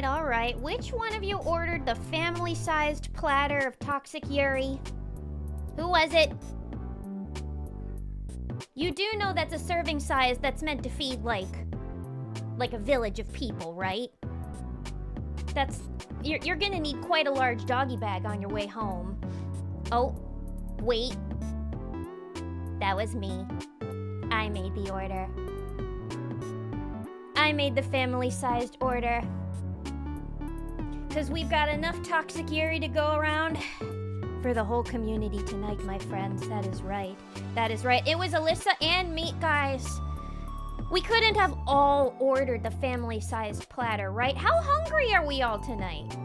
all right. Which one of you ordered the family-sized platter of toxic yuri? Who was it? You do know that's a serving size that's meant to feed, like a village of people, right? You're gonna need quite a large doggy bag on your way home. Oh, wait. That was me. I made the order. I made the family-sized order. Because we've got enough toxic yuri to go around for the whole community tonight, my friends. That is right. That is right. It was Alyssa and me, guys. We couldn't have all ordered the family-sized platter, right? How hungry are we all tonight?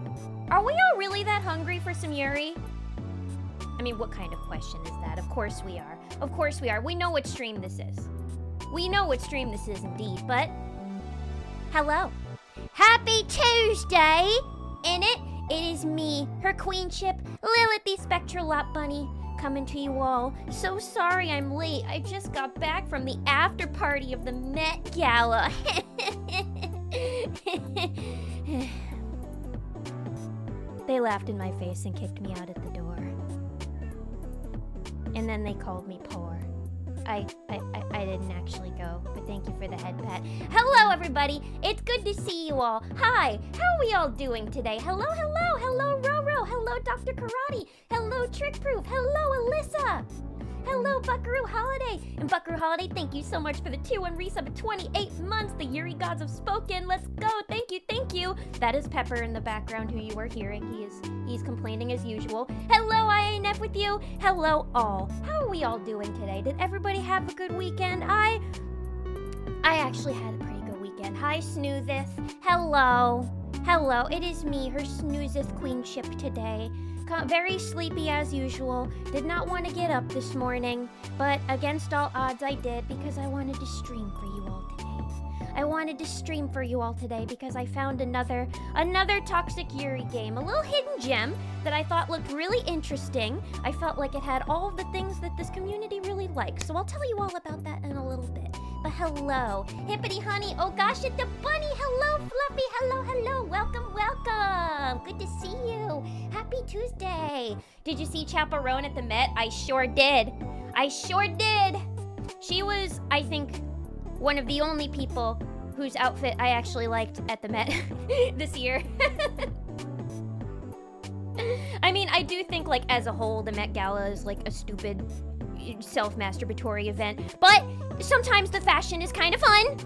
Are we all really that hungry for some yuri? I mean, what kind of question is that? Of course we are. Of course we are. We know what stream this is. We know what stream this is indeed, but... Hello. Happy Tuesday! In it is me, her queenship, Lilith the Spectral Lot Bunny, coming to you all. So sorry I'm late. I just got back from the after party of the Met Gala. They laughed in my face and kicked me out at the door. And then they called me poor. I didn't actually go, but thank you for the head pat. Hello, everybody. It's good to see you all. Hi, how are we all doing today? Hello, Roro. Hello, Dr. Karate. Hello, Trick Proof. Hello, Alyssa. Hello, Buckaroo Holiday. And Buckaroo Holiday, thank you so much for the 2-1 resub of 28 months. The Yuri gods have spoken. Let's go. Thank you. That is Pepper in the background who you are hearing. He's complaining as usual. Hello, INF with you. Hello, all. How are we all doing today? Did everybody have a good weekend? I actually had a pretty good weekend. Hi, Snoozeth. Hello. It is me, her Snoozeth queenship today. Very sleepy as usual. Did not want to get up this morning, but against all odds I did because I wanted to stream for you all today. I wanted to stream for you all today because I found another Toxic Yuri game, a little hidden gem that I thought looked really interesting. I felt like it had all of the things that this community really likes, so I'll tell you all about that in a little bit. But hello, Hippity Honey, oh gosh, it's a bunny. Hello, Fluffy, hello, welcome. Good to see you. Happy Tuesday. Did you see Chaperone at the Met? I sure did. She was, I think, one of the only people whose outfit I actually liked at the Met this year. I mean, I do think, like, as a whole, the Met Gala is, like, a stupid self-masturbatory event, but sometimes the fashion is kind of fun.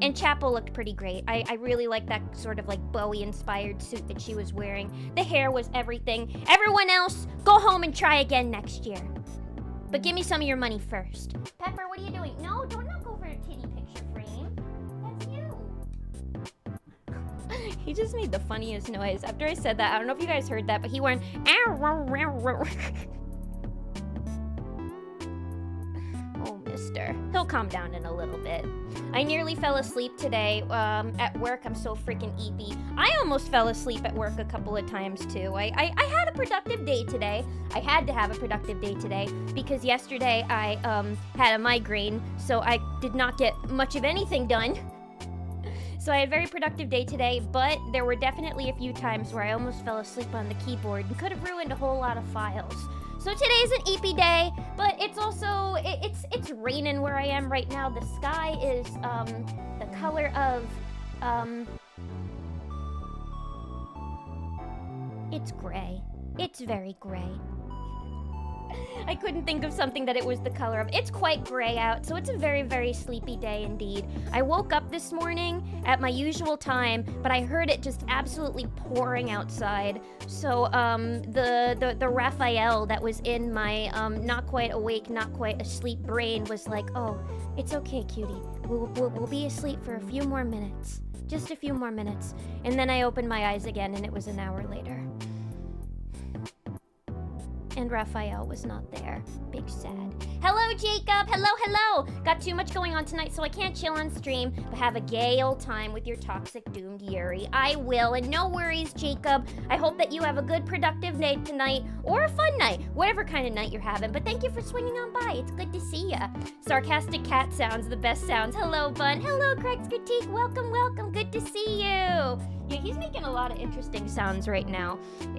And Chapel looked pretty great. I really like that sort of, like, Bowie-inspired suit that she was wearing. The hair was everything. Everyone else, go home and try again next year. But give me some of your money first. Pepper, what are you doing? No, don't knock over a kitty picture frame. That's you. He just made the funniest noise. After I said that, I don't know if you guys heard that, but he went... Oh, mister. He'll calm down in a little bit. I nearly fell asleep today at work. I'm so freaking eepy. I almost fell asleep at work a couple of times, too. I had a productive day today. I had to have a productive day today because yesterday I had a migraine, so I did not get much of anything done. So I had a very productive day today, but there were definitely a few times where I almost fell asleep on the keyboard and could have ruined a whole lot of files. So today's an eepy day, but it's also, it's raining where I am right now. The sky is the color of, it's gray. It's very gray. I couldn't think of something that it was the color of. It's quite gray out, so it's a very, very sleepy day indeed. I woke up this morning at my usual time, but I heard it just absolutely pouring outside. So, the Raphael that was in my, not quite awake, not quite asleep brain was like, oh, it's okay, cutie. We'll be asleep for a few more minutes. Just a few more minutes. And then I opened my eyes again, and it was an hour later. And Raphael was not there. Big sad. Hello, Jacob. Hello, hello. Got too much going on tonight, so I can't chill on stream, but have a gay old time with your toxic doomed Yuri. I will, and no worries, Jacob. I hope that you have a good, productive night tonight, or a fun night, whatever kind of night you're having. But thank you for swinging on by. It's good to see ya. Sarcastic cat sounds, the best sounds. Hello, Bun. Hello, Craig's Critique. Welcome, welcome. Good to see you. Yeah, he's making a lot of interesting sounds right now.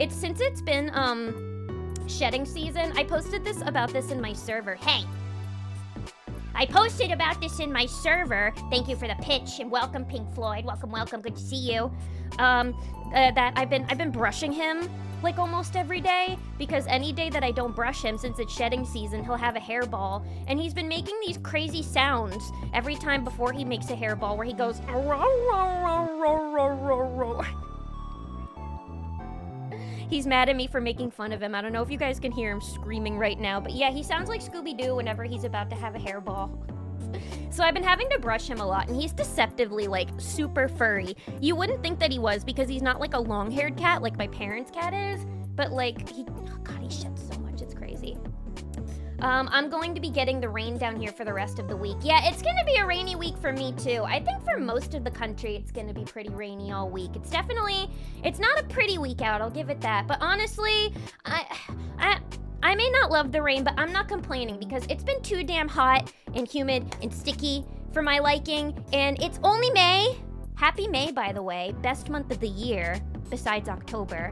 Since it's been, shedding season. I posted about this in my server. Hey! I posted about this in my server. Thank you for the pitch, and welcome, Pink Floyd. Welcome, welcome. Good to see you. That I've been brushing him like almost every day, because any day that I don't brush him, since it's shedding season, he'll have a hairball, and he's been making these crazy sounds every time before he makes a hairball, where he goes He's mad at me for making fun of him. I don't know if you guys can hear him screaming right now, but yeah, he sounds like Scooby-Doo whenever he's about to have a hairball. So I've been having to brush him a lot, and he's deceptively, like, super furry. You wouldn't think that he was, because he's not like a long-haired cat like my parents' cat is, but like, oh God, he sheds so much, it's crazy. I'm going to be getting the rain down here for the rest of the week. Yeah, it's gonna be a rainy week for me too. I think for most of the country, it's gonna be pretty rainy all week. It's not a pretty week out, I'll give it that. But honestly, I may not love the rain, but I'm not complaining, because it's been too damn hot and humid and sticky for my liking, and it's only May. Happy May, by the way. Best month of the year, besides October.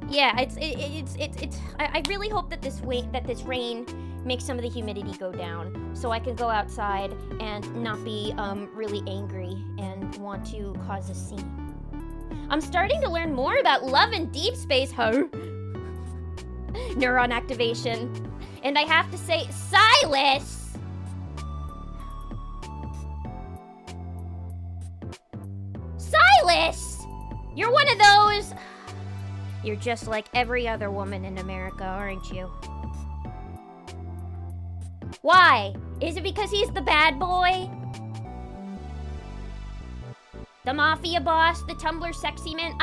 Yeah, I really hope that this rain makes some of the humidity go down, so I can go outside and not be really angry and want to cause a scene. I'm starting to learn more about love and deep space, neuron activation. And I have to say, Silas! Silas! You're one of those... You're just like every other woman in America, aren't you? Why? Is it because he's the bad boy? The mafia boss, the Tumblr sexy man?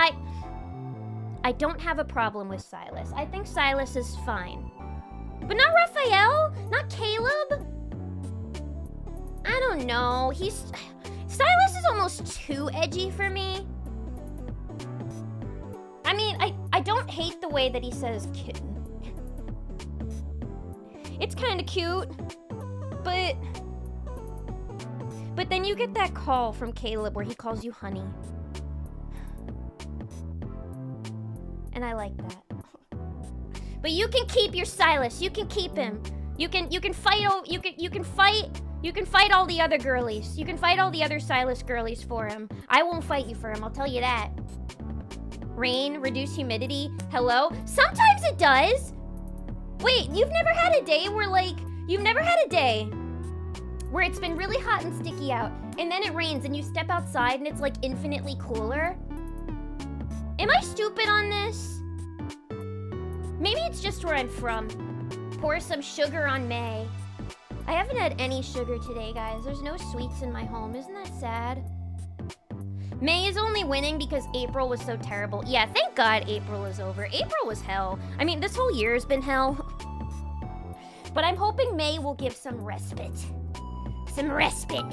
I don't have a problem with Silas. I think Silas is fine. But not Raphael? Not Caleb? I don't know. Silas is almost too edgy for me. I mean, I don't hate the way that he says kitten. It's kind of cute, but then you get that call from Caleb where he calls you honey. And I like that. But you can keep your Silas. You can keep him. You can fight all the other girlies. You can fight all the other Silas girlies for him. I won't fight you for him, I'll tell you that. Rain, reduce humidity. Hello? Sometimes it does. Wait, you've never had a day where it's been really hot and sticky out, and then it rains and you step outside and it's like infinitely cooler? Am I stupid on this? Maybe it's just where I'm from. Pour some sugar on May. I haven't had any sugar today, guys. There's no sweets in my home. Isn't that sad? May is only winning because April was so terrible. Yeah, thank God April is over. April was hell. I mean, this whole year has been hell. But I'm hoping May will give some respite. Some respite.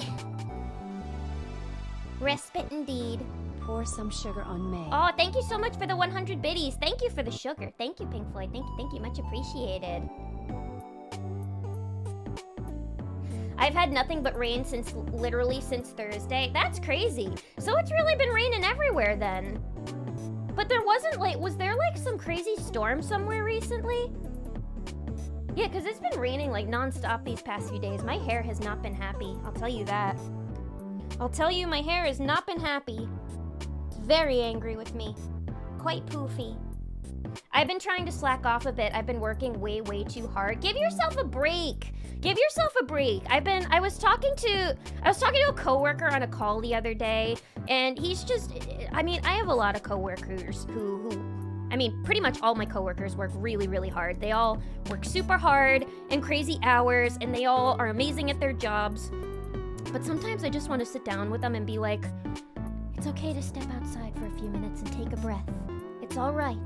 Respite indeed. Pour some sugar on May. Oh, thank you so much for the 100 biddies. Thank you for the sugar. Thank you, Pink Floyd. Thank you. Much appreciated. I've had nothing but rain literally since Thursday. That's crazy. So it's really been raining everywhere then. But there wasn't was there some crazy storm somewhere recently? Yeah, because it's been raining nonstop these past few days. My hair has not been happy. I'll tell you that. I'll tell you, my hair has not been happy. It's very angry with me. Quite poofy. I've been trying to slack off a bit. I've been working way too hard. Give yourself a break. Give yourself a break. I was talking to a coworker on a call the other day, and he's just, I have a lot of coworkers who pretty much all my coworkers work really hard. They all work super hard and crazy hours, and they all are amazing at their jobs. But sometimes I just want to sit down with them and be like, it's okay to step outside for a few minutes and take a breath. It's all right.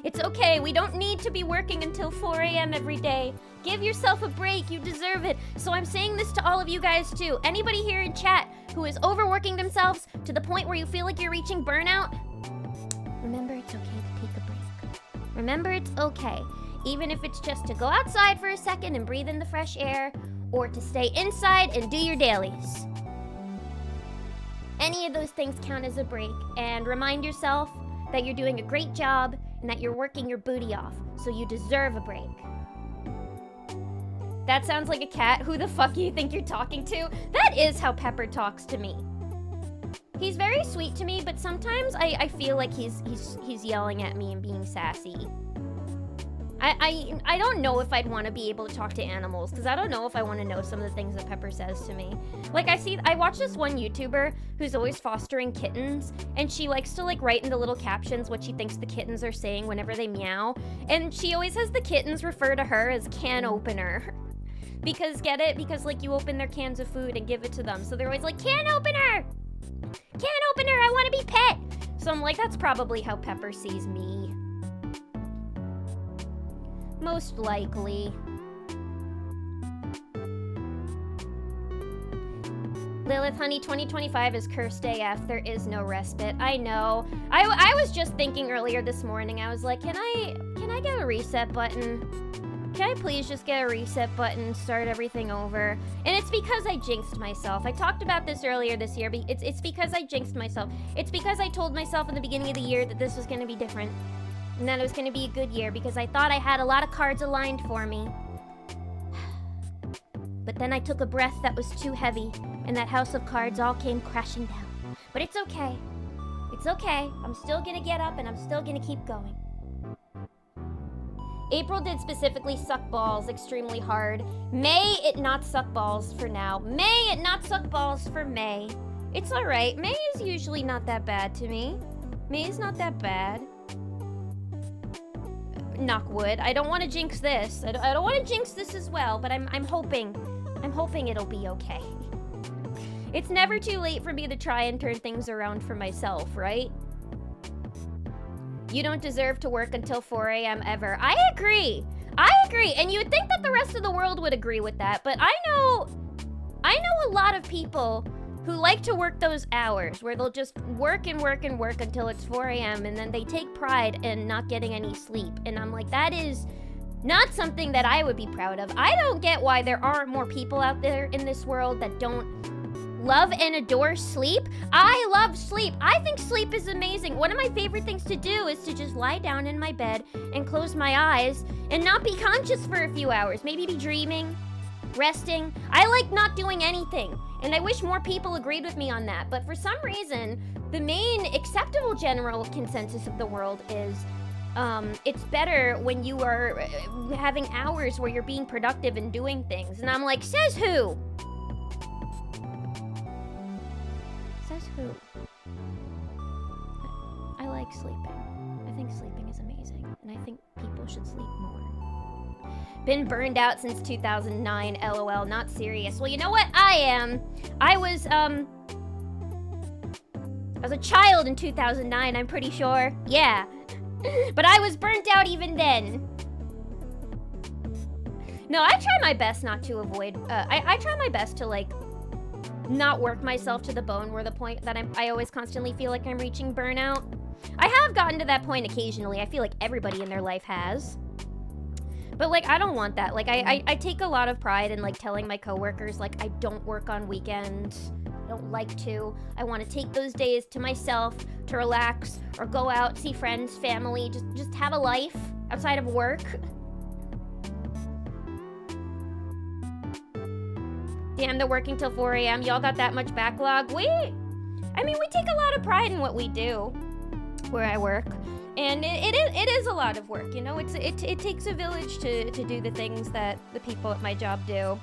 It's okay. We don't need to be working until 4 a.m. every day. Give yourself a break. You deserve it. So I'm saying this to all of you guys too. Anybody here in chat who is overworking themselves to the point where you feel like you're reaching burnout, remember it's okay to take a break. Remember it's okay. Even if it's just to go outside for a second and breathe in the fresh air, or to stay inside and do your dailies. Any of those things count as a break, and remind yourself that you're doing a great job and that you're working your booty off, so you deserve a break. That sounds like a cat. Who the fuck do you think you're talking to? That is how Pepper talks to me. He's very sweet to me, but sometimes I feel like he's yelling at me and being sassy. I don't know if I'd want to be able to talk to animals, because I don't know if I want to know some of the things that Pepper says to me. Like, I watch this one YouTuber who's always fostering kittens, and she likes to, like, write in the little captions what she thinks the kittens are saying whenever they meow, and she always has the kittens refer to her as can opener. Because, get it? Because, like, you open their cans of food and give it to them, so they're always like, can opener! Can opener, I want to be pet! So I'm like, that's probably how Pepper sees me. Most likely. Lilith, honey, 2025 is cursed AF. There is no respite. I know. I was just thinking earlier this morning. I was like, can I get a reset button? Can I please just get a reset button, start everything over? And it's because I jinxed myself. I talked about this earlier this year, but it's because I jinxed myself. It's because I told myself in the beginning of the year that this was going to be different. And that it was going to be a good year because I thought I had a lot of cards aligned for me. But then I took a breath that was too heavy, and that house of cards all came crashing down. But it's okay. It's okay. I'm still going to get up, and I'm still going to keep going. April did specifically suck balls extremely hard. May it not suck balls for now. May it not suck balls for May. It's alright. May is usually not that bad to me. May is not that bad. Knock wood. I don't want to jinx this. I don't want to jinx this as well, but I'm hoping it'll be okay. It's never too late for me to try and turn things around for myself, right? You don't deserve to work until 4 a.m. ever. I agree. And you would think that the rest of the world would agree with that, but I know a lot of people who like to work those hours where they'll just work and work and work until it's 4 a.m. and then they take pride in not getting any sleep. And I'm like, that is not something that I would be proud of. I don't get why there aren't more people out there in this world that don't love and adore sleep. I love sleep. I think sleep is amazing. One of my favorite things to do is to just lie down in my bed and close my eyes and not be conscious for a few hours. Maybe be dreaming, resting. I like not doing anything. And I wish more people agreed with me on that. But for some reason, the main acceptable general consensus of the world is it's better when you are having hours where you're being productive and doing things. And I'm like, says who? Says who? I like sleeping. I think sleeping is amazing. And I think people should sleep more. Been burned out since 2009, LOL, not serious. Well, you know what? I am. I was a child in 2009, I'm pretty sure. Yeah. But I was burnt out even then. No, I try my best not to avoid, I try my best to, like, not work myself to the bone where the point that I always constantly feel like I'm reaching burnout. I have gotten to that point occasionally. I feel like everybody in their life has. But, like, I don't want that. Like, I take a lot of pride in, like, telling my coworkers, like, I don't work on weekends. I don't like to. I want to take those days to myself to relax or go out, see friends, family, just have a life outside of work. Damn, they're working till 4 a.m. Y'all got that much backlog? We take a lot of pride in what we do where I work. And it is a lot of work, you know? It takes a village to do the things that the people at my job do.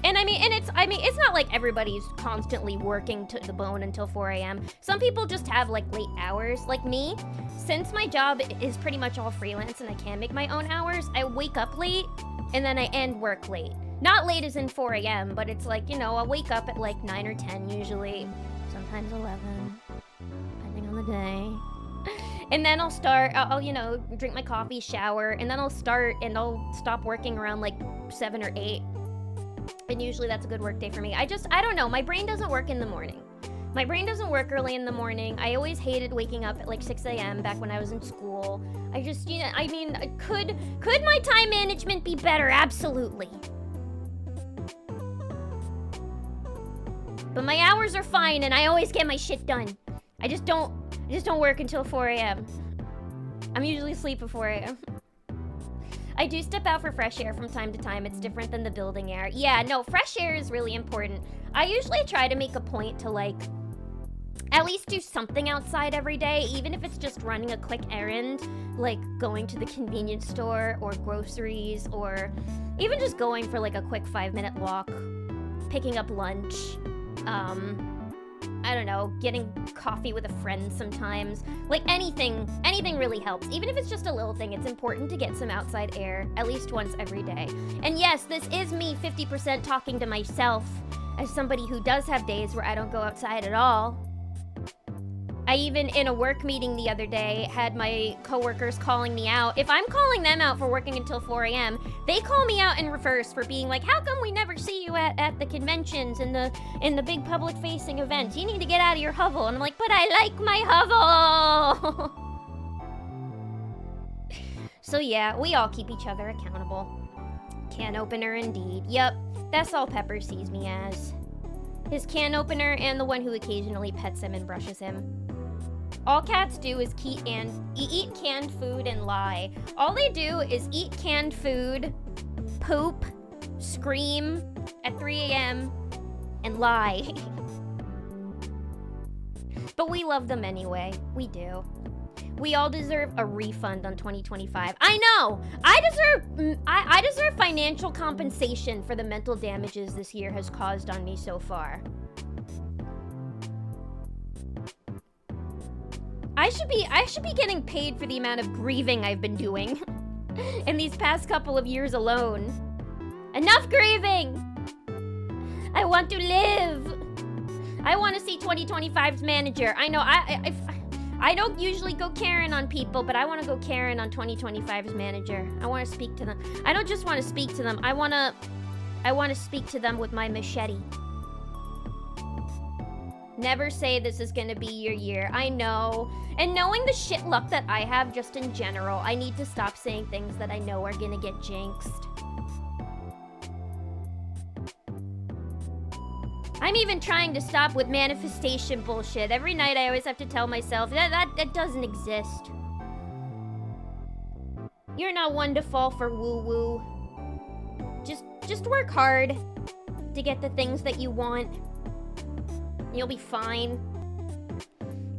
And it's not like everybody's constantly working to the bone until 4 a.m. Some people just have, like, late hours. Like me, since my job is pretty much all freelance and I can make my own hours, I wake up late and then I end work late. Not late as in 4 a.m., but it's like, you know, I'll wake up at like 9 or 10 usually. Sometimes 11, depending on the day. And then I'll start, I'll, you know, drink my coffee, shower, and then I'll start and I'll stop working around like 7 or 8. And usually that's a good work day for me. I don't know, my brain doesn't work in the morning. My brain doesn't work early in the morning. I always hated waking up at like 6 a.m. back when I was in school. I just, you know, I mean, could my time management be better? Absolutely. But my hours are fine and I always get my shit done. I just don't work until 4 a.m. I'm usually asleep at 4 a.m. I do step out for fresh air from time to time. It's different than the building air. Yeah, no, fresh air is really important. I usually try to make a point to like at least do something outside every day, even if it's just running a quick errand, like going to the convenience store or groceries, or even just going for like a quick 5-minute walk, picking up lunch, I don't know, getting coffee with a friend sometimes. Like anything really helps. Even if it's just a little thing, it's important to get some outside air at least once every day. And yes, this is me 50% talking to myself as somebody who does have days where I don't go outside at all. I even, in a work meeting the other day, had my coworkers calling me out. If I'm calling them out for working until 4 a.m., they call me out in reverse for being like, how come we never see you at the conventions and the big public-facing events? You need to get out of your hovel. And I'm like, but I like my hovel! So yeah, we all keep each other accountable. Can opener indeed. Yep, that's all Pepper sees me as. His can opener and the one who occasionally pets him and brushes him. All cats do is eat canned food and lie. All they do is eat canned food, poop, scream at 3 a.m., and lie. But we love them anyway. We do. We all deserve a refund on 2025. I know! I deserve financial compensation for the mental damages this year has caused on me so far. I should be getting paid for the amount of grieving I've been doing in these past couple of years alone. Enough grieving! I want to live! I want to see 2025's manager. I know, I don't usually go Karen on people, but I want to go Karen on 2025's manager. I want to speak to them. I don't just want to speak to them. I want to speak to them with my machete. Never say this is gonna be your year. I know. And knowing the shit luck that I have just in general, I need to stop saying things that I know are gonna get jinxed. I'm even trying to stop with manifestation bullshit. Every night I always have to tell myself that doesn't exist. You're not one to fall for woo-woo. Just work hard to get the things that you want. You'll be fine.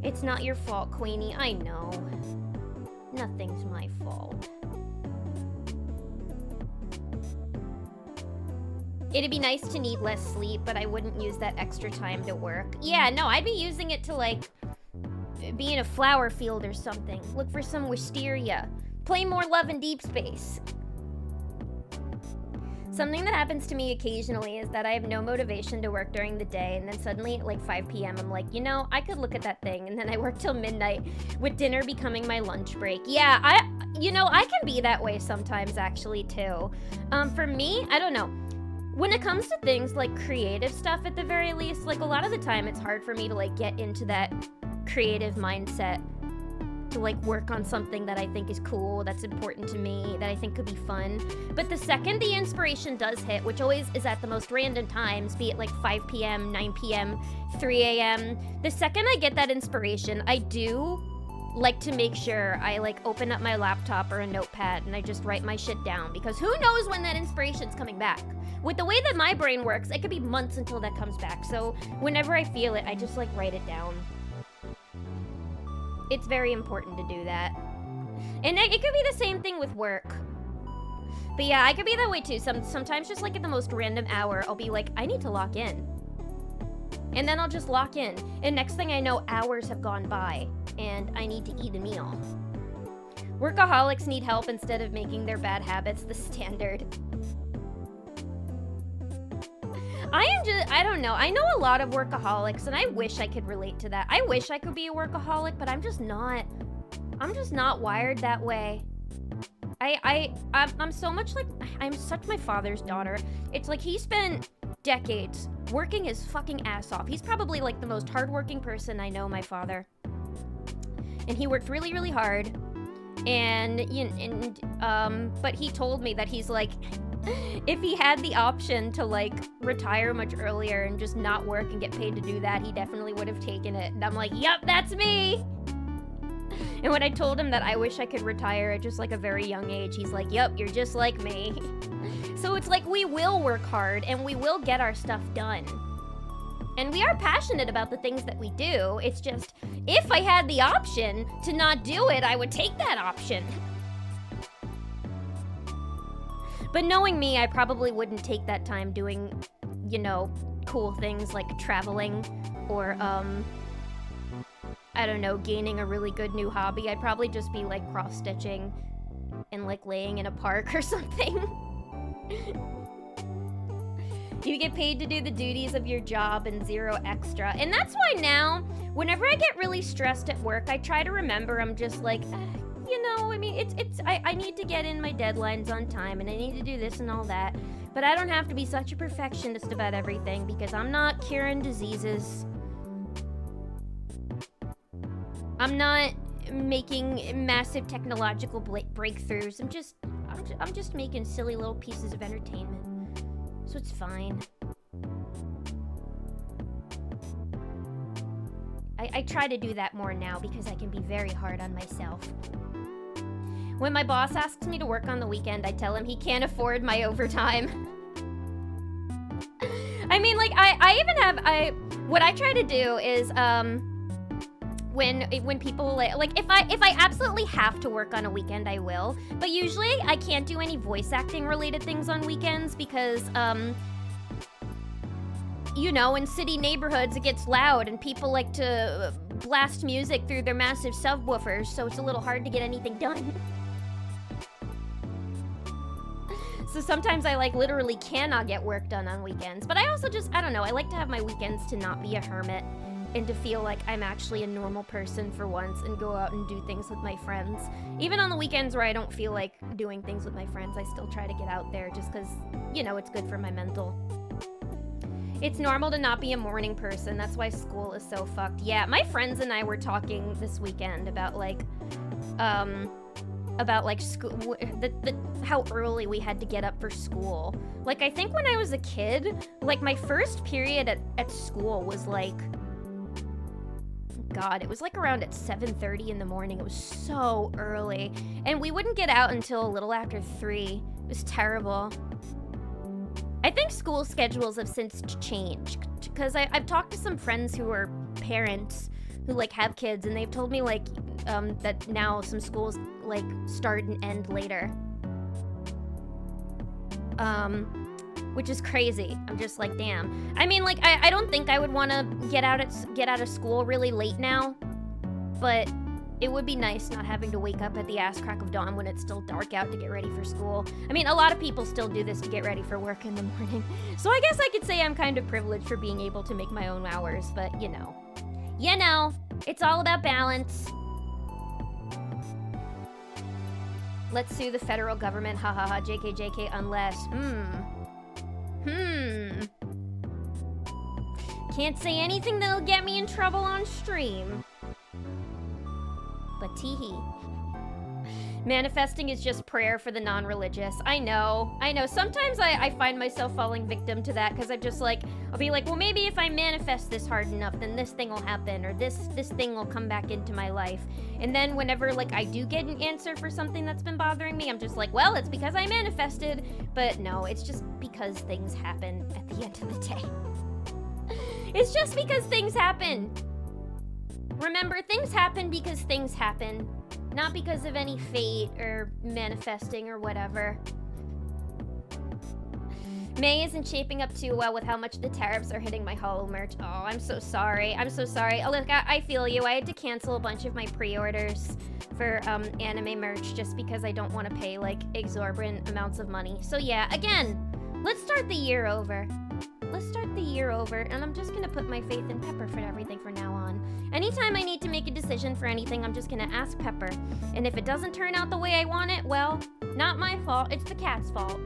It's not your fault, Queenie. I know. Nothing's my fault. It'd be nice to need less sleep, but I wouldn't use that extra time to work. Yeah, no, I'd be using it to, like, be in a flower field or something. Look for some wisteria. Play more Love and Deep Space. Something that happens to me occasionally is that I have no motivation to work during the day, and then suddenly at like 5 p.m. I'm like, you know, I could look at that thing, and then I work till midnight, with dinner becoming my lunch break. Yeah, I can be that way sometimes actually too. For me, I don't know. When it comes to things like creative stuff at the very least, like a lot of the time it's hard for me to like get into that creative mindset to like work on something that I think is cool, that's important to me, that I think could be fun. But the second the inspiration does hit, which always is at the most random times, be it like 5 p.m., 9 p.m., 3 a.m., the second I get that inspiration, I do like to make sure I like open up my laptop or a notepad and I just write my shit down, because who knows when that inspiration's coming back. With the way that my brain works, it could be months until that comes back. So whenever I feel it, I just like write it down. It's very important to do that. And it could be the same thing with work. But yeah, I could be that way too. Sometimes just like at the most random hour, I'll be like, I need to lock in. And then I'll just lock in. And next thing I know, hours have gone by and I need to eat a meal. Workaholics need help instead of making their bad habits the standard. I don't know. I know a lot of workaholics and I wish I could relate to that. I wish I could be a workaholic, but I'm just not. I'm just not wired that way. I'm so much like, I'm such my father's daughter. It's like he spent decades working his fucking ass off. He's probably like the most hardworking person I know, my father. And he worked really, really hard. But he told me that he's like, if he had the option to like retire much earlier and just not work and get paid to do that, he definitely would have taken it. And I'm like, yep, that's me. And when I told him that I wish I could retire at just like a very young age, he's like, yep, you're just like me. So it's like we will work hard and we will get our stuff done. And we are passionate about the things that we do. It's just, if I had the option to not do it, I would take that option. But knowing me, I probably wouldn't take that time doing, you know, cool things like traveling or, I don't know, gaining a really good new hobby. I'd probably just be like cross-stitching and like laying in a park or something. You get paid to do the duties of your job and zero extra. And that's why now, whenever I get really stressed at work, I try to remember I'm just like, you know, I mean, I need to get in my deadlines on time and I need to do this and all that. But I don't have to be such a perfectionist about everything because I'm not curing diseases. I'm not making massive technological breakthroughs. I'm just making silly little pieces of entertainment. So it's fine. I try to do that more now because I can be very hard on myself. When my boss asks me to work on the weekend, I tell him he can't afford my overtime. I mean, like, what I try to do is, when people, like, if I absolutely have to work on a weekend, I will. But usually, I can't do any voice acting related things on weekends because, you know, in city neighborhoods, it gets loud and people like to blast music through their massive subwoofers, so it's a little hard to get anything done. So sometimes I like literally cannot get work done on weekends. But I also just, I don't know, I like to have my weekends to not be a hermit and to feel like I'm actually a normal person for once and go out and do things with my friends. Even on the weekends where I don't feel like doing things with my friends, I still try to get out there just because, you know, it's good for my mental. It's normal to not be a morning person. That's why school is so fucked. Yeah, my friends and I were talking this weekend about like school, how early we had to get up for school. Like, I think when I was a kid, like, my first period at school was like, God, it was like around at 7:30 in the morning. It was so early. And we wouldn't get out until a little after 3. It was terrible. I think school schedules have since changed because I've talked to some friends who are parents who like have kids, and they've told me like that now some schools like start and end later, which is crazy. I'm just like, damn. I mean, like, I don't think I would want to get out of school really late now, but it would be nice not having to wake up at the ass crack of dawn when it's still dark out to get ready for school. I mean, a lot of people still do this to get ready for work in the morning, so I guess I could say I'm kind of privileged for being able to make my own hours, but you know, it's all about balance. Let's sue the federal government, ha ha ha, JK JK, unless, Can't say anything that'll get me in trouble on stream. But teehee. Manifesting is just prayer for the non-religious. I know. Sometimes I find myself falling victim to that because I'm just like, I'll be like, well, maybe if I manifest this hard enough, then this thing will happen, or this thing will come back into my life. And then whenever like I do get an answer for something that's been bothering me, I'm just like, well, it's because I manifested. But no, it's just because things happen at the end of the day. It's just because things happen. Remember, things happen because things happen. Not because of any fate or manifesting or whatever. May isn't shaping up too well with how much the tariffs are hitting my Hollow merch. Oh, I'm so sorry. Oh, look, I feel you. I had to cancel a bunch of my pre-orders for anime merch just because I don't want to pay like exorbitant amounts of money. So yeah, again, let's start the year over. let's start the year over, and I'm just gonna put my faith in Pepper for everything from now on. Anytime I need to make a decision for anything, I'm just gonna ask Pepper. And if it doesn't turn out the way I want it, well, not my fault, it's the cat's fault.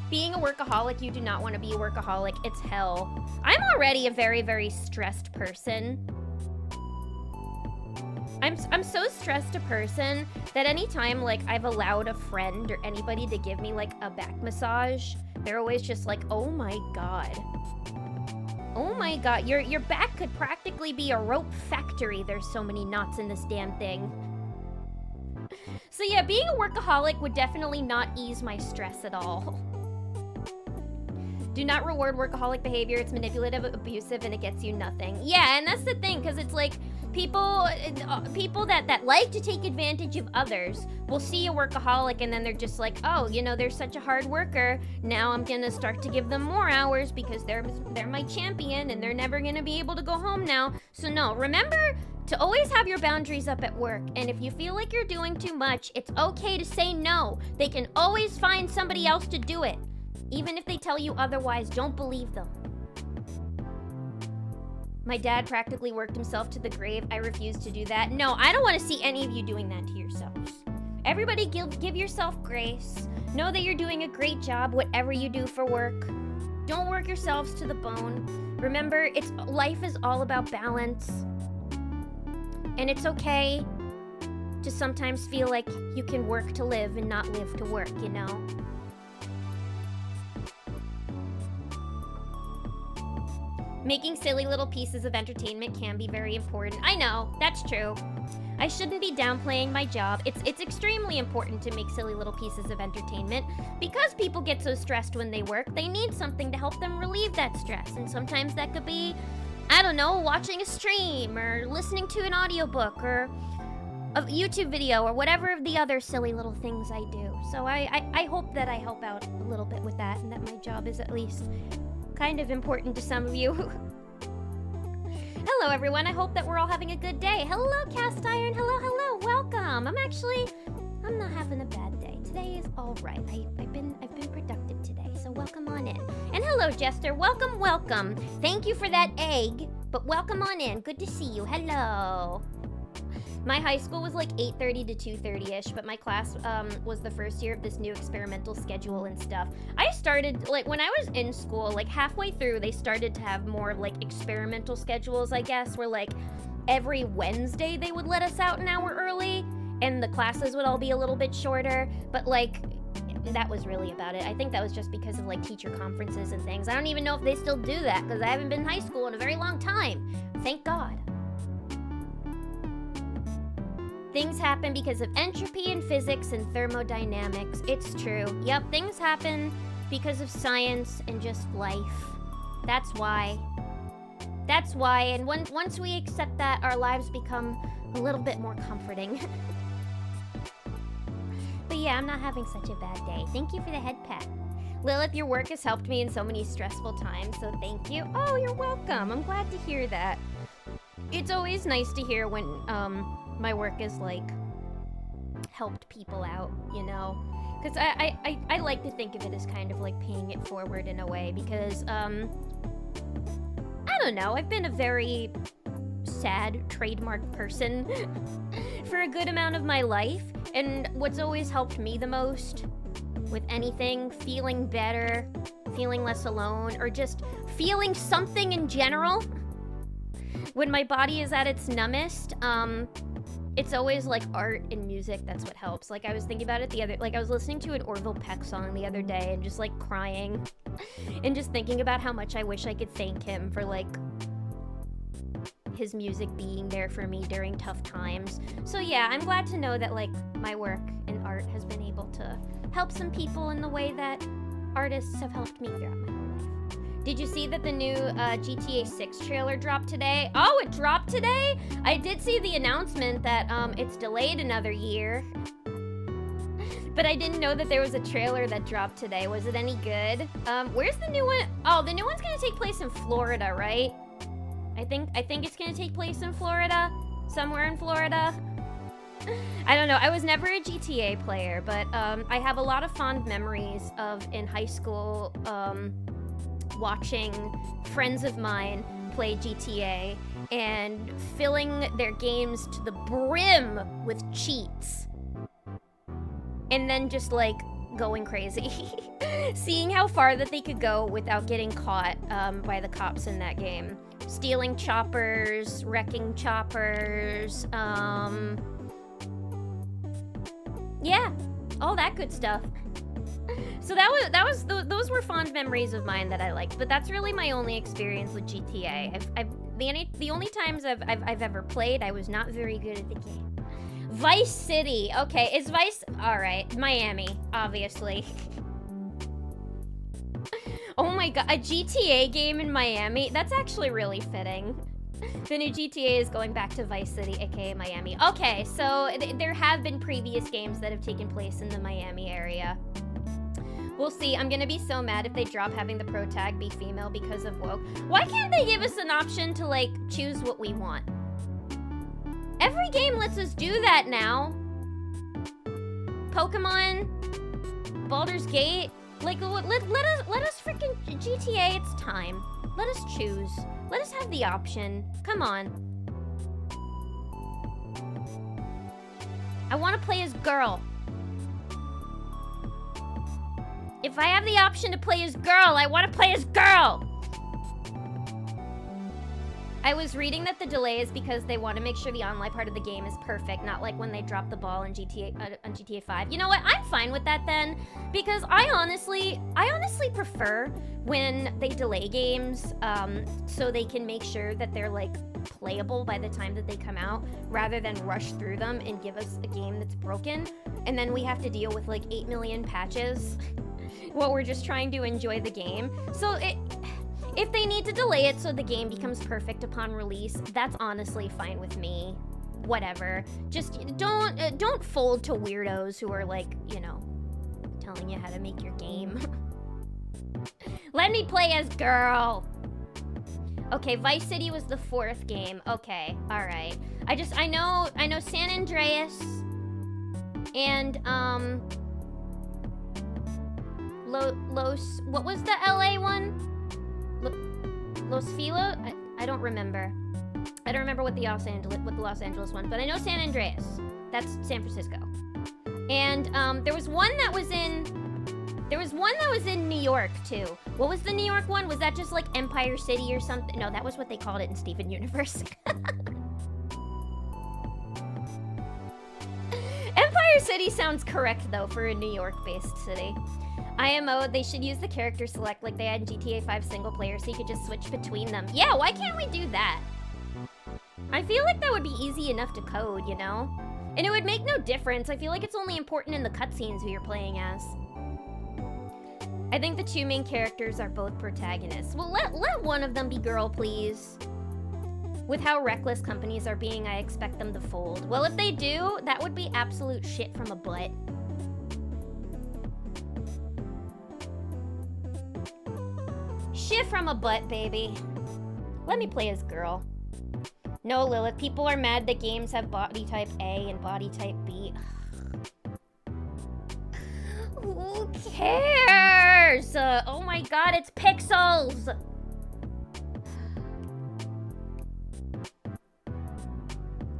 Being a workaholic, you do not want to be a workaholic. It's hell. I'm already a very, very stressed person. I'm so stressed a person that anytime, like, I've allowed a friend or anybody to give me, like, a back massage, they're always just like, oh my god. Oh my god, your back could practically be a rope factory. There's so many knots in this damn thing. So yeah, being a workaholic would definitely not ease my stress at all. Do not reward workaholic behavior. It's manipulative, abusive, and it gets you nothing. Yeah, and that's the thing, because it's like people that like to take advantage of others will see a workaholic and then they're just like, oh, you know, they're such a hard worker. Now I'm gonna start to give them more hours because they're my champion and they're never gonna be able to go home now. So no, remember to always have your boundaries up at work. And if you feel like you're doing too much, it's okay to say no. They can always find somebody else to do it. Even if they tell you otherwise, don't believe them. My dad practically worked himself to the grave. I refuse to do that. No, I don't want to see any of you doing that to yourselves. Everybody give yourself grace. Know that you're doing a great job, whatever you do for work. Don't work yourselves to the bone. Remember, life is all about balance. And it's okay to sometimes feel like you can work to live and not live to work, you know? Making silly little pieces of entertainment can be very important. I know, that's true. I shouldn't be downplaying my job. It's extremely important to make silly little pieces of entertainment because people get so stressed when they work. They need something to help them relieve that stress. And sometimes that could be, I don't know, watching a stream or listening to an audiobook or a YouTube video or whatever of the other silly little things I do. So I hope that I help out a little bit with that and that my job is at least kind of important to some of you. Hello, everyone. I hope that we're all having a good day. Hello, Cast Iron. Hello. Welcome. I'm not having a bad day. Today is all right. I've been productive today, so welcome on in. And hello, Jester. Welcome. Thank you for that egg, but welcome on in. Good to see you. Hello. My high school was like 8:30 to 2:30ish, but my class was the first year of this new experimental schedule and stuff. I started, like, when I was in school, like halfway through, they started to have more like experimental schedules, I guess, where like every Wednesday they would let us out an hour early and the classes would all be a little bit shorter, but like that was really about it. I think that was just because of like teacher conferences and things. I don't even know if they still do that because I haven't been in high school in a very long time. Thank God. Things happen because of entropy in physics and thermodynamics. It's true. Yep, things happen because of science and just life. That's why. And once we accept that, our lives become a little bit more comforting. But yeah, I'm not having such a bad day. Thank you for the head pat. Lilith, your work has helped me in so many stressful times, so thank you. Oh, you're welcome. I'm glad to hear that. It's always nice to hear when, my work is like helped people out, you know, because I like to think of it as kind of like paying it forward in a way because I don't know, I've been a very sad trademark person for a good amount of my life, and what's always helped me the most with anything, feeling better, feeling less alone, or just feeling something in general when my body is at its numbest, it's always like art and music. That's what helps. Like I was thinking about it I was listening to an Orville Peck song the other day and just like crying and just thinking about how much I wish I could thank him for like his music being there for me during tough times. So yeah, I'm glad to know that like my work in art has been able to help some people in the way that artists have helped me throughout my whole life. Did you see that the new GTA 6 trailer dropped today? Oh, it dropped today? I did see the announcement that it's delayed another year. But I didn't know that there was a trailer that dropped today. Was it any good? Where's the new one? Oh, the new one's gonna take place in Florida, right? I think it's gonna take place in Florida. Somewhere in Florida. I don't know. I was never a GTA player, but I have a lot of fond memories of in high school watching friends of mine play GTA and filling their games to the brim with cheats. And then just like going crazy. Seeing how far that they could go without getting caught by the cops in that game. Stealing choppers, wrecking choppers, yeah, all that good stuff. So those were fond memories of mine that I liked, but that's really my only experience with GTA. The only times I've ever played, I was not very good at the game. Vice City, okay, is Vice, all right, Miami, obviously. Oh my god, a GTA game in Miami, that's actually really fitting. The new GTA is going back to Vice City, aka Miami. Okay, so there have been previous games that have taken place in the Miami area. We'll see. I'm gonna be so mad if they drop having the pro tag be female because of woke. Why can't they give us an option to, like, choose what we want? Every game lets us do that now. Pokemon, Baldur's Gate, like, let us freaking GTA, it's time. Let us choose. Let us have the option. Come on. I want to play as girl. If I have the option to play as girl, I want to play as girl. I was reading that the delay is because they want to make sure the online part of the game is perfect, not like when they drop the ball in GTA 5. You know what? I'm fine with that then, because I honestly prefer when they delay games so they can make sure that they're like playable by the time that they come out, rather than rush through them and give us a game that's broken, and then we have to deal with like 8 million patches while we're just trying to enjoy the game. So if they need to delay it so the game becomes perfect upon release, that's honestly fine with me. Whatever. Just don't fold to weirdos who are like, you know, telling you how to make your game. Let me play as girl. Okay, Vice City was the 4th game. Okay, all right. I know San Andreas and what was the LA one? Los Feliz? I don't remember. I don't remember what the Los Angeles one, but I know San Andreas. That's San Francisco. And there was one that was in New York too. What was the New York one? Was that just like Empire City or something? No, that was what they called it in Steven Universe. Empire City sounds correct though for a New York-based city. IMO, they should use the character select like they had in GTA 5 single player so you could just switch between them. Yeah, why can't we do that? I feel like that would be easy enough to code, you know? And it would make no difference. I feel like it's only important in the cutscenes who you're playing as. I think the 2 main characters are both protagonists. Well, let one of them be girl, please. With how reckless companies are being, I expect them to fold. Well, if they do, that would be absolute shit from a butt. Shit from a butt, baby. Let me play as girl. No, Lilith, people are mad that games have body type A and body type B. Who cares? Oh my god, it's pixels!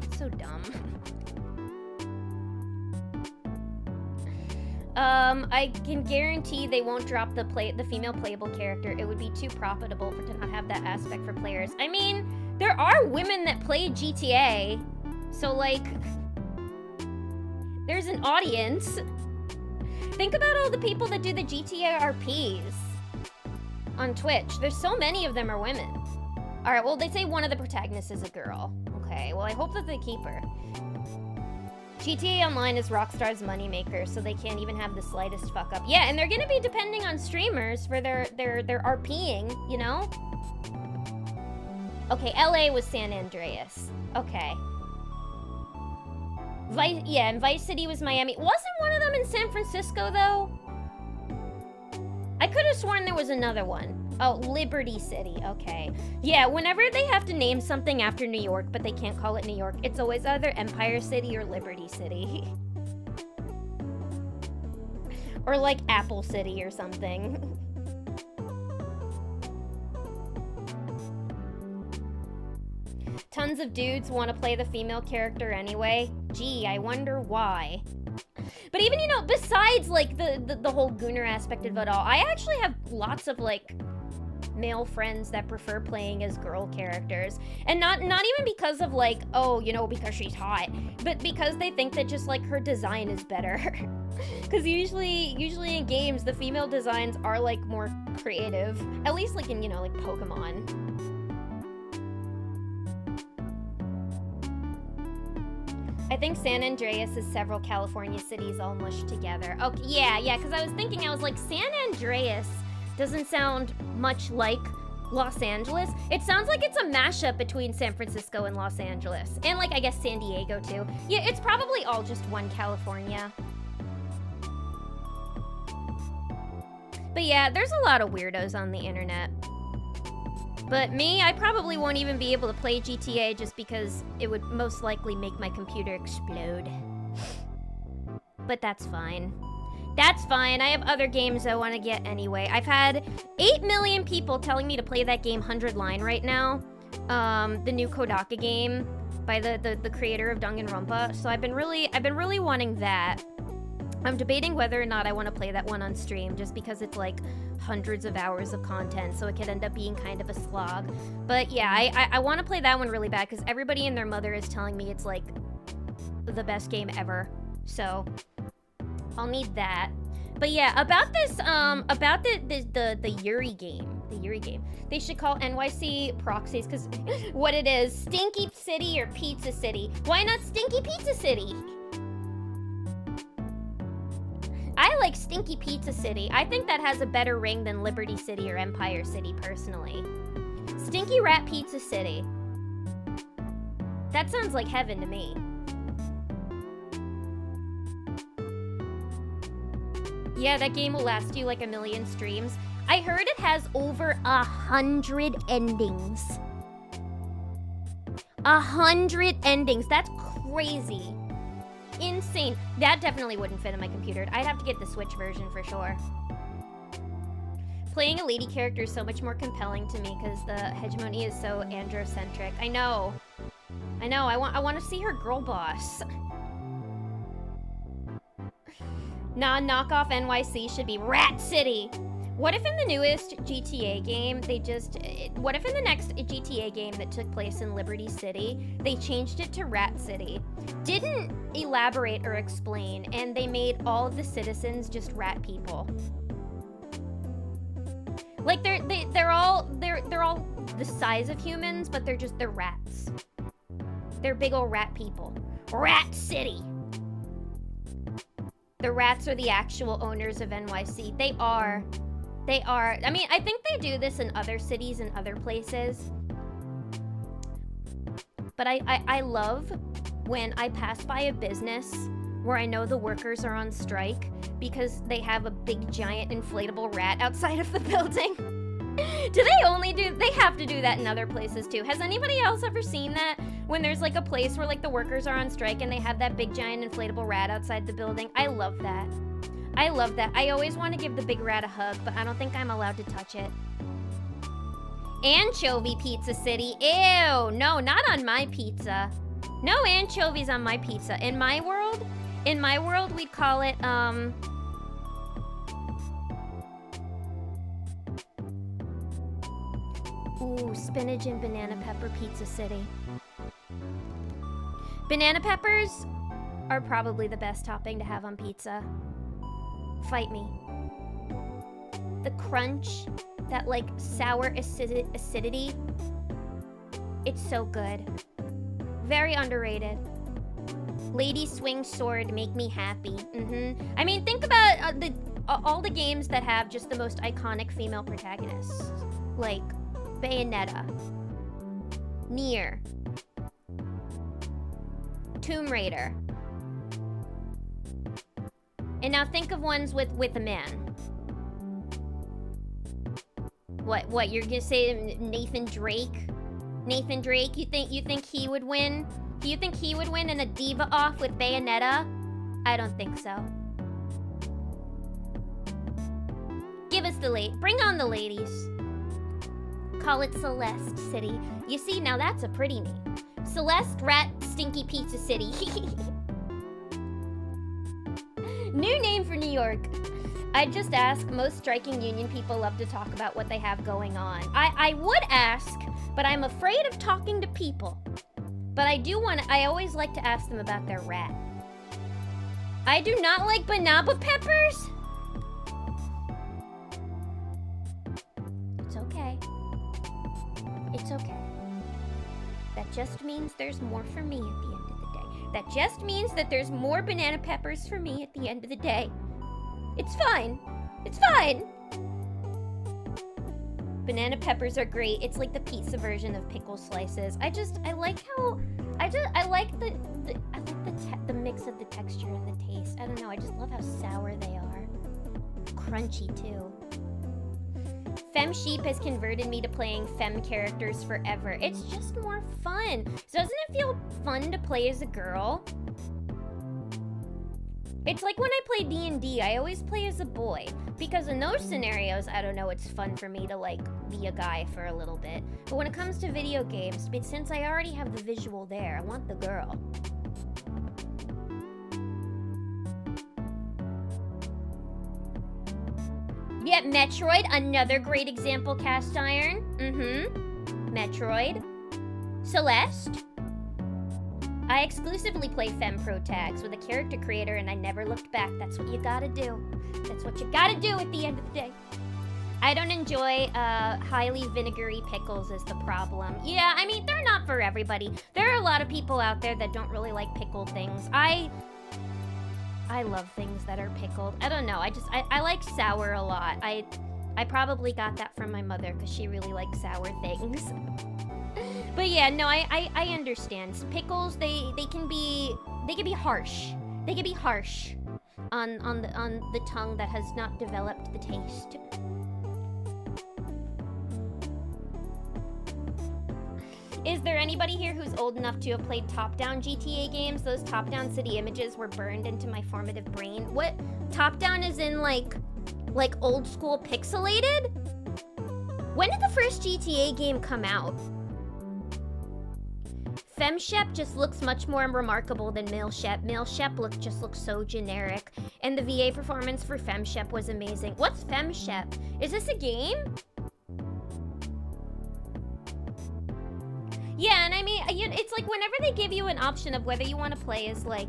It's so dumb. I can guarantee they won't drop the female playable character. It would be too profitable to not have that aspect for players. I mean, there are women that play GTA, so like, there's an audience. Think about all the people that do the GTA RPs on Twitch. There's so many of them are women. All right, well, they say one of the protagonists is a girl. Okay, well, I hope that they keep her. GTA Online is Rockstar's moneymaker, so they can't even have the slightest fuck up. Yeah, and they're gonna be depending on streamers for their RPing, you know? Okay, LA was San Andreas. Okay. And Vice City was Miami. Wasn't one of them in San Francisco, though? I could have sworn there was another one. Oh, Liberty City, okay. Yeah, whenever they have to name something after New York, but they can't call it New York, it's always either Empire City or Liberty City. Or like Apple City or something. Tons of dudes want to play the female character anyway. Gee, I wonder why. But even, you know, besides like the whole gooner aspect of it all, I actually have lots of like male friends that prefer playing as girl characters, and not even because of like, oh, you know, because she's hot, but because they think that just like her design is better. Because usually in games the female designs are like more creative, at least like in, you know, like Pokemon. I think San Andreas is several California cities all mushed together. Okay, yeah, because I was thinking, I was like, San Andreas doesn't sound much like Los Angeles. It sounds like it's a mashup between San Francisco and Los Angeles. And like, I guess San Diego too. Yeah, it's probably all just one California. But yeah, there's a lot of weirdos on the internet. But me, I probably won't even be able to play GTA just because it would most likely make my computer explode. But that's fine. That's fine. I have other games I want to get anyway. I've had 8 million people telling me to play that game 100 Line right now. The new Kodaka game by the creator of Danganronpa. So I've been really wanting that. I'm debating whether or not I want to play that one on stream just because it's like hundreds of hours of content, so it could end up being kind of a slog. But yeah, I want to play that one really bad because everybody and their mother is telling me it's like the best game ever. So I'll need that. But yeah, about this, about the Yuri game, they should call NYC proxies, because what it is, Stinky City or Pizza City. Why not Stinky Pizza City? I like Stinky Pizza City. I think that has a better ring than Liberty City or Empire City, personally. Stinky Rat Pizza City. That sounds like heaven to me. Yeah, that game will last you like 1 million streams. I heard it has over 100 endings. 100 endings. That's crazy. Insane. That definitely wouldn't fit in my computer. I'd have to get the Switch version for sure. Playing a lady character is so much more compelling to me because the hegemony is so androcentric. I know. I want to see her girl boss. Nah, knockoff NYC should be Rat City. What if in the newest GTA game, what if in the next GTA game that took place in Liberty City, they changed it to Rat City? Didn't elaborate or explain, and they made all of the citizens just rat people. Like they're all the size of humans, but they're rats. They're big old rat people. Rat City. The rats are the actual owners of NYC. They are. I mean, I think they do this in other cities and other places. But I love when I pass by a business where I know the workers are on strike because they have a big giant inflatable rat outside of the building. They have to do that in other places too. Has anybody else ever seen that? When there's like a place where like the workers are on strike and they have that big giant inflatable rat outside the building. I love that. I always want to give the big rat a hug, but I don't think I'm allowed to touch it. Anchovy Pizza City. Ew, no, not on my pizza. No anchovies on my pizza. In my world, we'd call it, ooh, spinach and banana pepper Pizza City. Banana peppers are probably the best topping to have on pizza. Fight me. The crunch, that like sour acidity, it's so good. Very underrated. Lady Swing Sword make me happy. I mean, think about all the games that have just the most iconic female protagonists, like Bayonetta, Nier, Tomb Raider. And now think of ones with a man. What? You're gonna say Nathan Drake? Nathan Drake? You think he would win? Do you think he would win in a diva off with Bayonetta? I don't think so. Give us the bring on the ladies. Call it Celeste City. You see, now that's a pretty name. Celeste Rat Stinky Pizza City. New name for New York. I'd just ask, most striking union people love to talk about what they have going on. I would ask, but I'm afraid of talking to people. But I always like to ask them about their rat. I do not like banana peppers. It's okay. It's okay. That just means there's more for me at the end of the day. That just means that there's more banana peppers for me at the end of the day. It's fine. It's fine. Banana peppers are great. It's like the pizza version of pickle slices. I like the mix of the texture and the taste. I don't know. I just love how sour they are. Crunchy too. Femme Sheep has converted me to playing femme characters forever. It's just more fun. So doesn't it feel fun to play as a girl? It's like when I play D&D, I always play as a boy. Because in those scenarios, I don't know, it's fun for me to, like, be a guy for a little bit. But when it comes to video games, since I already have the visual there, I want the girl. Yeah, Metroid, another great example, cast iron. Metroid. Celeste. I exclusively play femme pro tags with a character creator and I never looked back. That's what you gotta do. That's what you gotta do at the end of the day. I don't enjoy highly vinegary pickles is the problem. Yeah, I mean, they're not for everybody. There are a lot of people out there that don't really like pickled things. I love things that are pickled. I don't know, I like sour a lot. I probably got that from my mother because she really likes sour things. But yeah, no, I understand. Pickles, they can be harsh. They can be harsh on the tongue that has not developed the taste. Is there anybody here who's old enough to have played top-down GTA games? Those top-down city images were burned into my formative brain. What? Top-down is in like old school pixelated? When did the first GTA game come out? FemShep just looks much more remarkable than MaleShep. MaleShep just looks so generic. And the VA performance for FemShep was amazing. What's FemShep? Is this a game? Yeah, and I mean, it's like whenever they give you an option of whether you want to play as like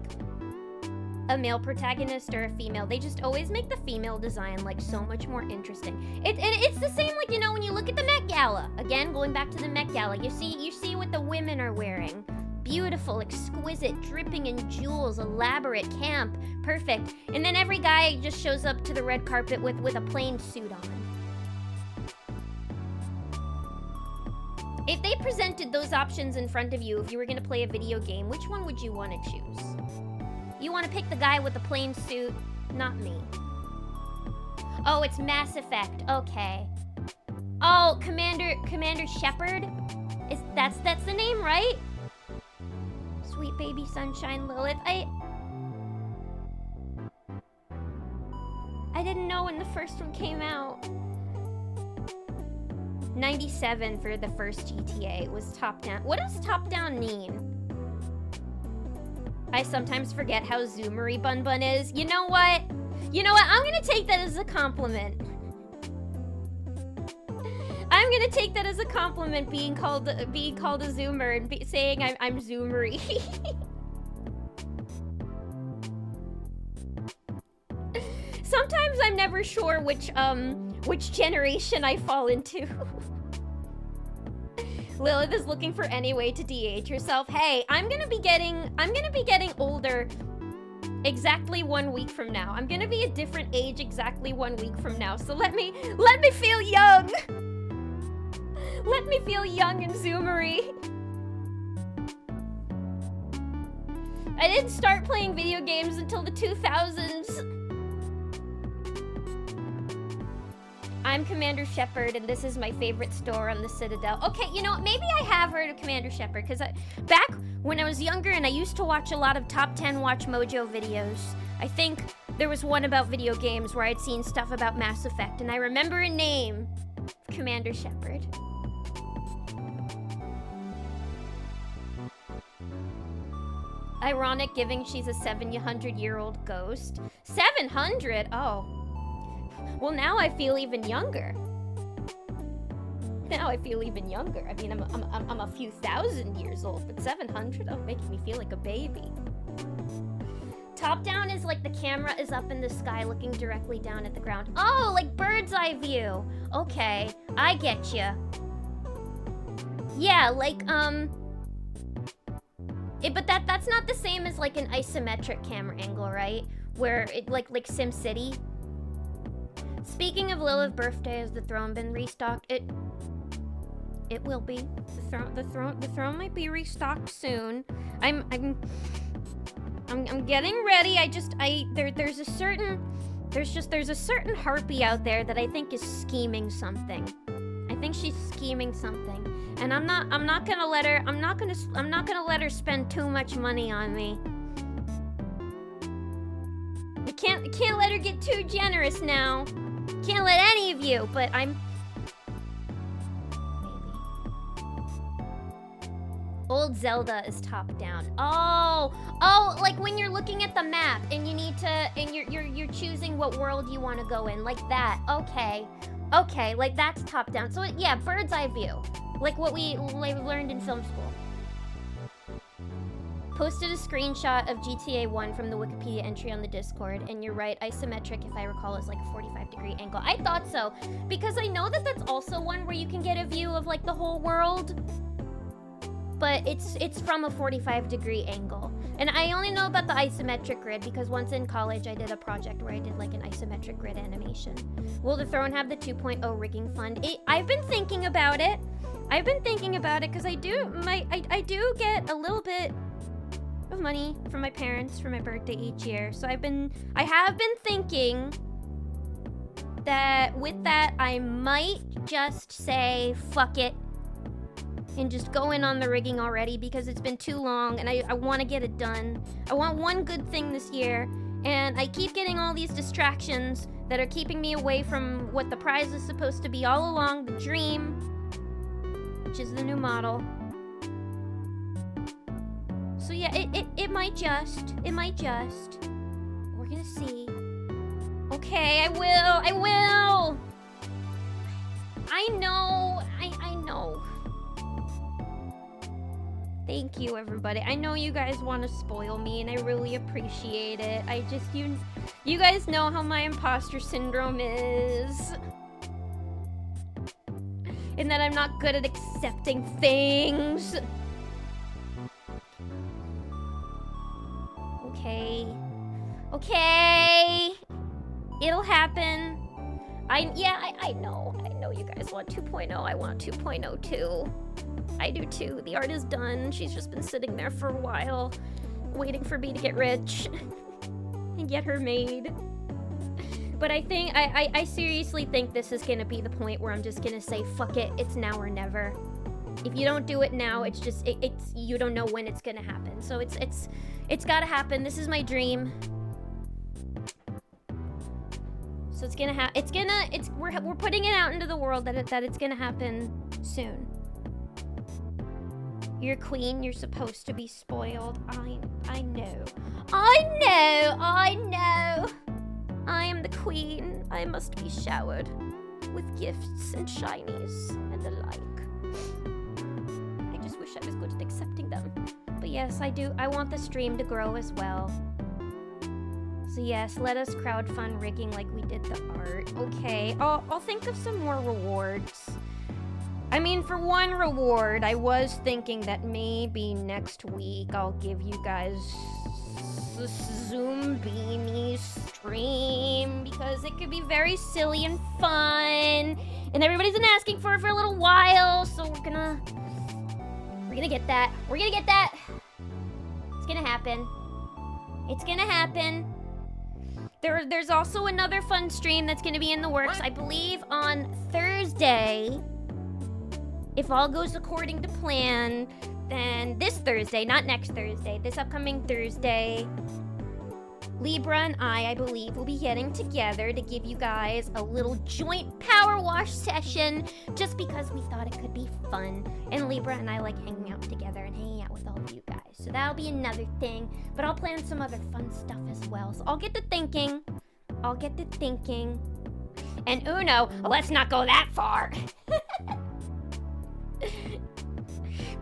a male protagonist or a female, they just always make the female design like so much more interesting. It's the same like, you know, when you look at the Met Gala. Again, going back to the Met Gala, you see what the women are wearing. Beautiful, exquisite, dripping in jewels, elaborate, camp, perfect. And then every guy just shows up to the red carpet with a plain suit on. If they presented those options in front of you, if you were gonna play a video game, which one would you want to choose? You want to pick the guy with the plain suit? Not me. Oh, it's Mass Effect. Okay. Oh, Commander Shepard? That's the name, right? Sweet baby sunshine Lilith. I didn't know when the first one came out. 97 for the first GTA was top-down. What does top-down mean? I sometimes forget how zoomery Bun Bun is. You know what? You know what? I'm gonna take that as a compliment. I'm gonna take that as a compliment, being called a zoomer and saying I'm zoomery. Sometimes I'm never sure which generation I fall into. Lilith is looking for any way to de-age herself. Hey, I'm gonna be getting older exactly 1 week from now. I'm gonna be a different age exactly 1 week from now. So let me feel young. Let me feel young and zoomery. I didn't start playing video games until the 2000s. I'm Commander Shepard, and this is my favorite store on the Citadel. Okay, you know what? Maybe I have heard of Commander Shepard, because back when I was younger and I used to watch a lot of Top 10 Watch Mojo videos, I think there was one about video games where I'd seen stuff about Mass Effect, and I remember a name, Commander Shepard. Ironic, given she's a 700-year-old ghost. 700? Oh. Well, now I feel even younger. Now I feel even younger. I mean, I'm a few thousand years old, but 700? Oh, making me feel like a baby. Top down is like the camera is up in the sky looking directly down at the ground. Oh, like bird's eye view. Okay, I get ya. Yeah, like, but that's not the same as like an isometric camera angle, right? Where it like SimCity. Speaking of Lilith's birthday, has the throne been restocked? It will be. The throne might be restocked soon. I'm getting ready. There's a certain harpy out there that I think is scheming something. I think she's scheming something. And I'm not gonna let her spend too much money on me. I can't let her get too generous now. Can't let any of you, but I'm... Maybe. Old Zelda is top down. Oh, like when you're looking at the map and you need to, and you're choosing what world you want to go in, like that. Okay, like that's top down. So yeah, bird's eye view, like what we learned in film school. Posted a screenshot of GTA 1 from the Wikipedia entry on the Discord, and you're right, isometric, if I recall, is like a 45-degree angle. I thought so, because I know that that's also one where you can get a view of like the whole world, but it's from a 45-degree angle. And I only know about the isometric grid because once in college I did a project where I did like an isometric grid animation. Will the throne have the 2.0 rigging fund? I've been thinking about it. Because I do get a little bit of money from my parents for my birthday each year. So I have been thinking that with that I might just say fuck it and just go in on the rigging already, because it's been too long and I want to get it done. I want one good thing this year, and I keep getting all these distractions that are keeping me away from what the prize is supposed to be all along, the dream, which is the new model. So yeah, it might just. We're gonna see. Okay, I will. I know. Thank you, everybody. I know you guys want to spoil me, and I really appreciate it. You guys know how my imposter syndrome is. And that I'm not good at accepting things. Okay. It'll happen. I know you guys want 2.0. I want 2.0 too. I do too. The art is done. She's just been sitting there for a while, waiting for me to get rich and get her made. But I seriously think this is gonna be the point where I'm just gonna say, fuck it, it's now or never. If you don't do it now, it's you don't know when it's gonna happen. So it's gotta happen. This is my dream. So we're putting it out into the world that it's gonna happen soon. You're queen, you're supposed to be spoiled. I know. I am the queen. I must be showered with gifts and shinies and the like. I just wish I was good at accepting them. But yes, I do. I want the stream to grow as well. So yes, let us crowdfund rigging like we did the art. Okay, I'll think of some more rewards. I mean, for one reward, I was thinking that maybe next week I'll give you guys the Zoom Beanie stream, because it could be very silly and fun, and everybody's been asking for it for a little while, so we're gonna get that. It's gonna happen. There's also another fun stream that's gonna be in the works, I believe on Thursday. If all goes according to plan, then this Thursday, not next Thursday, this upcoming Thursday, Libra and I believe, will be getting together to give you guys a little joint power wash session just because we thought it could be fun. And Libra and I like hanging out together and hanging out with all of you guys. So that'll be another thing, but I'll plan some other fun stuff as well. So I'll get to thinking. And Uno, let's not go that far.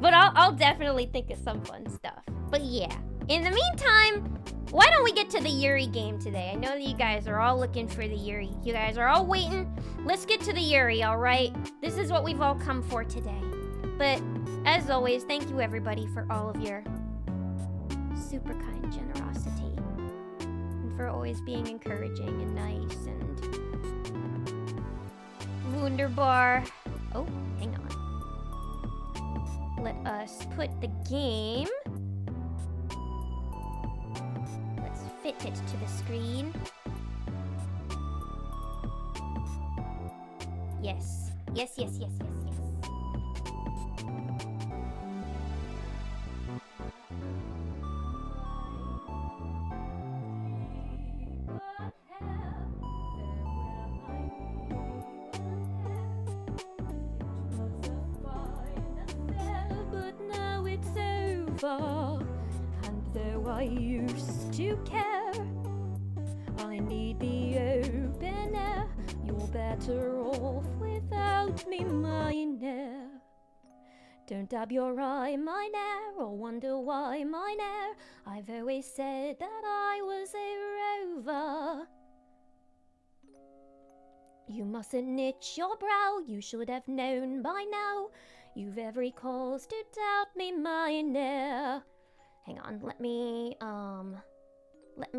But I'll definitely think of some fun stuff. But yeah, in the meantime, why don't we get to the Yuri game today? I know that you guys are all looking for the Yuri. You guys are all waiting. Let's get to the Yuri, all right? This is what we've all come for today. But as always, thank you everybody for all of your super kind generosity. And for always being encouraging and nice and wunderbar. Oh, hang on. Let us put the game. Let's fit it to the screen. Yes. Yes. And though I used to care, I need the open air. You're better off without me, mine air. Don't dab your eye, mine air, or wonder why, mine air. I've always said that I was a rover. You mustn't knit your brow, you should have known by now. You've every cause to doubt me, mine air. Hang on, let me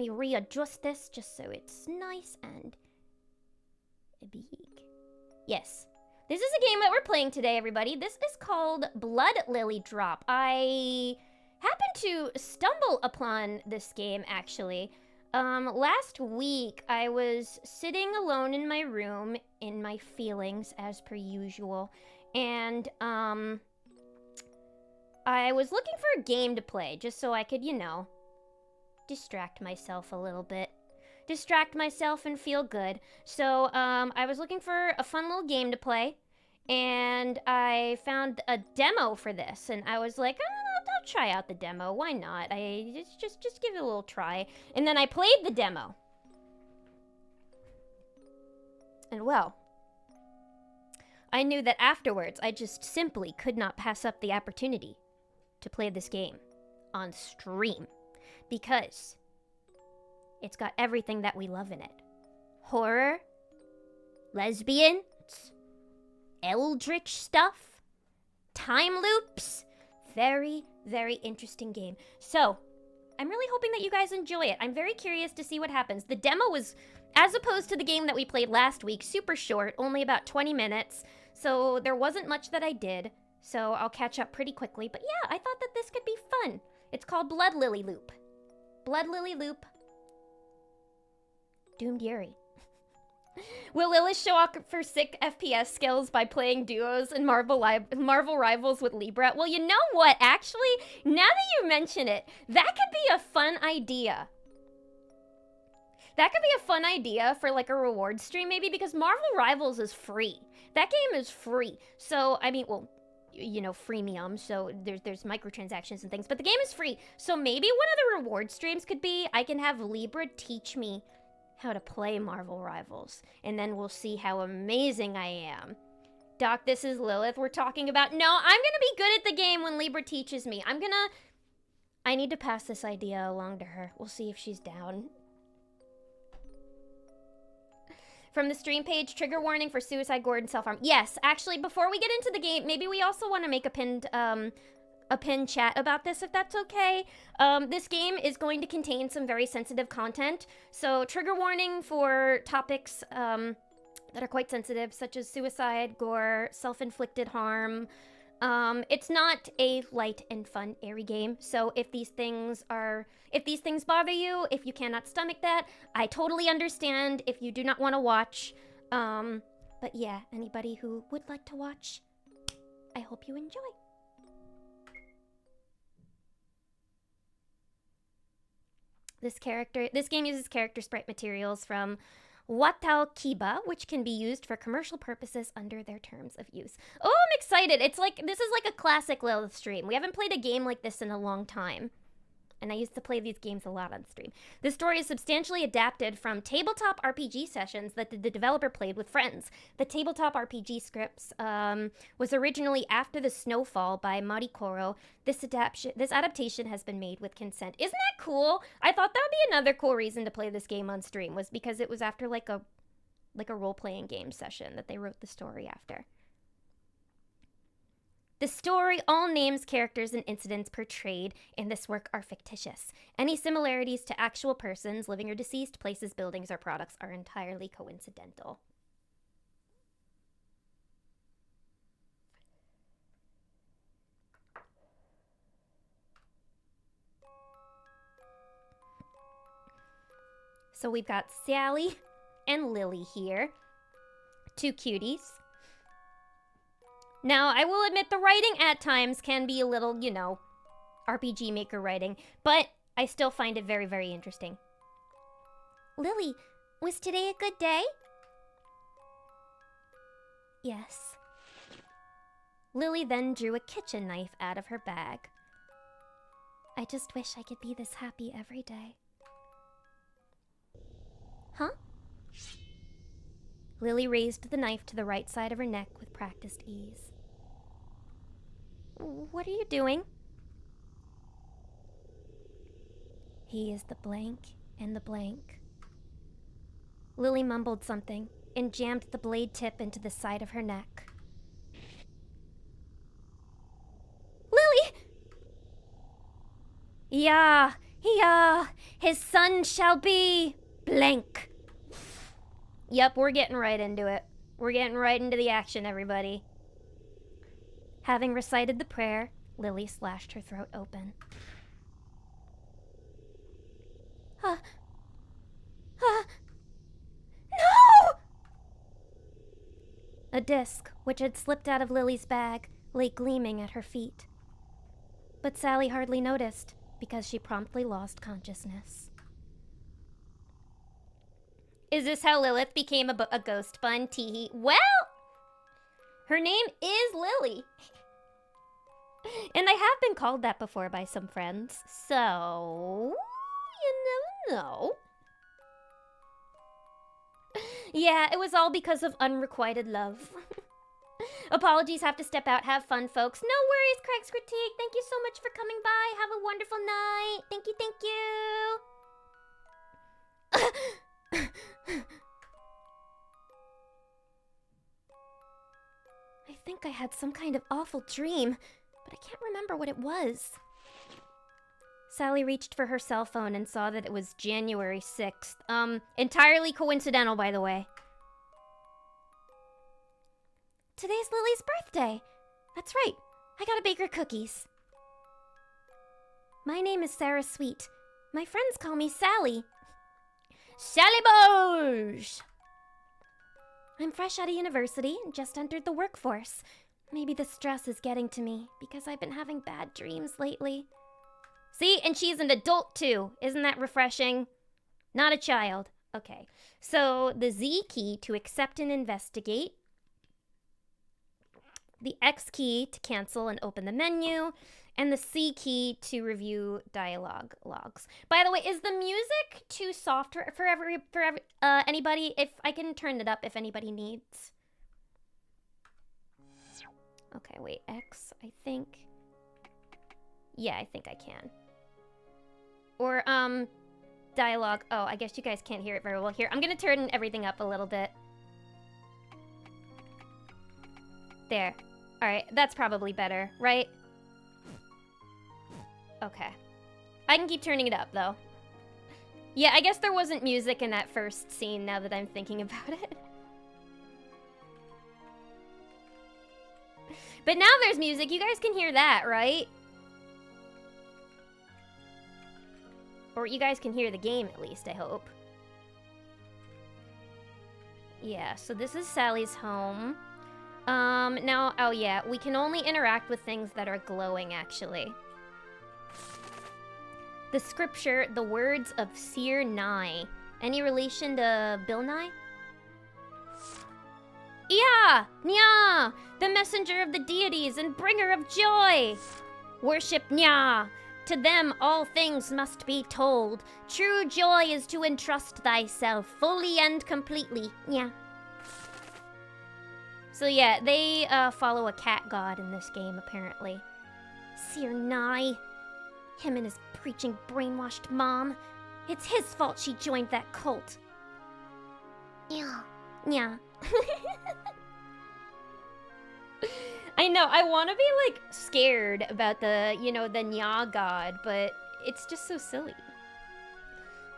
readjust this just so it's nice and big. Yes. This is a game that we're playing today, everybody. This is called Blood Lily Drop. I happened to stumble upon this game, actually. Last week, I was sitting alone in my room, in my feelings, as per usual, and, I was looking for a game to play, just so I could, you know, distract myself a little bit. Distract myself and feel good. So, I was looking for a fun little game to play, and I found a demo for this, and I was like, I'll try out the demo. Why not? I just give it a little try. And then I played the demo. And well, I knew that afterwards I just simply could not pass up the opportunity to play this game on stream because it's got everything that we love in it. Horror, lesbians, eldritch stuff, time loops. Very, very interesting game. So, I'm really hoping that you guys enjoy it. I'm very curious to see what happens. The demo was, as opposed to the game that we played last week, super short, only about 20 minutes. So there wasn't much that I did. So I'll catch up pretty quickly. But yeah, I thought that this could be fun. It's called Blood Lily Loop. Blood Lily Loop. Doomed Yuri. Will Lilith show off for sick FPS skills by playing duos and Marvel Rivals with Libra? Well, you know what? Actually, now that you mention it, that could be a fun idea. That could be a fun idea for like a reward stream maybe, because Marvel Rivals is free. That game is free. So, I mean, well, you know, freemium, so there's microtransactions and things, but the game is free. So maybe one of the reward streams could be I can have Libra teach me how to play Marvel Rivals, and then we'll see how amazing I am. Doc, this is Lilith we're talking about. No, I'm gonna be good at the game when Libra teaches me. I need to pass this idea along to her. We'll see if she's down. From the stream page, trigger warning for suicide, gore, and self-harm. Yes, actually, before we get into the game, maybe we also want to make a pinned chat about this, if that's okay. This game is going to contain some very sensitive content, so trigger warning for topics that are quite sensitive, such as suicide, gore, self-inflicted harm, It's not a light and fun, airy game. So if these things bother you, if you cannot stomach that, I totally understand if you do not want to watch. But yeah, anybody who would like to watch, I hope you enjoy. This game uses character sprite materials from Watao Kiba, which can be used for commercial purposes under their terms of use. Oh, I'm excited. This is like a classic Lilith stream. We haven't played a game like this in a long time. And I used to play these games a lot on stream. This story is substantially adapted from tabletop RPG sessions that the developer played with friends. The tabletop RPG scripts was originally After the Snowfall by Marikoro. This adaptation has been made with consent. Isn't that cool? I thought that would be another cool reason to play this game on stream, was because it was after like a role-playing game session that they wrote the story after. The story, all names, characters, and incidents portrayed in this work are fictitious. Any similarities to actual persons, living or deceased, places, buildings, or products are entirely coincidental. So we've got Sally and Lily here. Two cuties. Now, I will admit the writing at times can be a little, RPG Maker writing, but I still find it very, very interesting. Lily, was today a good day? Yes. Lily then drew a kitchen knife out of her bag. I just wish I could be this happy every day. Huh? Lily raised the knife to the right side of her neck with practiced ease. What are you doing? He is the blank and the blank. Lily mumbled something and jammed the blade tip into the side of her neck. Lily! Yeah, his son shall be blank. Yep, we're getting right into it. We're getting right into the action, everybody. Having recited the prayer, Lily slashed her throat open. No! A disc, which had slipped out of Lily's bag, lay gleaming at her feet. But Sally hardly noticed, because she promptly lost consciousness. Is this how Lilith became a ghost bun? Teehee. Well, her name is Lily. And I have been called that before by some friends, so you never know. Yeah, it was all because of unrequited love. Apologies, have to step out. Have fun, folks. No worries, Craig's Critique. Thank you so much for coming by. Have a wonderful night. Thank you, thank you. I think I had some kind of awful dream, but I can't remember what it was. Sally reached for her cell phone and saw that it was January 6th. Entirely coincidental, by the way. Today's Lily's birthday. That's right. I gotta bake her cookies. My name is Sarah Sweet. My friends call me Sally. Sally Bose! I'm fresh out of university and just entered the workforce. Maybe the stress is getting to me because I've been having bad dreams lately. See, and she's an adult too. Isn't that refreshing? Not a child. Okay, so the Z key to accept and investigate. The X key to cancel and open the menu. And the C key to review dialogue logs. By the way, is the music too soft for anybody? If I can turn it up if anybody needs. Okay, wait, X, I think. Yeah, I think I can. Or, dialogue. Oh, I guess you guys can't hear it very well here. I'm gonna turn everything up a little bit. There. Alright, that's probably better, right? Okay. I can keep turning it up, though. Yeah, I guess there wasn't music in that first scene, now that I'm thinking about it. But now there's music. You guys can hear that, right? Or you guys can hear the game at least, I hope. Yeah, so this is Sally's home. Now, oh yeah, we can only interact with things that are glowing, actually. The scripture, the words of Seer Nye. Any relation to Bill Nye? Yeah! Nya! The messenger of the deities and bringer of joy! Worship Nya! To them all things must be told. True joy is to entrust thyself fully and completely. Nya. So yeah, they follow a cat god in this game, apparently. Seer Nye. Him and his preaching brainwashed mom. It's his fault she joined that cult. Yeah. Yeah. I know, I want to be, like, scared about the, you know, the Nya god, but it's just so silly.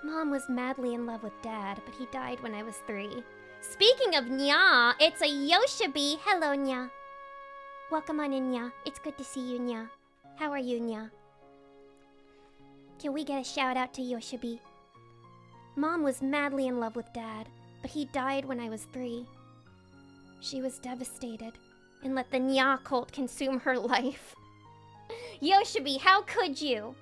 Mom was madly in love with Dad, but he died when I was 3. Speaking of Nya, it's a Yoshibi. Hello, Nya. Welcome on in, Nya. It's good to see you, Nya. How are you, Nya? Can we get a shout out to Yoshibi? Mom was madly in love with Dad, but he died when I was 3. She was devastated and let the Nya cult consume her life. Yoshibi, how could you?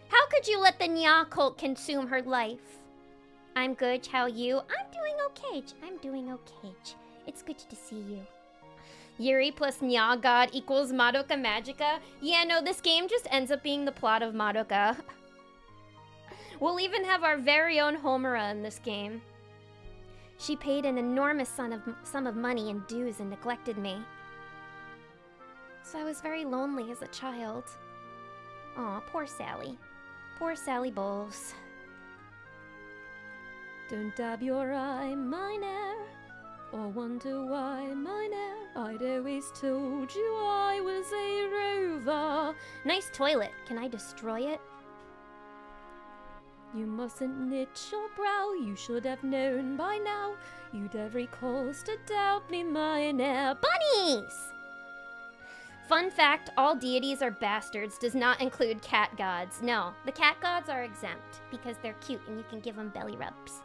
How could you let the Nya cult consume her life? I'm good, how you? I'm doing okay. I'm doing okay. It's good to see you. Yuri plus Nya God equals Madoka Magica? Yeah, no, this game just ends up being the plot of Madoka. We'll even have our very own Homura in this game. She paid an enormous sum of money in dues and neglected me. So I was very lonely as a child. Aw, poor Sally. Poor Sally Bowles. Don't dab your eye, mine air, or wonder why, mine air. I'd always told you I was a rover. Nice toilet. Can I destroy it? You mustn't knit your brow, you should have known by now. You'd every cause to doubt me, mine air. Bunnies! Fun fact, all deities are bastards does not include cat gods. No, the cat gods are exempt because they're cute and you can give them belly rubs.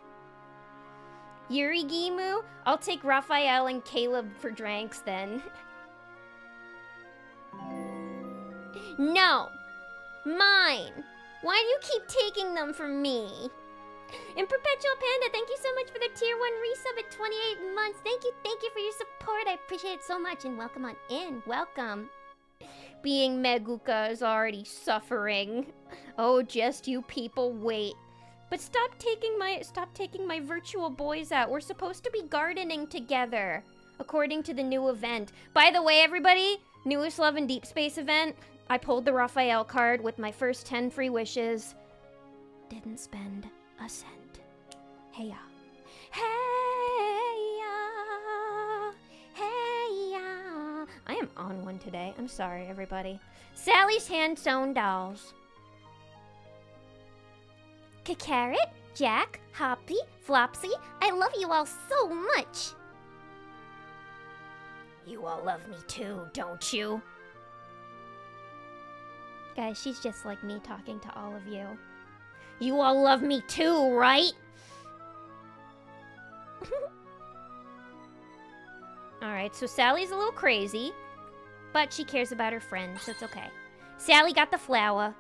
Yuri Gimu? I'll take Raphael and Caleb for drinks then. No! Mine! Why do you keep taking them from me? And Perpetual Panda, thank you so much for the tier 1 resub at 28 months. Thank you for your support. I appreciate it so much. And welcome on in. Welcome. Being Meguka is already suffering. Oh, just you people wait. But stop taking my virtual boys out. We're supposed to be gardening together, according to the new event. By the way, everybody, newest Love and Deep Space event. I pulled the Raphael card with my first 10 free wishes. Didn't spend a cent. Hey ya. Hey ya. Hey ya. I am on one today. I'm sorry, everybody. Sally's hand-sewn dolls. Carrot, Jack, Hoppy, Flopsy, I love you all so much. You all love me too, don't you? Guys, she's just like me talking to all of you. You all love me too, right? Alright, so Sally's a little crazy, but she cares about her friends, so it's okay. Sally got the flour.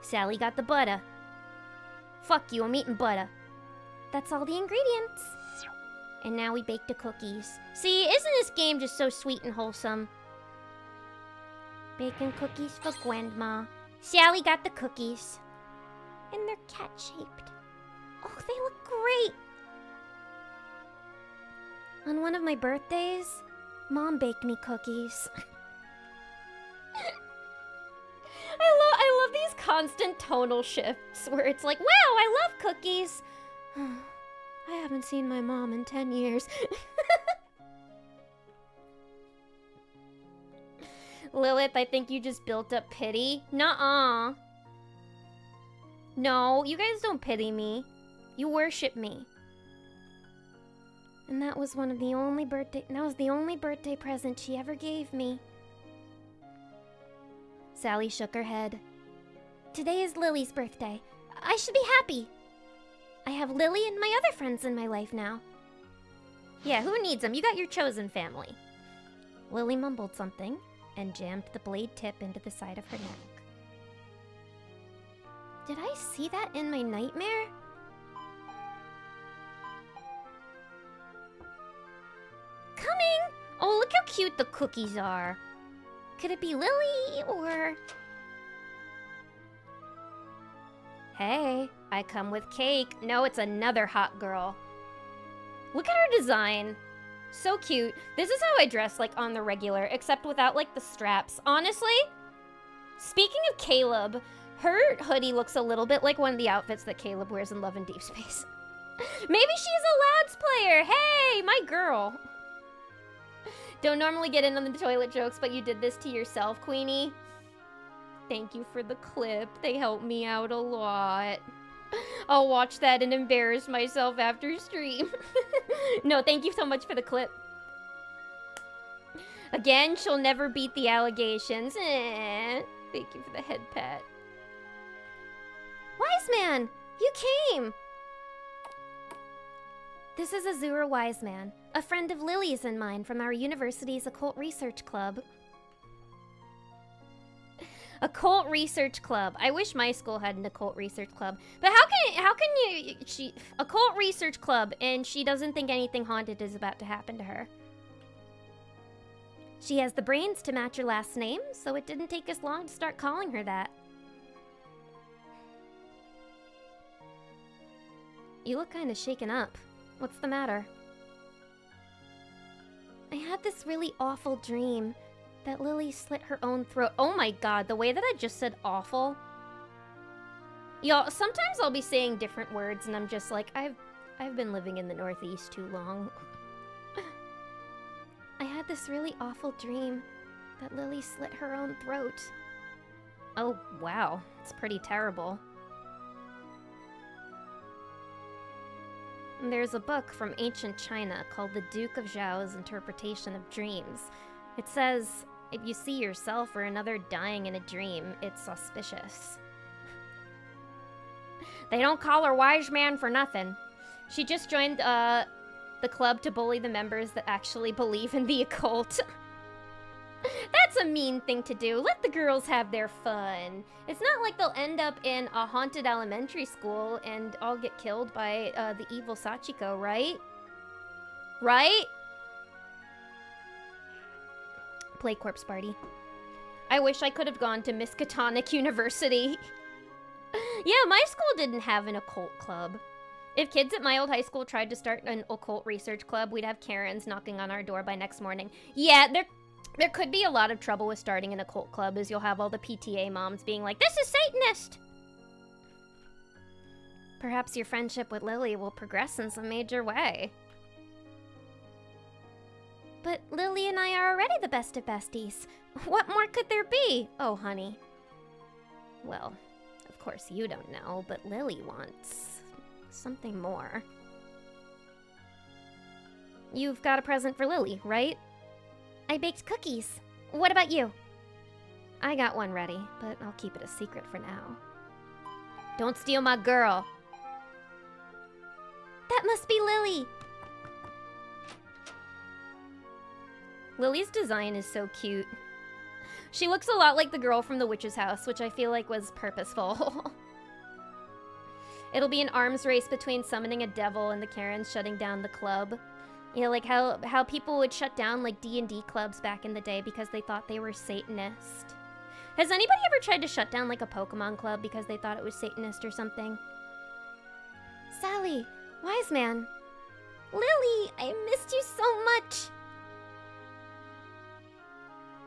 Sally got the butter. Fuck you, I'm eating butter. That's all the ingredients. And now we bake the cookies. See, isn't this game just so sweet and wholesome? Baking cookies for Grandma. Sally got the cookies. And they're cat-shaped. Oh, they look great! On one of my birthdays, Mom baked me cookies. I love these constant tonal shifts where it's like, wow, I love cookies. I haven't seen my mom in 10 years. Lilith, I think you just built up pity. Nuh-uh. No, you guys don't pity me. You worship me. And that was the only birthday present she ever gave me. Sally shook her head. Today is Lily's birthday. I should be happy. I have Lily and my other friends in my life now. Yeah, who needs them? You got your chosen family. Lily mumbled something and jammed the blade tip into the side of her neck. Did I see that in my nightmare? Coming! Oh, look how cute the cookies are. Could it be Lily or... Hey, I come with cake. No, it's another hot girl. Look at her design. So cute. This is how I dress, like, on the regular, except without, like, the straps. Honestly, speaking of Caleb, her hoodie looks a little bit like one of the outfits that Caleb wears in Love and Deep Space. Maybe she's a lads player. Hey, my girl. Don't normally get in on the toilet jokes, but you did this to yourself, Queenie. Thank you for the clip. They helped me out a lot. I'll watch that and embarrass myself after stream. No, thank you so much for the clip. Again, she'll never beat the allegations. Thank you for the head pat. Wise man, you came. This is Azura Wiseman, a friend of Lily's and mine from our university's occult research club. Occult research club. I wish my school had an occult research club. But how can you occult research club and she doesn't think anything haunted is about to happen to her? She has the brains to match her last name, so it didn't take us long to start calling her that. You look kind of shaken up. What's the matter? I had this really awful dream that Lily slit her own throat. Oh my god, the way that I just said awful. Y'all, sometimes I'll be saying different words and I'm just like, I've been living in the Northeast too long. I had this really awful dream that Lily slit her own throat. Oh, wow. It's pretty terrible. There's a book from ancient China called The Duke of Zhao's Interpretation of Dreams. It says, if you see yourself or another dying in a dream, it's auspicious. They don't call her wise man for nothing. She just joined the club to bully the members that actually believe in the occult. That's a mean thing to do. Let the girls have their fun. It's not like they'll end up in a haunted elementary school and all get killed by the evil Sachiko, right? Right? Play Corpse Party. I wish I could have gone to Miskatonic University. Yeah, my school didn't have an occult club. If kids at my old high school tried to start an occult research club, we'd have Karens knocking on our door by next morning. Yeah, there could be a lot of trouble with starting an occult club, as you'll have all the PTA moms being like, this is Satanist! Perhaps your friendship with Lily will progress in some major way. But Lily and I are already the best of besties. What more could there be? Oh, honey. Well, of course you don't know, but Lily wants something more. You've got a present for Lily, right? I baked cookies. What about you? I got one ready, but I'll keep it a secret for now. Don't steal my girl. That must be Lily. Lily's design is so cute. She looks a lot like the girl from the witch's house, which I feel like was purposeful. It'll be an arms race between summoning a devil and the Karens shutting down the club. You know, like how people would shut down like D&D clubs back in the day because they thought they were Satanist. Has anybody ever tried to shut down like a Pokemon club because they thought it was Satanist or something? Sally, wise man. Lily, I missed you so much.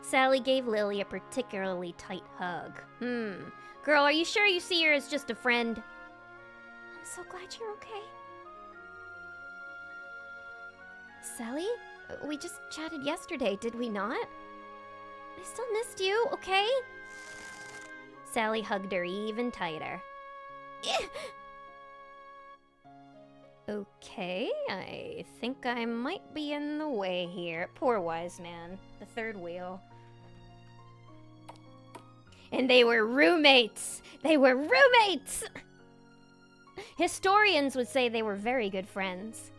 Sally gave Lily a particularly tight hug. Girl, are you sure you see her as just a friend? I'm so glad you're okay. Sally? We just chatted yesterday, did we not? I still missed you, okay? Sally hugged her even tighter. Okay, I think I might be in the way here. Poor wise man. The third wheel. And they were roommates! They were roommates! Historians would say they were very good friends.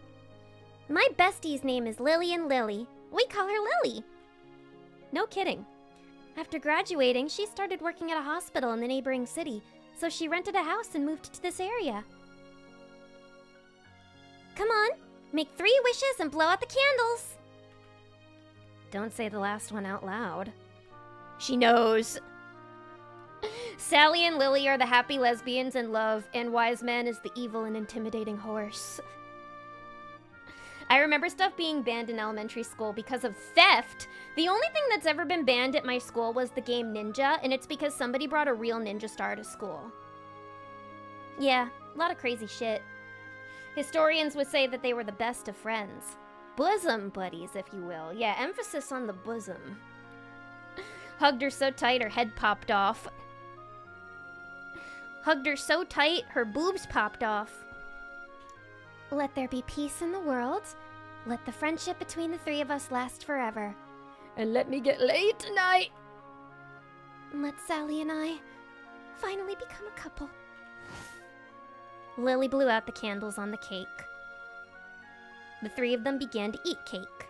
My bestie's name is Lillian Lily. We call her Lily. No kidding. After graduating, she started working at a hospital in the neighboring city, so she rented a house and moved to this area. Come on, make 3 wishes and blow out the candles. Don't say the last one out loud. She knows. Sally and Lily are the happy lesbians in love, and Wise Man is the evil and intimidating horse. I remember stuff being banned in elementary school because of theft. The only thing that's ever been banned at my school was the game Ninja, and it's because somebody brought a real ninja star to school. Yeah, a lot of crazy shit. Historians would say that they were the best of friends. Bosom buddies, if you will. Yeah, emphasis on the bosom. Hugged her so tight her head popped off. Hugged her so tight her boobs popped off. Let there be peace in the world. Let the friendship between the 3 of us last forever. And let me get laid tonight. Let Sally and I finally become a couple. Lily blew out the candles on the cake. The 3 of them began to eat cake.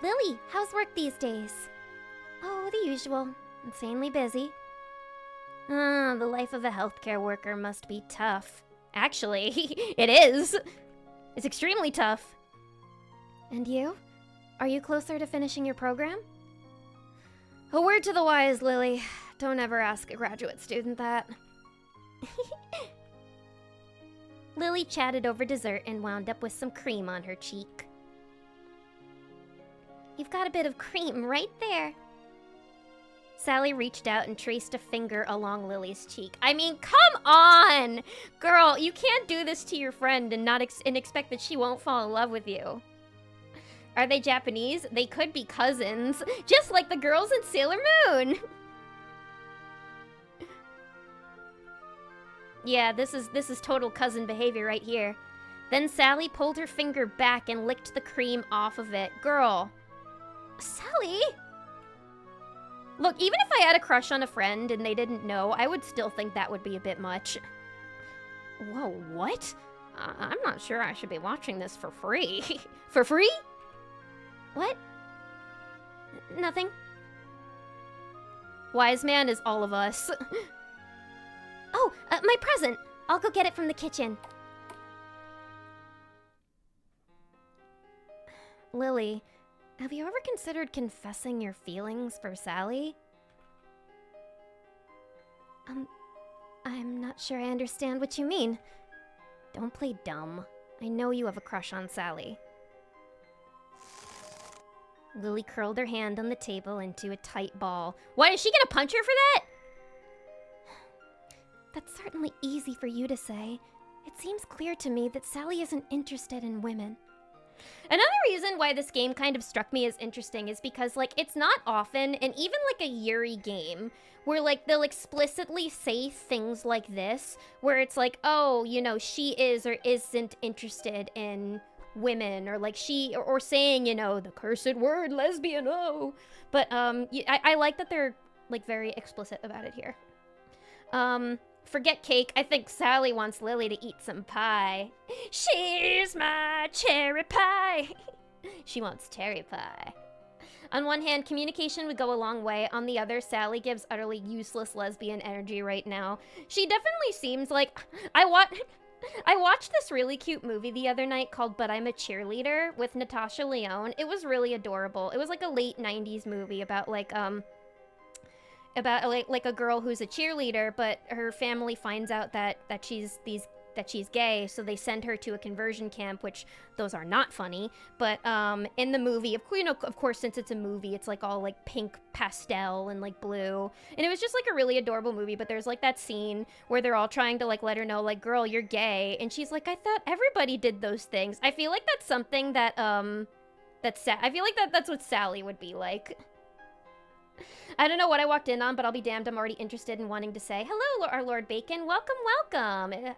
Lily, how's work these days? Oh, the usual. Insanely busy. The life of a healthcare worker must be tough. Actually, it is. It's extremely tough. And you? Are you closer to finishing your program? A word to the wise, Lily. Don't ever ask a graduate student that. Lily chatted over dessert and wound up with some cream on her cheek. You've got a bit of cream right there. Sally reached out and traced a finger along Lily's cheek. I mean, come on! Girl, you can't do this to your friend and not expect that she won't fall in love with you. Are they Japanese? They could be cousins, just like the girls in Sailor Moon. Yeah, this is total cousin behavior right here. Then Sally pulled her finger back and licked the cream off of it. Girl. Sally? Look, even if I had a crush on a friend and they didn't know, I would still think that would be a bit much. Whoa, what? I'm not sure I should be watching this for free. For free? What? Nothing. Wise Man is all of us. Oh, my present! I'll go get it from the kitchen. Lily, have you ever considered confessing your feelings for Sally? I'm not sure I understand what you mean. Don't play dumb. I know you have a crush on Sally. Lily curled her hand on the table into a tight ball. What, is she gonna punch her for that? That's certainly easy for you to say. It seems clear to me that Sally isn't interested in women. Another reason why this game kind of struck me as interesting is because, like, it's not often, and even like a Yuri game, where like they'll explicitly say things like this, where it's like, oh, you know, she is or isn't interested in women, or like or saying, you know, the cursed word lesbian, oh. But I like that they're like very explicit about it here. Forget cake. I think Sally wants Lily to eat some pie. She's my cherry pie. She wants cherry pie. On one hand, communication would go a long way. On the other, Sally gives utterly useless lesbian energy right now. She definitely seems like... I watched this really cute movie the other night called But I'm a Cheerleader with Natasha Lyonne. It was really adorable. It was like a late 90s movie about like a girl who's a cheerleader, but her family finds out that she's gay, so they send her to a conversion camp, which those are not funny. But in the movie, of course, since it's a movie, it's like all like pink pastel and like blue, and it was just like a really adorable movie. But there's like that scene where they're all trying to like let her know, like, girl, you're gay, and she's like, I thought everybody did those things. I feel like that's something that I feel like that's what Sally would be like. I don't know what I walked in on, but I'll be damned, I'm already interested in wanting to say, hello, our Lord Bacon. Welcome, welcome.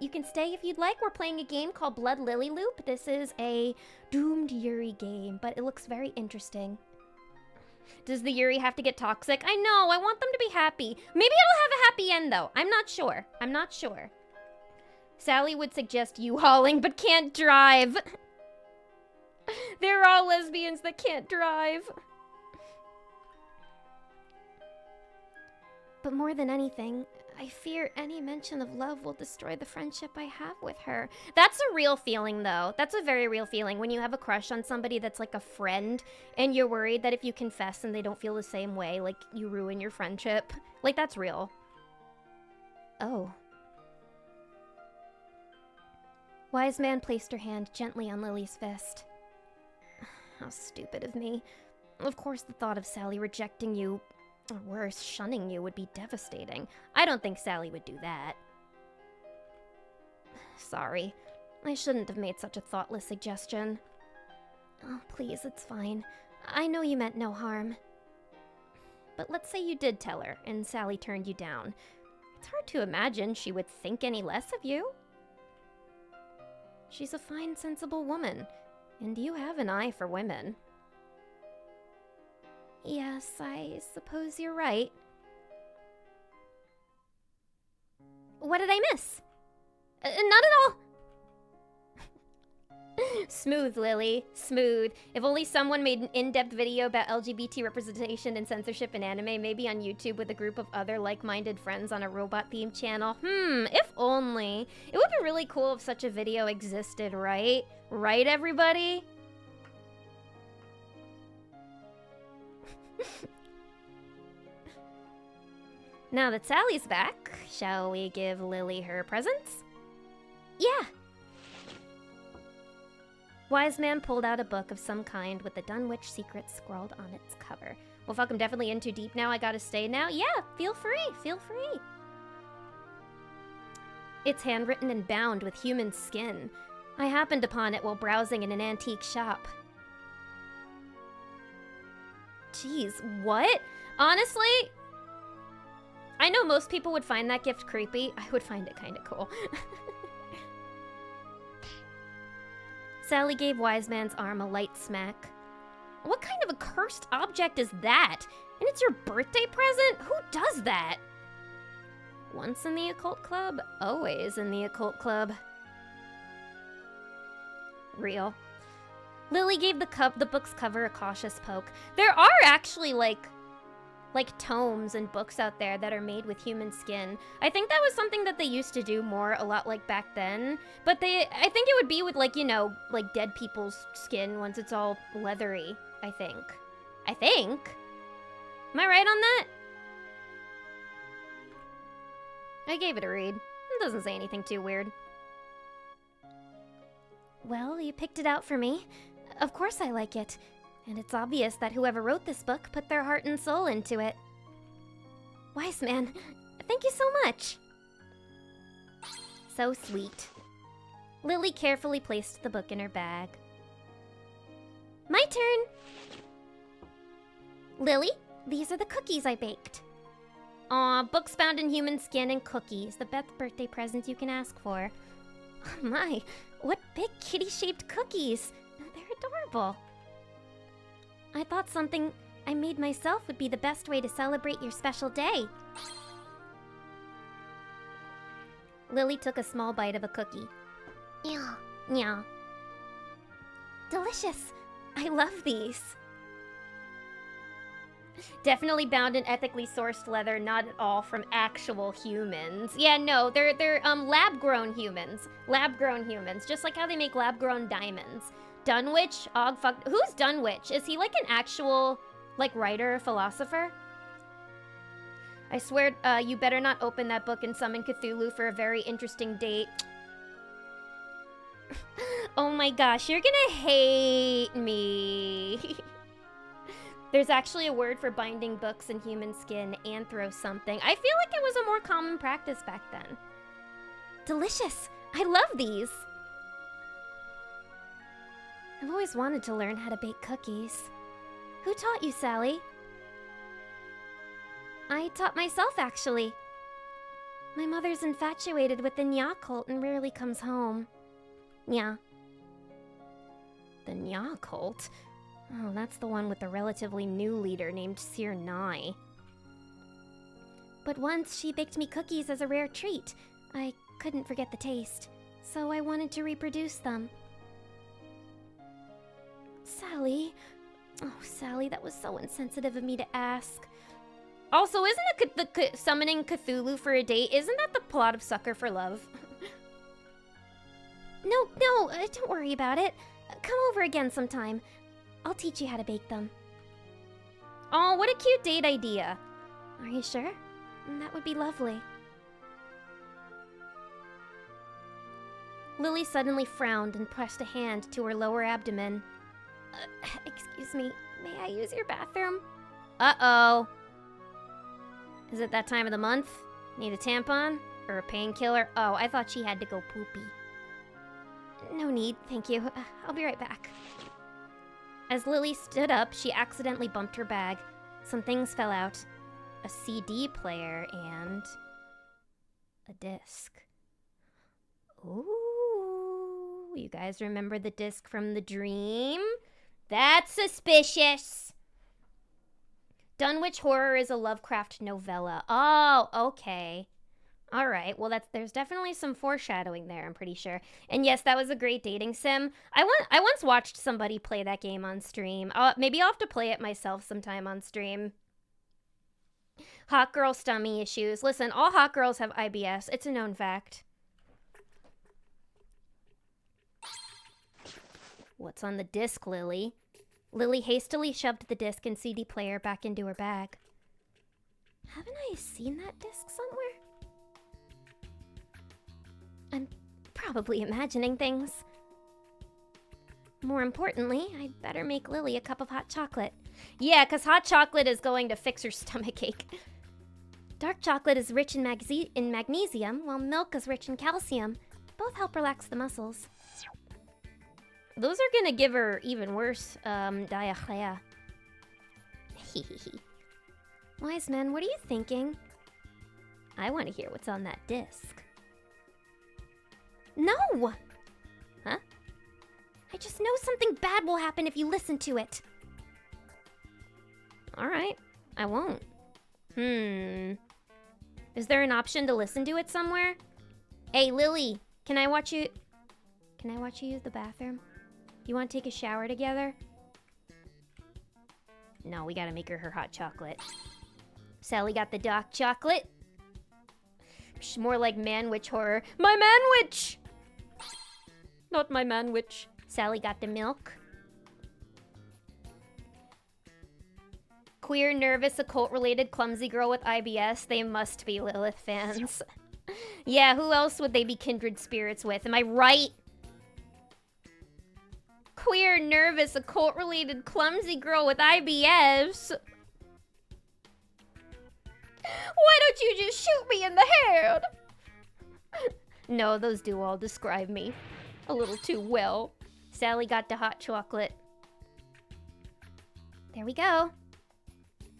You can stay if you'd like. We're playing a game called Blood Lily Loop. This is a doomed Yuri game, but it looks very interesting. Does the Yuri have to get toxic? I know, I want them to be happy. Maybe it'll have a happy end, though. I'm not sure. I'm not sure. Sally would suggest U-hauling, but can't drive. They're all lesbians that can't drive. But more than anything, I fear any mention of love will destroy the friendship I have with her. That's a real feeling, though. That's a very real feeling when you have a crush on somebody that's like a friend, and you're worried that if you confess and they don't feel the same way, like, you ruin your friendship. Like, that's real. Oh. Wise Man placed her hand gently on Lily's fist. How stupid of me. Of course the thought of Sally rejecting you, or worse, shunning you, would be devastating. I don't think Sally would do that. Sorry. I shouldn't have made such a thoughtless suggestion. Oh, please, it's fine. I know you meant no harm. But let's say you did tell her, and Sally turned you down. It's hard to imagine she would think any less of you. She's a fine, sensible woman, and you have an eye for women. Yes, I suppose you're right. What did I miss? Not at all. Smooth, Lily. Smooth. If only someone made an in-depth video about LGBT representation and censorship in anime, maybe on YouTube with a group of other like-minded friends on a robot-themed channel. If only. It would be really cool if such a video existed, right? Right, everybody? Now that Sally's back, shall we give Lily her presents? Yeah! Wise Man pulled out a book of some kind with the Dunwich secret scrawled on its cover. Well, fuck, I'm definitely in too deep now. I gotta stay now. Yeah, feel free, feel free. It's handwritten and bound with human skin. I happened upon it while browsing in an antique shop. Jeez, what? Honestly, I know most people would find that gift creepy. I would find it kind of cool. Sally gave Wise Man's arm a light smack. What kind of a cursed object is that? And it's your birthday present? Who does that? Once in the occult club, always in the occult club. Real. Lily gave the book's cover a cautious poke. There are actually like tomes and books out there that are made with human skin. I think that was something that they used to do more, a lot like back then. But I think it would be with like, you know, like dead people's skin once it's all leathery, I think. Am I right on that? I gave it a read. It doesn't say anything too weird. Well, you picked it out for me. Of course I like it. And it's obvious that whoever wrote this book put their heart and soul into it. Wise Man, thank you so much. So sweet. Lily carefully placed the book in her bag. My turn. Lily, these are the cookies I baked. Aw, books bound in human skin and cookies. The best birthday presents you can ask for. Oh my, what big kitty-shaped cookies. They're adorable. I thought something I made myself would be the best way to celebrate your special day. Lily took a small bite of a cookie. Yeah, yeah. Delicious. I love these. Definitely bound in ethically sourced leather, not at all from actual humans. Yeah, no, they're lab-grown humans. Lab-grown humans, just like how they make lab-grown diamonds. Dunwich? Who's Dunwich? Is he like an actual, like, writer, philosopher? I swear, you better not open that book and summon Cthulhu for a very interesting date. Oh my gosh, you're gonna hate me. There's actually a word for binding books in human skin, anthro something. I feel like it was a more common practice back then. Delicious! I love these! I've always wanted to learn how to bake cookies. Who taught you, Sally? I taught myself, actually. My mother's infatuated with the Nya cult and rarely comes home. Yeah. The Nya cult? Oh, that's the one with the relatively new leader named Sir Nai. But once she baked me cookies as a rare treat. I couldn't forget the taste, so I wanted to reproduce them. Sally? Oh, Sally, that was so insensitive of me to ask. Also, isn't the summoning Cthulhu for a date, isn't that the plot of Sucker for Love? No, don't worry about it. Come over again sometime. I'll teach you how to bake them. Oh, what a cute date idea. Are you sure? That would be lovely. Lily suddenly frowned and pressed a hand to her lower abdomen. Excuse me, may I use your bathroom? Uh-oh. Is it that time of the month? Need a tampon? Or a painkiller? Oh, I thought she had to go poopy. No need, thank you. I'll be right back. As Lily stood up, she accidentally bumped her bag. Some things fell out. A CD player and a disc. Ooh, you guys remember the disc from the dream? That's suspicious. Dunwich Horror is a Lovecraft novella. Oh, okay. All right. Well, there's definitely some foreshadowing there, I'm pretty sure. And yes, that was a great dating sim. I once watched somebody play that game on stream. Maybe I'll have to play it myself sometime on stream. Hot girl stomach issues. Listen, all hot girls have IBS. It's a known fact. What's on the disc, Lily? Lily hastily shoved the disc and CD player back into her bag. Haven't I seen that disc somewhere? I'm probably imagining things. More importantly, I'd better make Lily a cup of hot chocolate. Yeah, because hot chocolate is going to fix her stomachache. Dark chocolate is rich in magnesium, while milk is rich in calcium. Both help relax the muscles. Those are gonna give her even worse, diarrhea. Wise men, what are you thinking? I want to hear what's on that disc. No! Huh? I just know something bad will happen if you listen to it. Alright, I won't. Is there an option to listen to it somewhere? Hey, Lily, can I watch you use the bathroom? You want to take a shower together? No, we gotta make her hot chocolate. Sally got the dark chocolate. More like man-witch horror. My man-witch! Not my man-witch. Sally got the milk. Queer, nervous, occult-related, clumsy girl with IBS. They must be Lilith fans. Yeah, who else would they be kindred spirits with? Am I right? Queer, nervous, occult-related, clumsy girl with IBS. Why don't you just shoot me in the head? No, those do all describe me a little too well. Sally got the hot chocolate. There we go.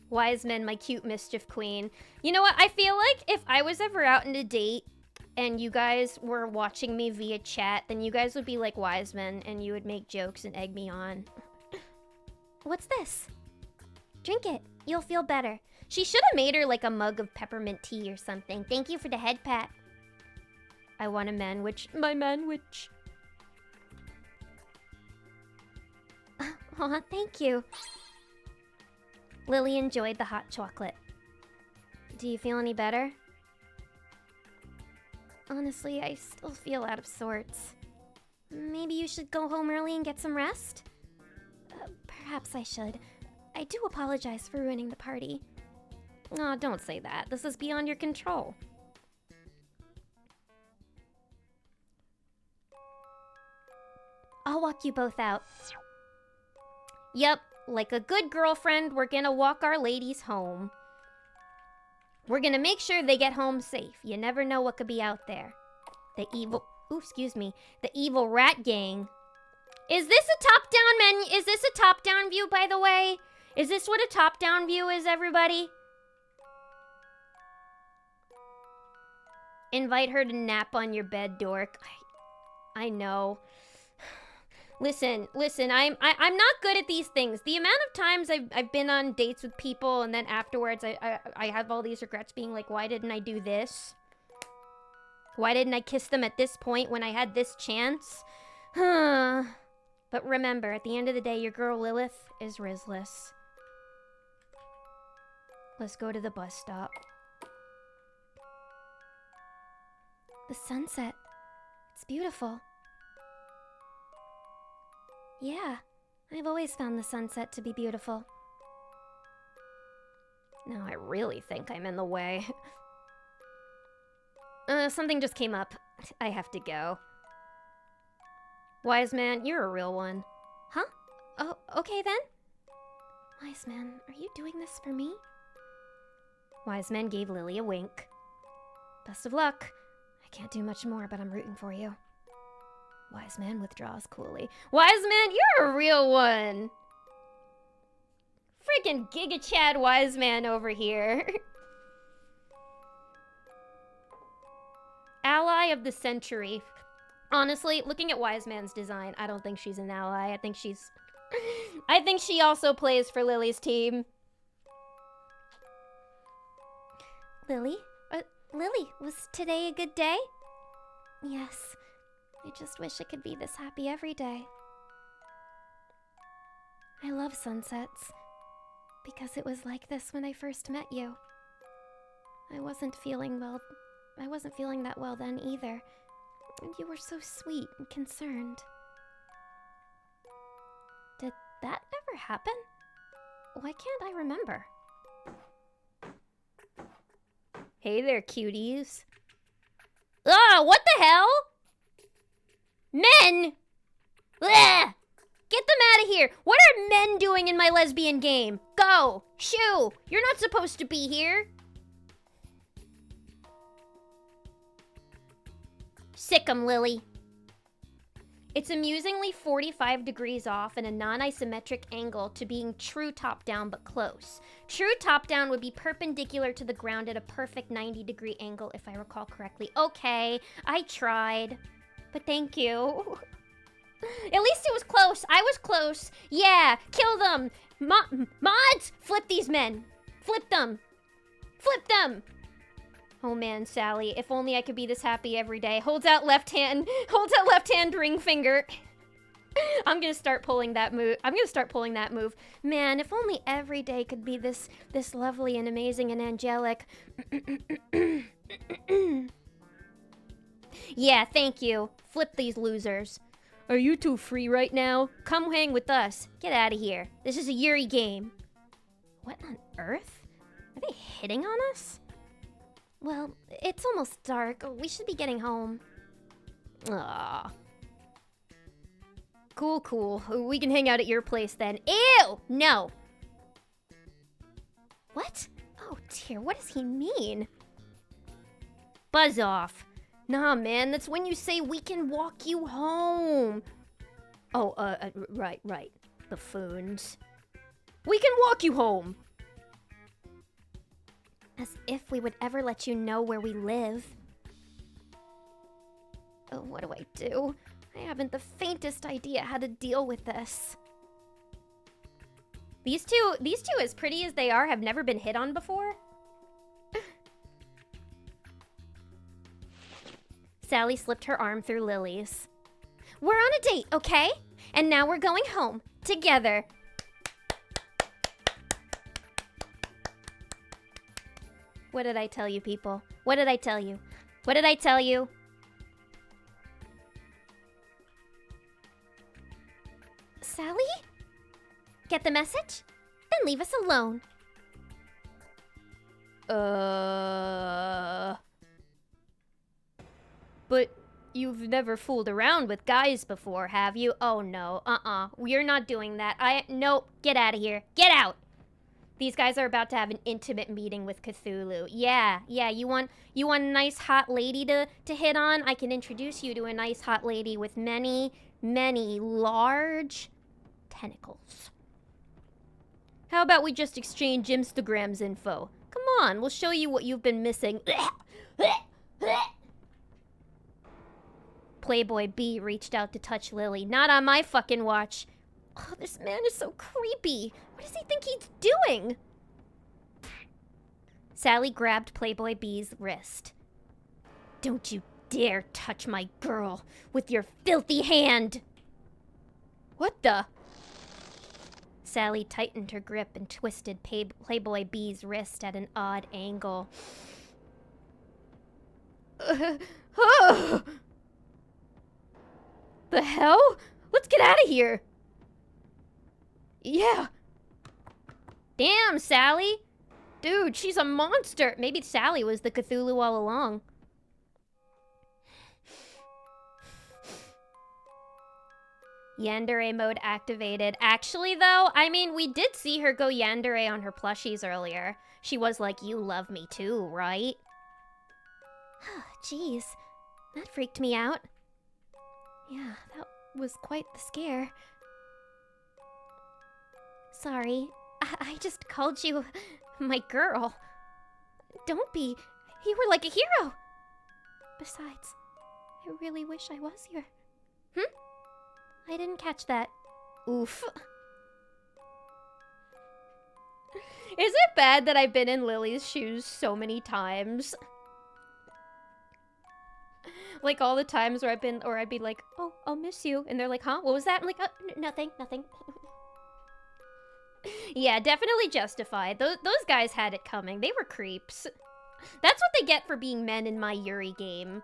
Wise men, my cute mischief queen. You know what? I feel like if I was ever out on a date and you guys were watching me via chat, then you guys would be like wise men and you would make jokes and egg me on. What's this? Drink it. You'll feel better. She should have made her like a mug of peppermint tea or something. Thank you for the head pat. I want a man-witch. My man-witch. Aw, thank you. Lily enjoyed the hot chocolate. Do you feel any better? Honestly, I still feel out of sorts. Maybe you should go home early and get some rest? Perhaps I should. I do apologize for ruining the party. Oh, don't say that. This is beyond your control. I'll walk you both out. Yep, like a good girlfriend, we're gonna walk our ladies home. We're gonna make sure they get home safe. You never know what could be out there. The evil rat gang. Is this a top-down menu? Is this a top-down view, by the way? Is this what a top-down view is, everybody? Invite her to nap on your bed, dork. I know. Listen, I'm not good at these things. The amount of times I've been on dates with people and then afterwards I have all these regrets being like, why didn't I do this? Why didn't I kiss them at this point when I had this chance? But remember, at the end of the day, your girl Lilith is Rizless. Let's go to the bus stop. The sunset. It's beautiful. Yeah, I've always found the sunset to be beautiful. Now I really think I'm in the way. Something just came up. I have to go. Wise man, you're a real one. Huh? Oh, okay then. Wise man, are you doing this for me? Wise man gave Lily a wink. Best of luck. I can't do much more, but I'm rooting for you. Wise man withdraws coolly. Wise man, you're a real one. Freaking Giga Chad Wise man over here. Ally of the century. Honestly, looking at Wise Man's design, I don't think she's an ally. I think she also plays for Lily's team. Lily? Lily, was today a good day? Yes. I just wish it could be this happy every day. I love sunsets. Because it was like this when I first met you. I wasn't feeling that well then either. And you were so sweet and concerned. Did that ever happen? Why can't I remember? Hey there, cuties. Ah, what the hell? Men! Ugh! Get them out of here! What are men doing in my lesbian game? Go! Shoo! You're not supposed to be here! Sick 'em, Lily. It's amusingly 45 degrees off and a non-isometric angle to being true top-down but close. True top-down would be perpendicular to the ground at a perfect 90-degree angle if I recall correctly. Okay, I tried. But thank you. At least it was close. I was close. Yeah, kill them. Mods, flip these men. Flip them. Flip them. Oh man, Sally, if only I could be this happy every day. Holds out left hand ring finger. I'm gonna start pulling that move. Man, if only every day could be this lovely and amazing and angelic. Yeah, thank you. Flip these losers. Are you two free right now? Come hang with us. Get out of here. This is a Yuri game. What on earth? Are they hitting on us? Well, it's almost dark. We should be getting home. Ah. Cool. We can hang out at your place then. Ew! No! What? Oh dear, what does he mean? Buzz off. Nah, man, that's when you say we can walk you home. Oh, right. Buffoons. We can walk you home. As if we would ever let you know where we live. Oh, what do I do? I haven't the faintest idea how to deal with this. These two, as pretty as they are, have never been hit on before. Sally slipped her arm through Lily's. We're on a date, okay? And now we're going home. Together. What did I tell you, people? What did I tell you? What did I tell you? Sally? Get the message? Then leave us alone. But you've never fooled around with guys before, have you? Oh no, we're not doing that. Nope, get out of here. Get out! These guys are about to have an intimate meeting with Cthulhu. Yeah, you want a nice hot lady to hit on? I can introduce you to a nice hot lady with many large tentacles. How about we just exchange Instagram's info? Come on, we'll show you what you've been missing. Playboy B reached out to touch Lily. Not on my fucking watch. Oh, this man is so creepy. What does he think he's doing? Sally grabbed Playboy B's wrist. Don't you dare touch my girl with your filthy hand. What the? Sally tightened her grip and twisted Playboy B's wrist at an odd angle. The hell? Let's get out of here. Yeah. Damn, Sally. Dude, she's a monster. Maybe Sally was the Cthulhu all along. Yandere mode activated. Actually, though, I mean, we did see her go yandere on her plushies earlier. She was like, you love me too, right? Jeez, that freaked me out. Yeah, that was quite the scare. Sorry, I just called you my girl. Don't be. You were like a hero. Besides, I really wish I was your... I didn't catch that. Oof. Is it bad that I've been in Lily's shoes so many times? Like all the times where I'd be like, oh, I'll miss you. And they're like, huh? What was that? I'm like, nothing. Yeah, definitely justified. Those guys had it coming. They were creeps. That's what they get for being men in my Yuri game.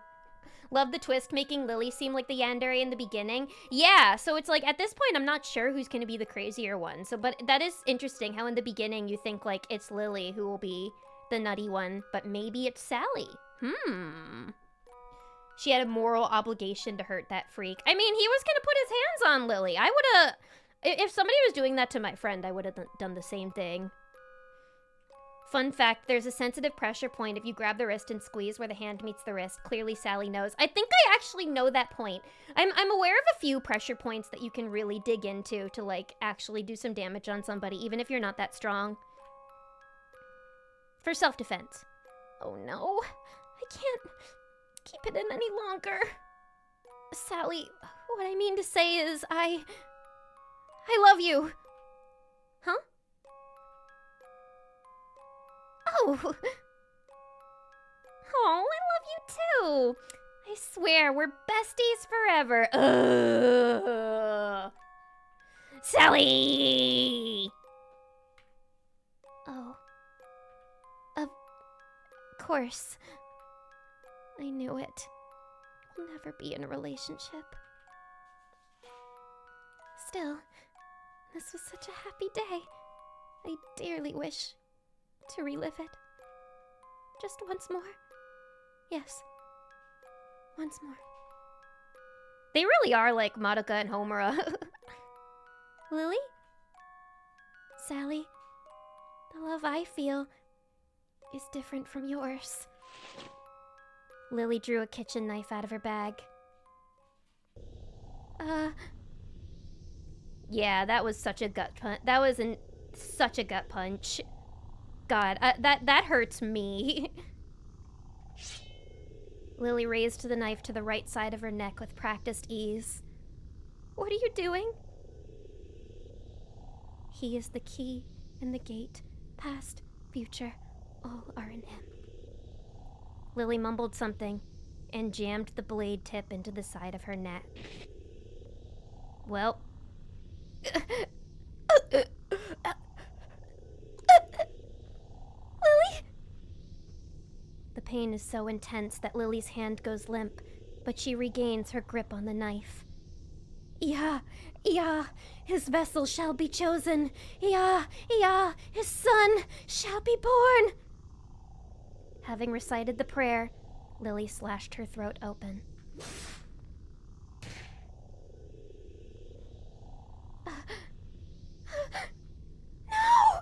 Love the twist, making Lily seem like the yandere in the beginning. Yeah, so it's like, at this point, I'm not sure who's gonna be the crazier one. So, but that is interesting how in the beginning you think, like, it's Lily who will be the nutty one, but maybe it's Sally. She had a moral obligation to hurt that freak. I mean, he was gonna put his hands on Lily. I would've... If somebody was doing that to my friend, I would've done the same thing. Fun fact, there's a sensitive pressure point if you grab the wrist and squeeze where the hand meets the wrist. Clearly, Sally knows. I think I actually know that point. I'm aware of a few pressure points that you can really dig into to, like, actually do some damage on somebody, even if you're not that strong. For self-defense. Oh no, I can't keep it in any longer. Sally, what I mean to say is I love you. Huh? Oh. Oh, I love you too. I swear, we're besties forever. Ugh. Sally! Oh. Of course. I knew it. We'll never be in a relationship. Still, this was such a happy day. I dearly wish to relive it. Just once more. Yes. Once more. They really are like Madoka and Homura. Lily? Sally, the love I feel is different from yours. Lily drew a kitchen knife out of her bag. Yeah, that was such a gut punch. That was such a gut punch. God, that hurts me. Lily raised the knife to the right side of her neck with practiced ease. What are you doing? He is the key and the gate. Past, future, all are in him. Lily mumbled something and jammed the blade tip into the side of her neck. Well... Lily? The pain is so intense that Lily's hand goes limp, but she regains her grip on the knife. Yeah, his vessel shall be chosen. Yeah, his son shall be born. Having recited the prayer, Lily slashed her throat open. No!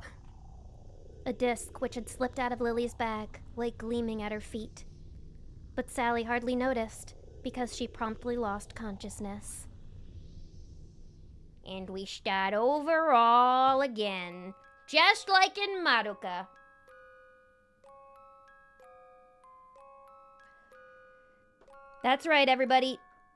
A disc, which had slipped out of Lily's bag, lay gleaming at her feet. But Sally hardly noticed, because she promptly lost consciousness. And we start over all again, just like in Madoka. That's right, everybody.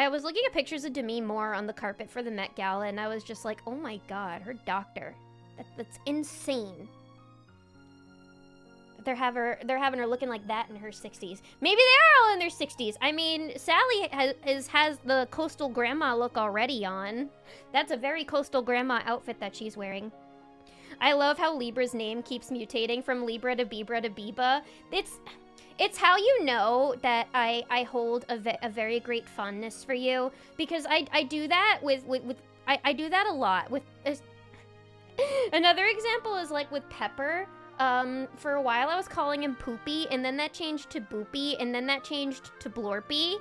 I was looking at pictures of Demi Moore on the carpet for the Met Gala, and I was just like, oh my god, her doctor. That's insane. They're having her looking like that in her 60s. Maybe they are all in their 60s. I mean, Sally has the coastal grandma look already on. That's a very coastal grandma outfit that she's wearing. I love how Libra's name keeps mutating from Libra to Bibra to Biba. It's how you know that I hold a very great fondness for you, because I do that I do that a lot with another example is like with Pepper. For a while I was calling him Poopy, and then that changed to Boopy, and then that changed to Blorpy.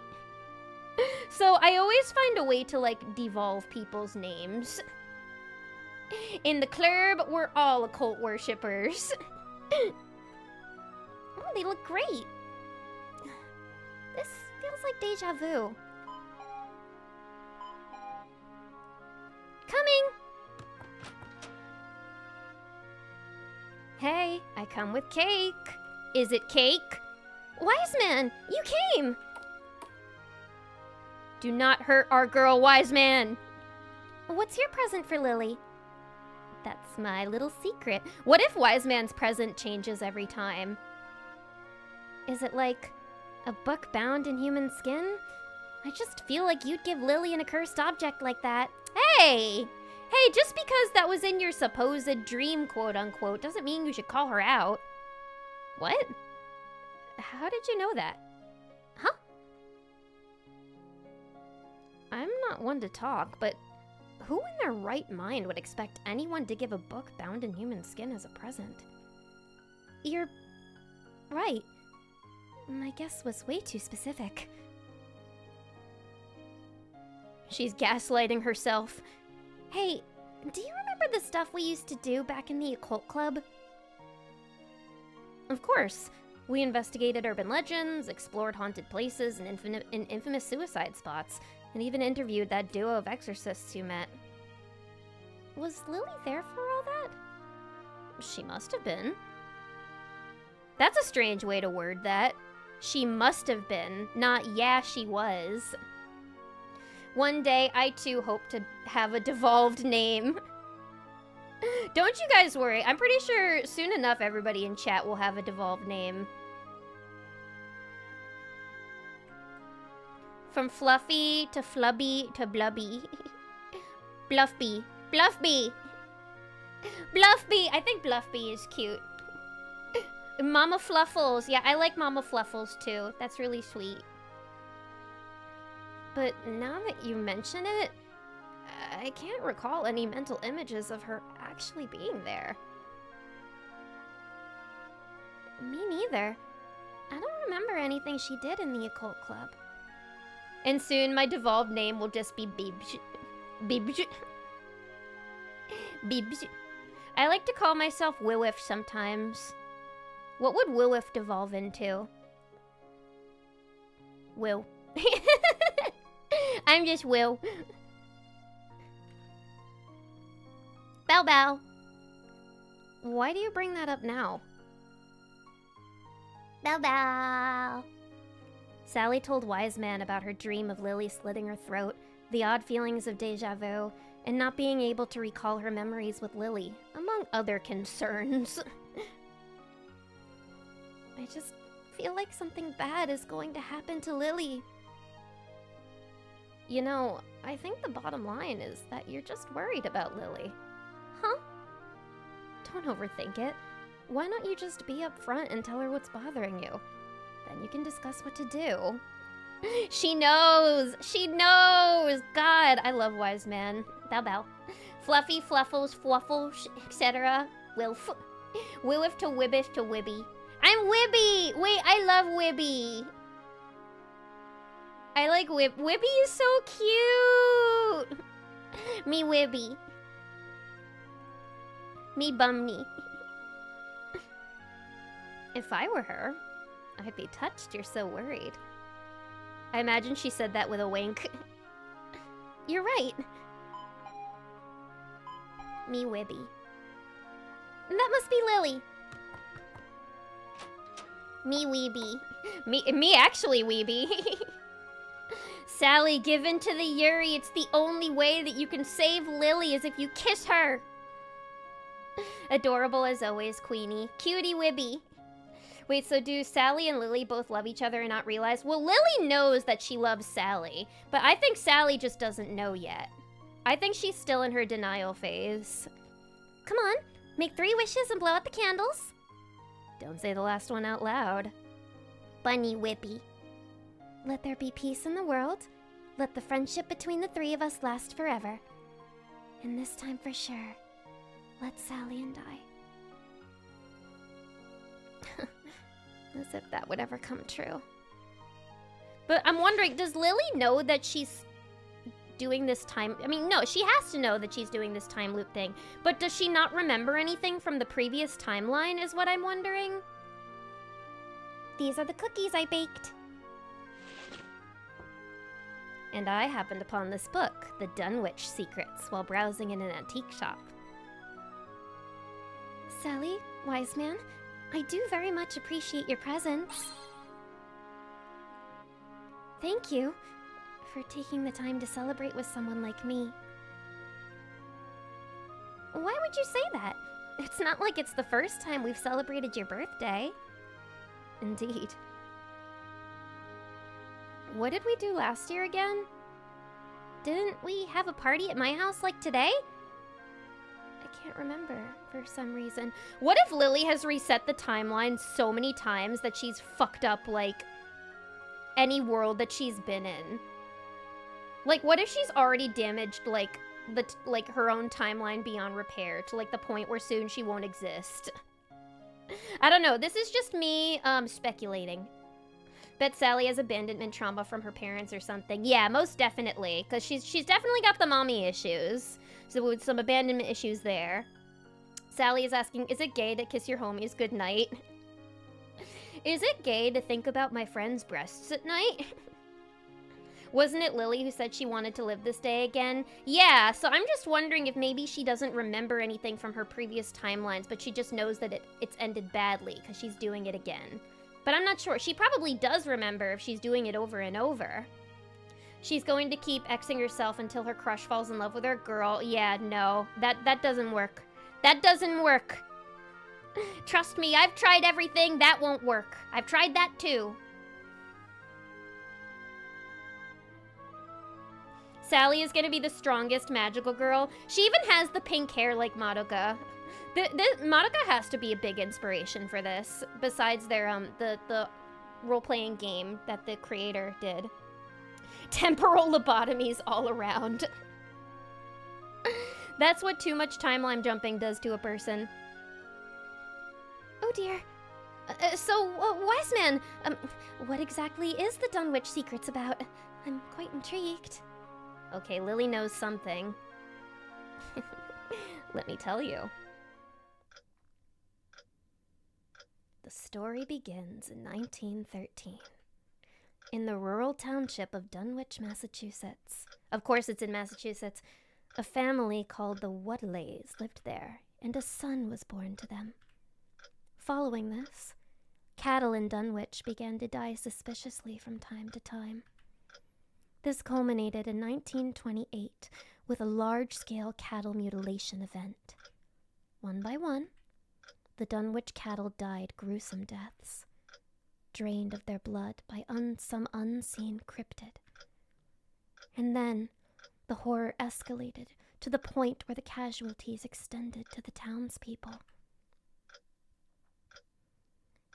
So I always find a way to like devolve people's names. In the club, we're all occult worshippers. Oh, they look great. This feels like deja vu. Coming! Hey, I come with cake. Is it cake? Wise man, you came! Do not hurt our girl, wise man. What's your present for Lily? That's my little secret. What if wise man's present changes every time? Is it like a book bound in human skin? I just feel like you'd give Lily an accursed object like that. Hey! Hey, just because that was in your supposed dream, quote-unquote, doesn't mean you should call her out. What? How did you know that? Huh? I'm not one to talk, but who in their right mind would expect anyone to give a book bound in human skin as a present? You're right. My guess was way too specific. She's gaslighting herself. Hey, do you remember the stuff we used to do back in the occult club? Of course. We investigated urban legends, explored haunted places and infamous suicide spots, and even interviewed that duo of exorcists you met. Was Lily there for all that? She must have been. That's a strange way to word that. She must have been, not yeah, she was. One day, I too hope to have a devolved name. Don't you guys worry. I'm pretty sure soon enough everybody in chat will have a devolved name. From Fluffy to Flubby to Blubby. Bluffby. Bluffby! Bluffby! I think Bluffby is cute. Mama Fluffles. Yeah, I like Mama Fluffles too. That's really sweet. But now that you mention it, I can't recall any mental images of her actually being there. Me neither. I don't remember anything she did in the occult club. And soon my devolved name will just be Bibs. Bibs. Bibs. I like to call myself Wiwif sometimes. What would Wiwif devolve into? Will. I'm just Will. Bow bow. Why do you bring that up now? Bow bow. Sally told Wise Man about her dream of Lily slitting her throat, the odd feelings of deja vu, and not being able to recall her memories with Lily, among other concerns. I just feel like something bad is going to happen to Lily. You know, I think the bottom line is that you're just worried about Lily. Huh? Don't overthink it. Why not you just be upfront and tell her what's bothering you? Then you can discuss what to do. She knows! She knows! God, I love Wise Man. Bow bow. Fluffy, Fluffles, Fluffles, etc. Wilf. Wilif to Wibish to Wibby. I'm Wibby! Wait, I love Wibby! I like Wibby is so cute! Me Wibby. Me Bumney. If I were her, I'd be touched you're so worried. I imagine she said that with a wink. You're right. Me Wibby. That must be Lily. Me Weeby. Me actually Weeby. Sally, give in to the Yuri. It's the only way that you can save Lily is if you kiss her. Adorable as always, Queenie. Cutie Wibby. Wait, so do Sally and Lily both love each other and not realize? Well, Lily knows that she loves Sally, but I think Sally just doesn't know yet. I think she's still in her denial phase. Come on, make 3 wishes and blow out the candles. Don't say the last one out loud. Bunny Whippy. Let there be peace in the world. Let the friendship between the 3 of us last forever. And this time for sure, let Sally and I. As if that would ever come true. But I'm wondering, does Lily know that she's doing this time? I mean, no, she has to know that she's doing this time loop thing. But does she not remember anything from the previous timeline is what I'm wondering? These are the cookies I baked. And I happened upon this book, The Dunwich Secrets, while browsing in an antique shop. Sally, wise man, I do very much appreciate your presence. Thank you for taking the time to celebrate with someone like me. Why would you say that? It's not like it's the first time we've celebrated your birthday. Indeed. What did we do last year again? Didn't we have a party at my house like today? I can't remember for some reason. What if Lily has reset the timeline so many times that she's fucked up like any world that she's been in? Like, what if she's already damaged like her own timeline beyond repair to like the point where soon she won't exist? I don't know. This is just me speculating. Bet Sally has abandonment trauma from her parents or something. Yeah, most definitely, because she's definitely got the mommy issues. So with some abandonment issues there. Sally is asking, is it gay to kiss your homies goodnight? Is it gay to think about my friend's breasts at night? Wasn't it Lily who said she wanted to live this day again? Yeah, so I'm just wondering if maybe she doesn't remember anything from her previous timelines, but she just knows that it's ended badly because she's doing it again. But I'm not sure. She probably does remember if she's doing it over and over. She's going to keep Xing herself until her crush falls in love with her girl. Yeah, no. That doesn't work. That doesn't work. Trust me, I've tried everything. That won't work. I've tried that too. Sally is going to be the strongest magical girl. She even has the pink hair like Madoka. Madoka has to be a big inspiration for this, besides their the role-playing game that the creator did. Temporal lobotomies all around. That's what too much timeline jumping does to a person. Oh dear. So, wise man, what exactly is the Dunwich Secrets about? I'm quite intrigued. Okay, Lily knows something. Let me tell you. The story begins in 1913. In the rural township of Dunwich, Massachusetts. Of course it's in Massachusetts. A family called the Wadleys lived there, and a son was born to them. Following this, cattle in Dunwich began to die suspiciously from time to time. This culminated in 1928 with a large-scale cattle mutilation event. One by one, the Dunwich cattle died gruesome deaths, drained of their blood by some unseen cryptid. And then, the horror escalated to the point where the casualties extended to the townspeople.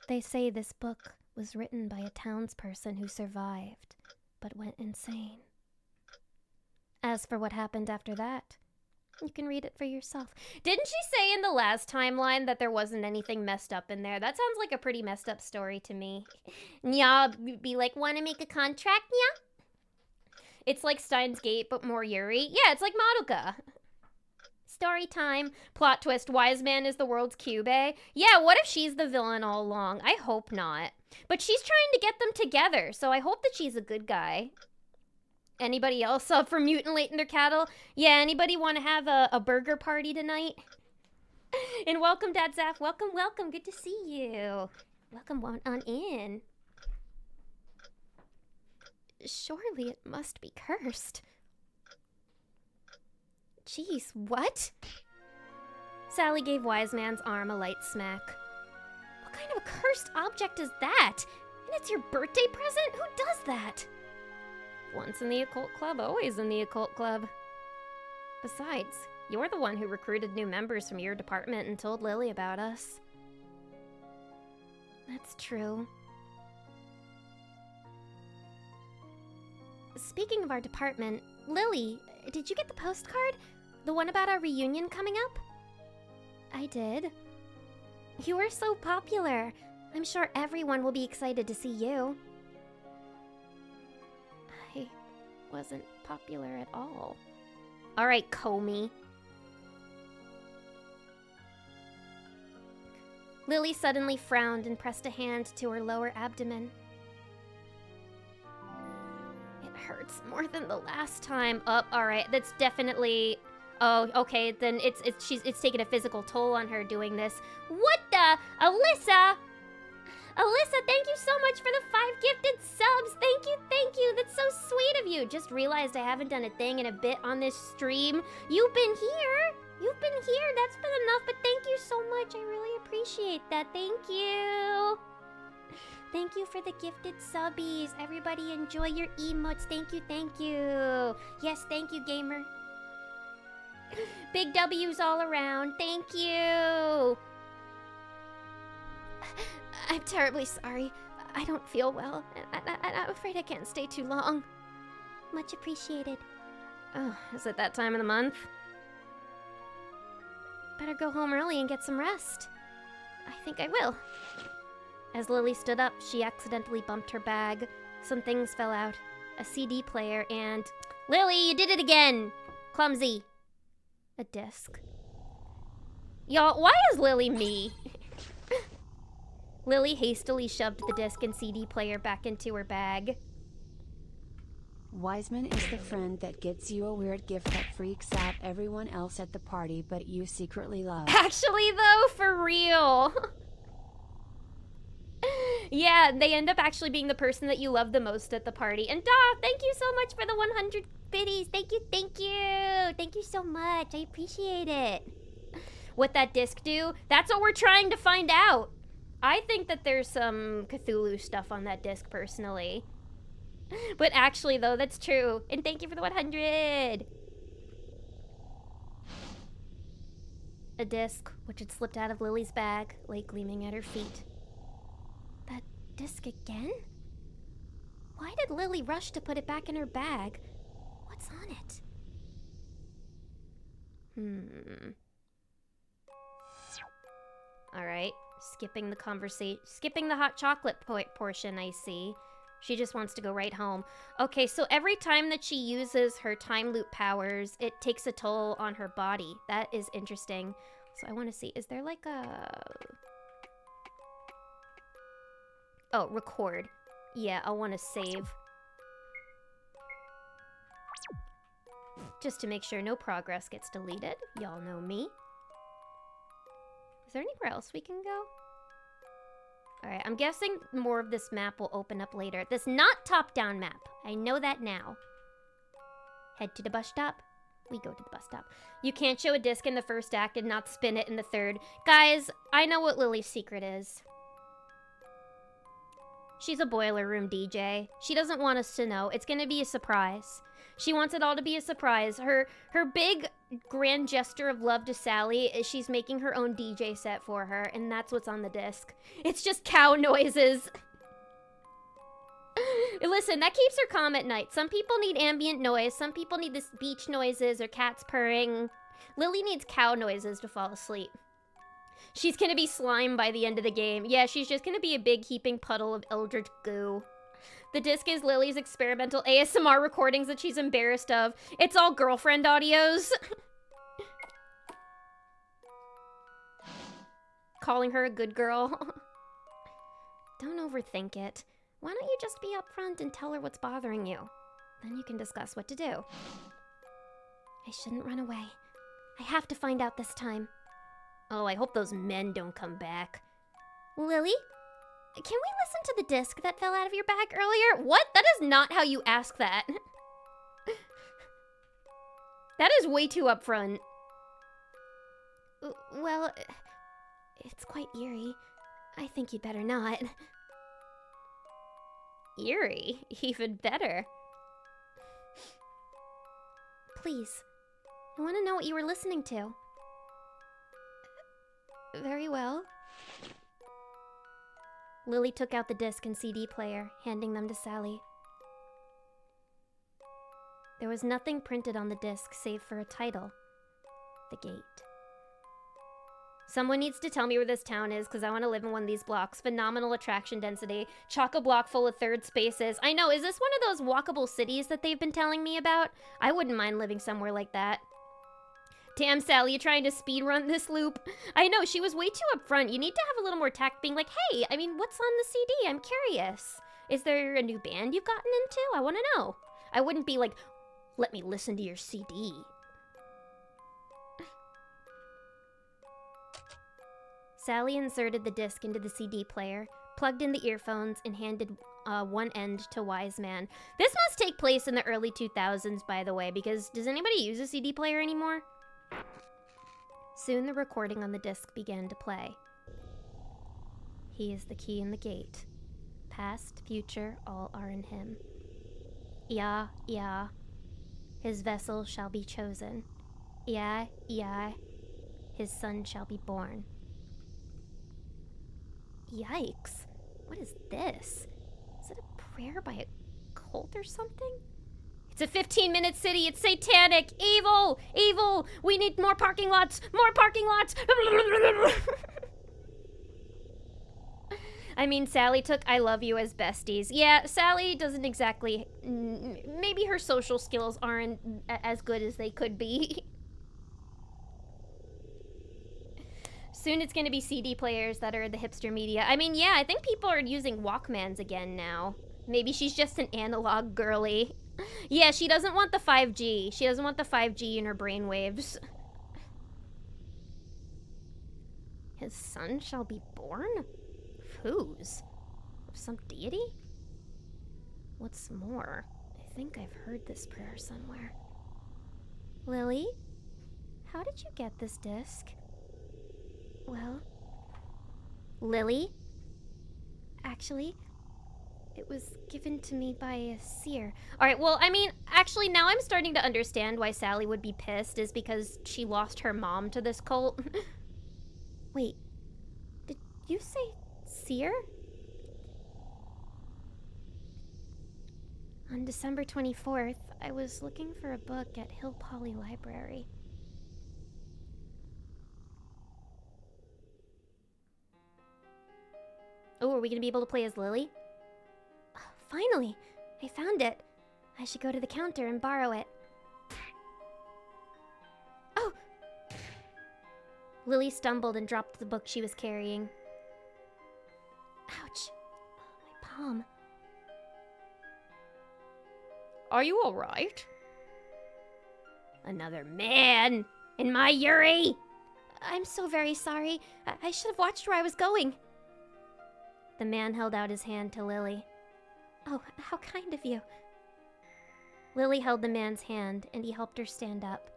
They say this book was written by a townsperson who survived, but went insane. As for what happened after that, you can read it for yourself. Didn't she say in the last timeline that there wasn't anything messed up in there? That sounds like a pretty messed up story to me. Nya be like, wanna make a contract, nya? It's like Steins Gate, but more Yuri. Yeah, it's like Madoka. Story time. Plot twist. Wise Man is the world's Cube. Yeah, what if she's the villain all along? I hope not. But she's trying to get them together, so I hope that she's a good guy. Anybody else up for mutilating their cattle? Yeah, anybody want to have a burger party tonight? And welcome, Dad Zaf. Welcome, welcome. Good to see you. Welcome on in. Surely it must be cursed. Jeez, what? Sally gave Wise Man's arm a light smack. What kind of a cursed object is that? And it's your birthday present? Who does that? Once in the occult club, always in the occult club. Besides, you're the one who recruited new members from your department and told Lily about us. That's true. Speaking of our department, Lily, did you get the postcard? The one about our reunion coming up? I did. You are so popular. I'm sure everyone will be excited to see you. I wasn't popular at all. All right, Comey. Lily suddenly frowned and pressed a hand to her lower abdomen. It hurts more than the last time. Oh, all right, that's definitely... Oh, okay, then it's taking a physical toll on her doing this. What the? Alyssa! Alyssa, thank you so much for the 5 gifted subs. Thank you. That's so sweet of you. Just realized I haven't done a thing in a bit on this stream. You've been here. That's been enough, but thank you so much. I really appreciate that. Thank you. Thank you for the gifted subbies. Everybody enjoy your emotes. Thank you. Yes, thank you, gamer. Big W's all around. Thank you. I'm terribly sorry. I don't feel well. I'm afraid I can't stay too long. Much appreciated. Oh, is it that time of the month? Better go home early and get some rest. I think I will. As Lily stood up, she accidentally bumped her bag. Some things fell out. A CD player and... Lily, you did it again! Clumsy. A disc. Y'all, why is Lily me? Lily hastily shoved the disc and CD player back into her bag. Wiseman is the friend that gets you a weird gift that freaks out everyone else at the party but you secretly love. Actually, though, for real. Yeah, they end up actually being the person that you love the most at the party. And thank you so much for the 100 biddies. Thank you. Thank you so much. I appreciate it. What that disc do? That's what we're trying to find out. I think that there's some Cthulhu stuff on that disc, personally. But actually, though, that's true. And thank you for the 100. A disc, which had slipped out of Lily's bag, lay gleaming at her feet. That disc again? Why did Lily rush to put it back in her bag? What's on it? Alright, skipping the hot chocolate portion, I see. She just wants to go right home. Okay, so every time that she uses her time loop powers, it takes a toll on her body. That is interesting. So I want to see, is there like a... Oh, record. Yeah, I want to save. Just to make sure no progress gets deleted. Y'all know me. Is there anywhere else we can go? Alright, I'm guessing more of this map will open up later. This not top-down map. I know that now. Head to the bus stop. We go to the bus stop. You can't show a disc in the first act and not spin it in the third. Guys, I know what Lily's secret is. She's a boiler room DJ. She doesn't want us to know. It's gonna be a surprise. She wants it all to be a surprise. Her big grand gesture of love to Sally is she's making her own DJ set for her, and that's what's on the disc. It's just cow noises. Listen, that keeps her calm at night. Some people need ambient noise. Some people need this beach noises or cats purring. Lily needs cow noises to fall asleep. She's gonna be slime by the end of the game. Yeah, she's just gonna be a big heaping puddle of eldritch goo. The disc is Lily's experimental ASMR recordings that she's embarrassed of. It's all girlfriend audios. Calling her a good girl. Don't overthink it. Why don't you just be upfront and tell her what's bothering you? Then you can discuss what to do. I shouldn't run away. I have to find out this time. Oh, I hope those men don't come back. Lily? we listen to the disc that fell out of your bag earlier? What? That is not how you ask that. That is way too upfront. Well, it's quite eerie. I think you'd better not. Eerie? Even better. Please. I want to know what you were listening to. Very well. Lily took out the disc and CD player, handing them to Sally. There was nothing printed on the disc save for a title. The Gate. Someone needs to tell me where this town is, because I want to live in one of these blocks. Phenomenal attraction density. Chock-a-block full of third spaces. I know, is this one of those walkable cities that they've been telling me about? I wouldn't mind living somewhere like that. Damn, Sally, you trying to speedrun this loop? I know, she was way too upfront. You need to have a little more tact being like, hey, I mean, what's on the CD? I'm curious. Is there a new band you've gotten into? I want to know. I wouldn't be like, let me listen to your CD. Sally inserted the disc into the CD player, plugged in the earphones, and handed one end to Wise Man. This must take place in the early 2000s, by the way, because does anybody use a CD player anymore? Soon the recording on the disc began to play. He is the key in the gate. Past, future, all are in him. Yah, Yah. His vessel shall be chosen. Yah, Yah. His son shall be born. Yikes. What is this? Is it a prayer by a cult or something? It's a 15-minute city. It's satanic. Evil. Evil. We need more parking lots. More parking lots. I mean, Sally took I love you as besties. Yeah, Sally doesn't exactly... Maybe her social skills aren't as good as they could be. Soon it's going to be CD players that are the hipster media. I mean, yeah, I think people are using Walkmans again now. Maybe she's just an analog girly. Yeah, she doesn't want the 5G. She doesn't want the 5G in her brainwaves. His son shall be born? Whose? Of some deity? What's more, I think I've heard this prayer somewhere. Lily? How did you get this disc? Well, Lily? Actually, it was given to me by a seer. Alright, well, I mean, actually, now I'm starting to understand why Sally would be pissed, is because she lost her mom to this cult. Wait, did you say seer? On December 24th, I was looking for a book at Hill Poly Library. Oh, are we gonna be able to play as Lily? Finally! I found it. I should go to the counter and borrow it. Oh! Lily stumbled and dropped the book she was carrying. Ouch. My palm. Are you alright? Another man in my Yuri! I'm so very sorry. I should have watched where I was going. The man held out his hand to Lily. Oh, how kind of you. Lily held the man's hand, and he helped her stand up.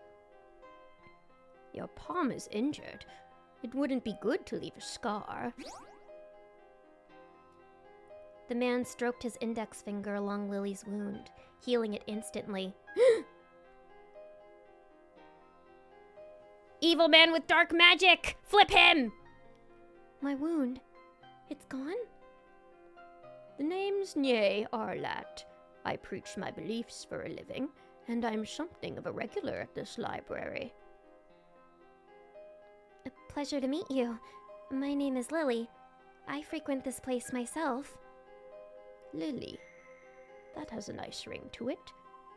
Your palm is injured. It wouldn't be good to leave a scar. The man stroked his index finger along Lily's wound, healing it instantly. Evil man with dark magic! Flip him! My wound. It's gone? The name's Nye Arlat. I preach my beliefs for a living, and I'm something of a regular at this library. A pleasure to meet you. My name is Lily. I frequent this place myself. Lily. That has a nice ring to it.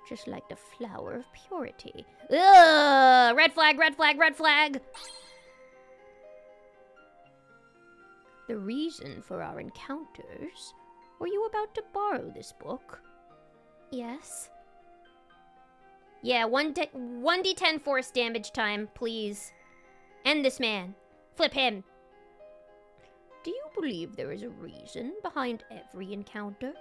Just like the flower of purity. Ugh! Red flag, red flag, red flag! The reason for our encounters... Were you about to borrow this book? Yes. Yeah, 1d10 force damage time, please. End this man. Flip him. Do you believe there is a reason behind every encounter?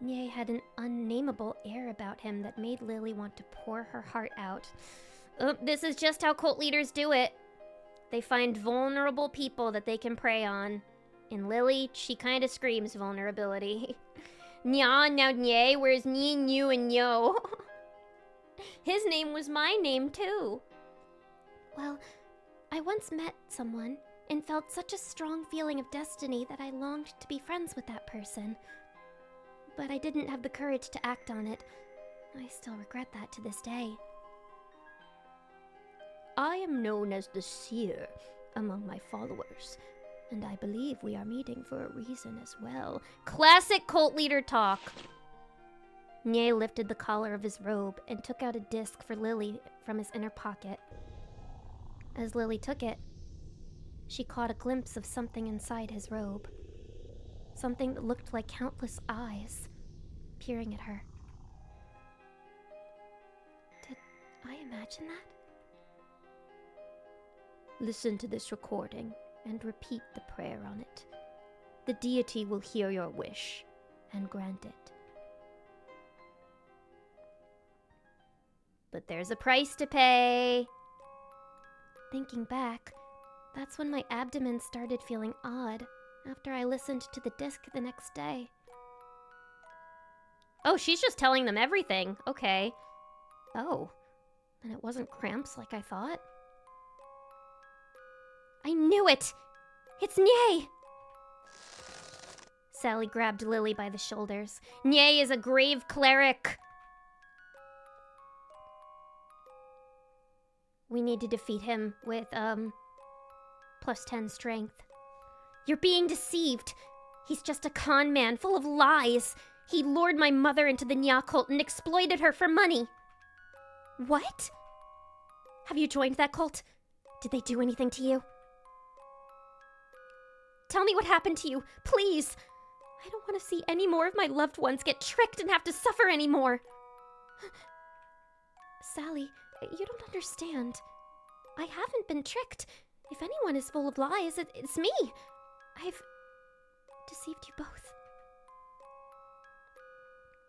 Nye had an unnameable air about him that made Lily want to pour her heart out. This is just how cult leaders do it. They find vulnerable people that they can prey on. In Lily, she kind of screams vulnerability. Nya, now Nye, where's Nye, Nyu, and Yo? His name was my name, too. Well, I once met someone and felt such a strong feeling of destiny that I longed to be friends with that person. But I didn't have the courage to act on it. I still regret that to this day. I am known as the Seer among my followers, and I believe we are meeting for a reason as well. Classic cult leader talk. Nye lifted the collar of his robe and took out a disc for Lily from his inner pocket. As Lily took it, she caught a glimpse of something inside his robe. Something that looked like countless eyes peering at her. Did I imagine that? Listen to this recording and repeat the prayer on it. The deity will hear your wish and grant it. But there's a price to pay. Thinking back, that's when my abdomen started feeling odd after I listened to the disc the next day. Oh, she's just telling them everything. Okay. Oh, and it wasn't cramps like I thought. I knew it! It's Nye! Sally grabbed Lily by the shoulders. Nye is a grave cleric! We need to defeat him with, plus 10 strength. You're being deceived. He's just a con man full of lies. He lured my mother into the Nya cult and exploited her for money. What? Have you joined that cult? Did they do anything to you? Tell me what happened to you, please. I don't want to see any more of my loved ones get tricked and have to suffer anymore. Sally, you don't understand. I haven't been tricked. If anyone is full of lies, it's me. I've deceived you both.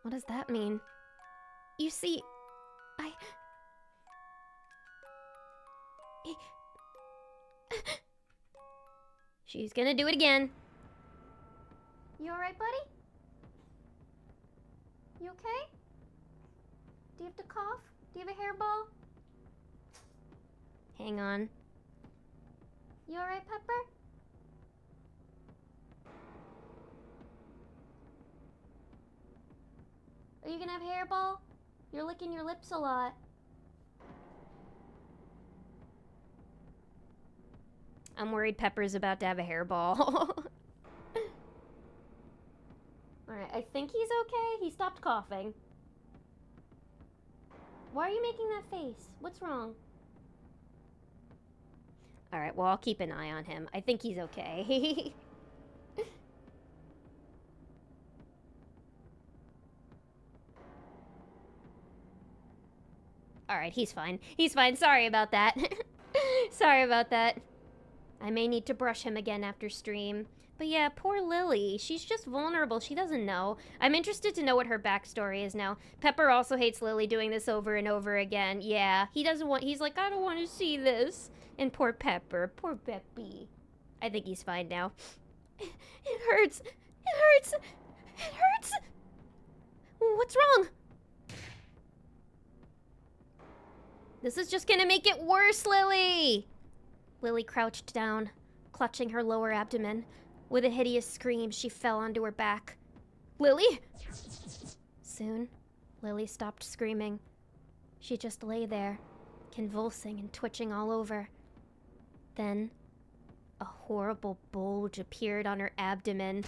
What does that mean? You see, She's gonna do it again. You alright, buddy? You okay? Do you have to cough? Do you have a hairball? Hang on. You alright, Pepper? Are you gonna have a hairball? You're licking your lips a lot. I'm worried Pepper's about to have a hairball. Alright, I think he's okay. He stopped coughing. Why are you making that face? What's wrong? Alright, well, I'll keep an eye on him. I think he's okay. Alright, he's fine. He's fine. Sorry about that. Sorry about that. I may need to brush him again after stream. But yeah, poor Lily. She's just vulnerable. She doesn't know. I'm interested to know what her backstory is now. Pepper also hates Lily doing this over and over again. Yeah, he doesn't want... He's like, I don't want to see this. And poor Pepper. Poor Peppy. I think he's fine now. It hurts. It hurts. It hurts. What's wrong? This is just gonna make it worse, Lily! Lily crouched down, clutching her lower abdomen. With a hideous scream, she fell onto her back. Lily? Soon, Lily stopped screaming. She just lay there, convulsing and twitching all over. Then, a horrible bulge appeared on her abdomen.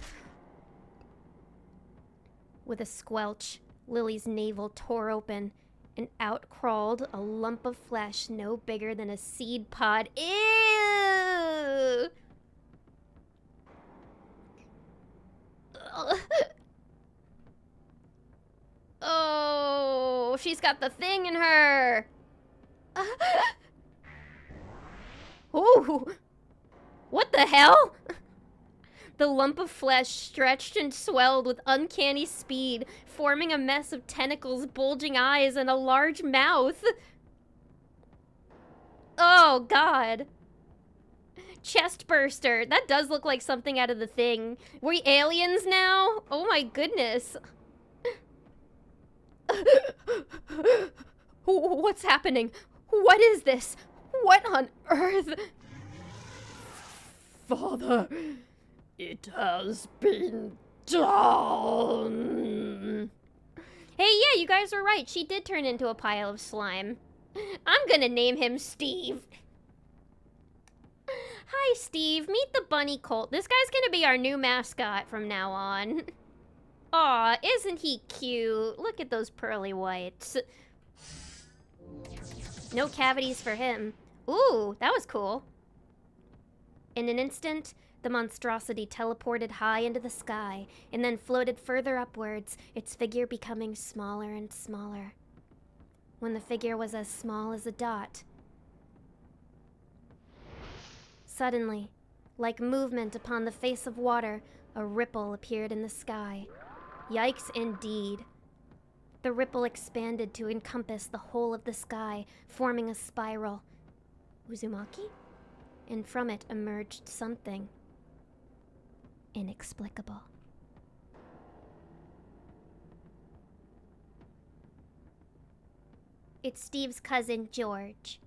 With a squelch, Lily's navel tore open, and out crawled a lump of flesh no bigger than a seed pod. Ew! Oh, she's got the thing in her. Ooh! What the hell? The lump of flesh stretched and swelled with uncanny speed, forming a mess of tentacles, bulging eyes, and a large mouth. Oh, God. Chest burster. That does look like something out of The Thing. We aliens now? Oh my goodness. What's happening? What is this? What on earth? Father, it has been done. Hey, yeah, you guys are right. She did turn into a pile of slime. I'm gonna name him Steve. Hi, Steve. Meet the bunny colt. This guy's gonna be our new mascot from now on. Aw, isn't he cute? Look at those pearly whites. No cavities for him. Ooh, that was cool. In an instant, the monstrosity teleported high into the sky and then floated further upwards, its figure becoming smaller and smaller. When the figure was as small as a dot, suddenly, like movement upon the face of water, a ripple appeared in the sky. Yikes indeed. The ripple expanded to encompass the whole of the sky, forming a spiral. Uzumaki? And from it emerged something inexplicable. It's Steve's cousin, George.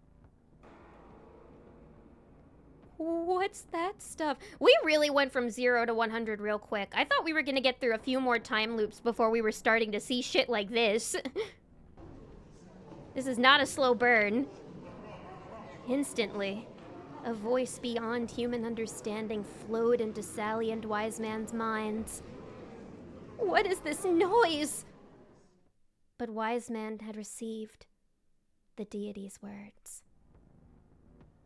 What's that stuff? We really went from 0 to 100 real quick. I thought we were gonna get through a few more time loops before we were starting to see shit like this. This is not a slow burn. Instantly, a voice beyond human understanding flowed into Sally and Wise Man's minds. What is this noise? But Wise Man had received the deity's words.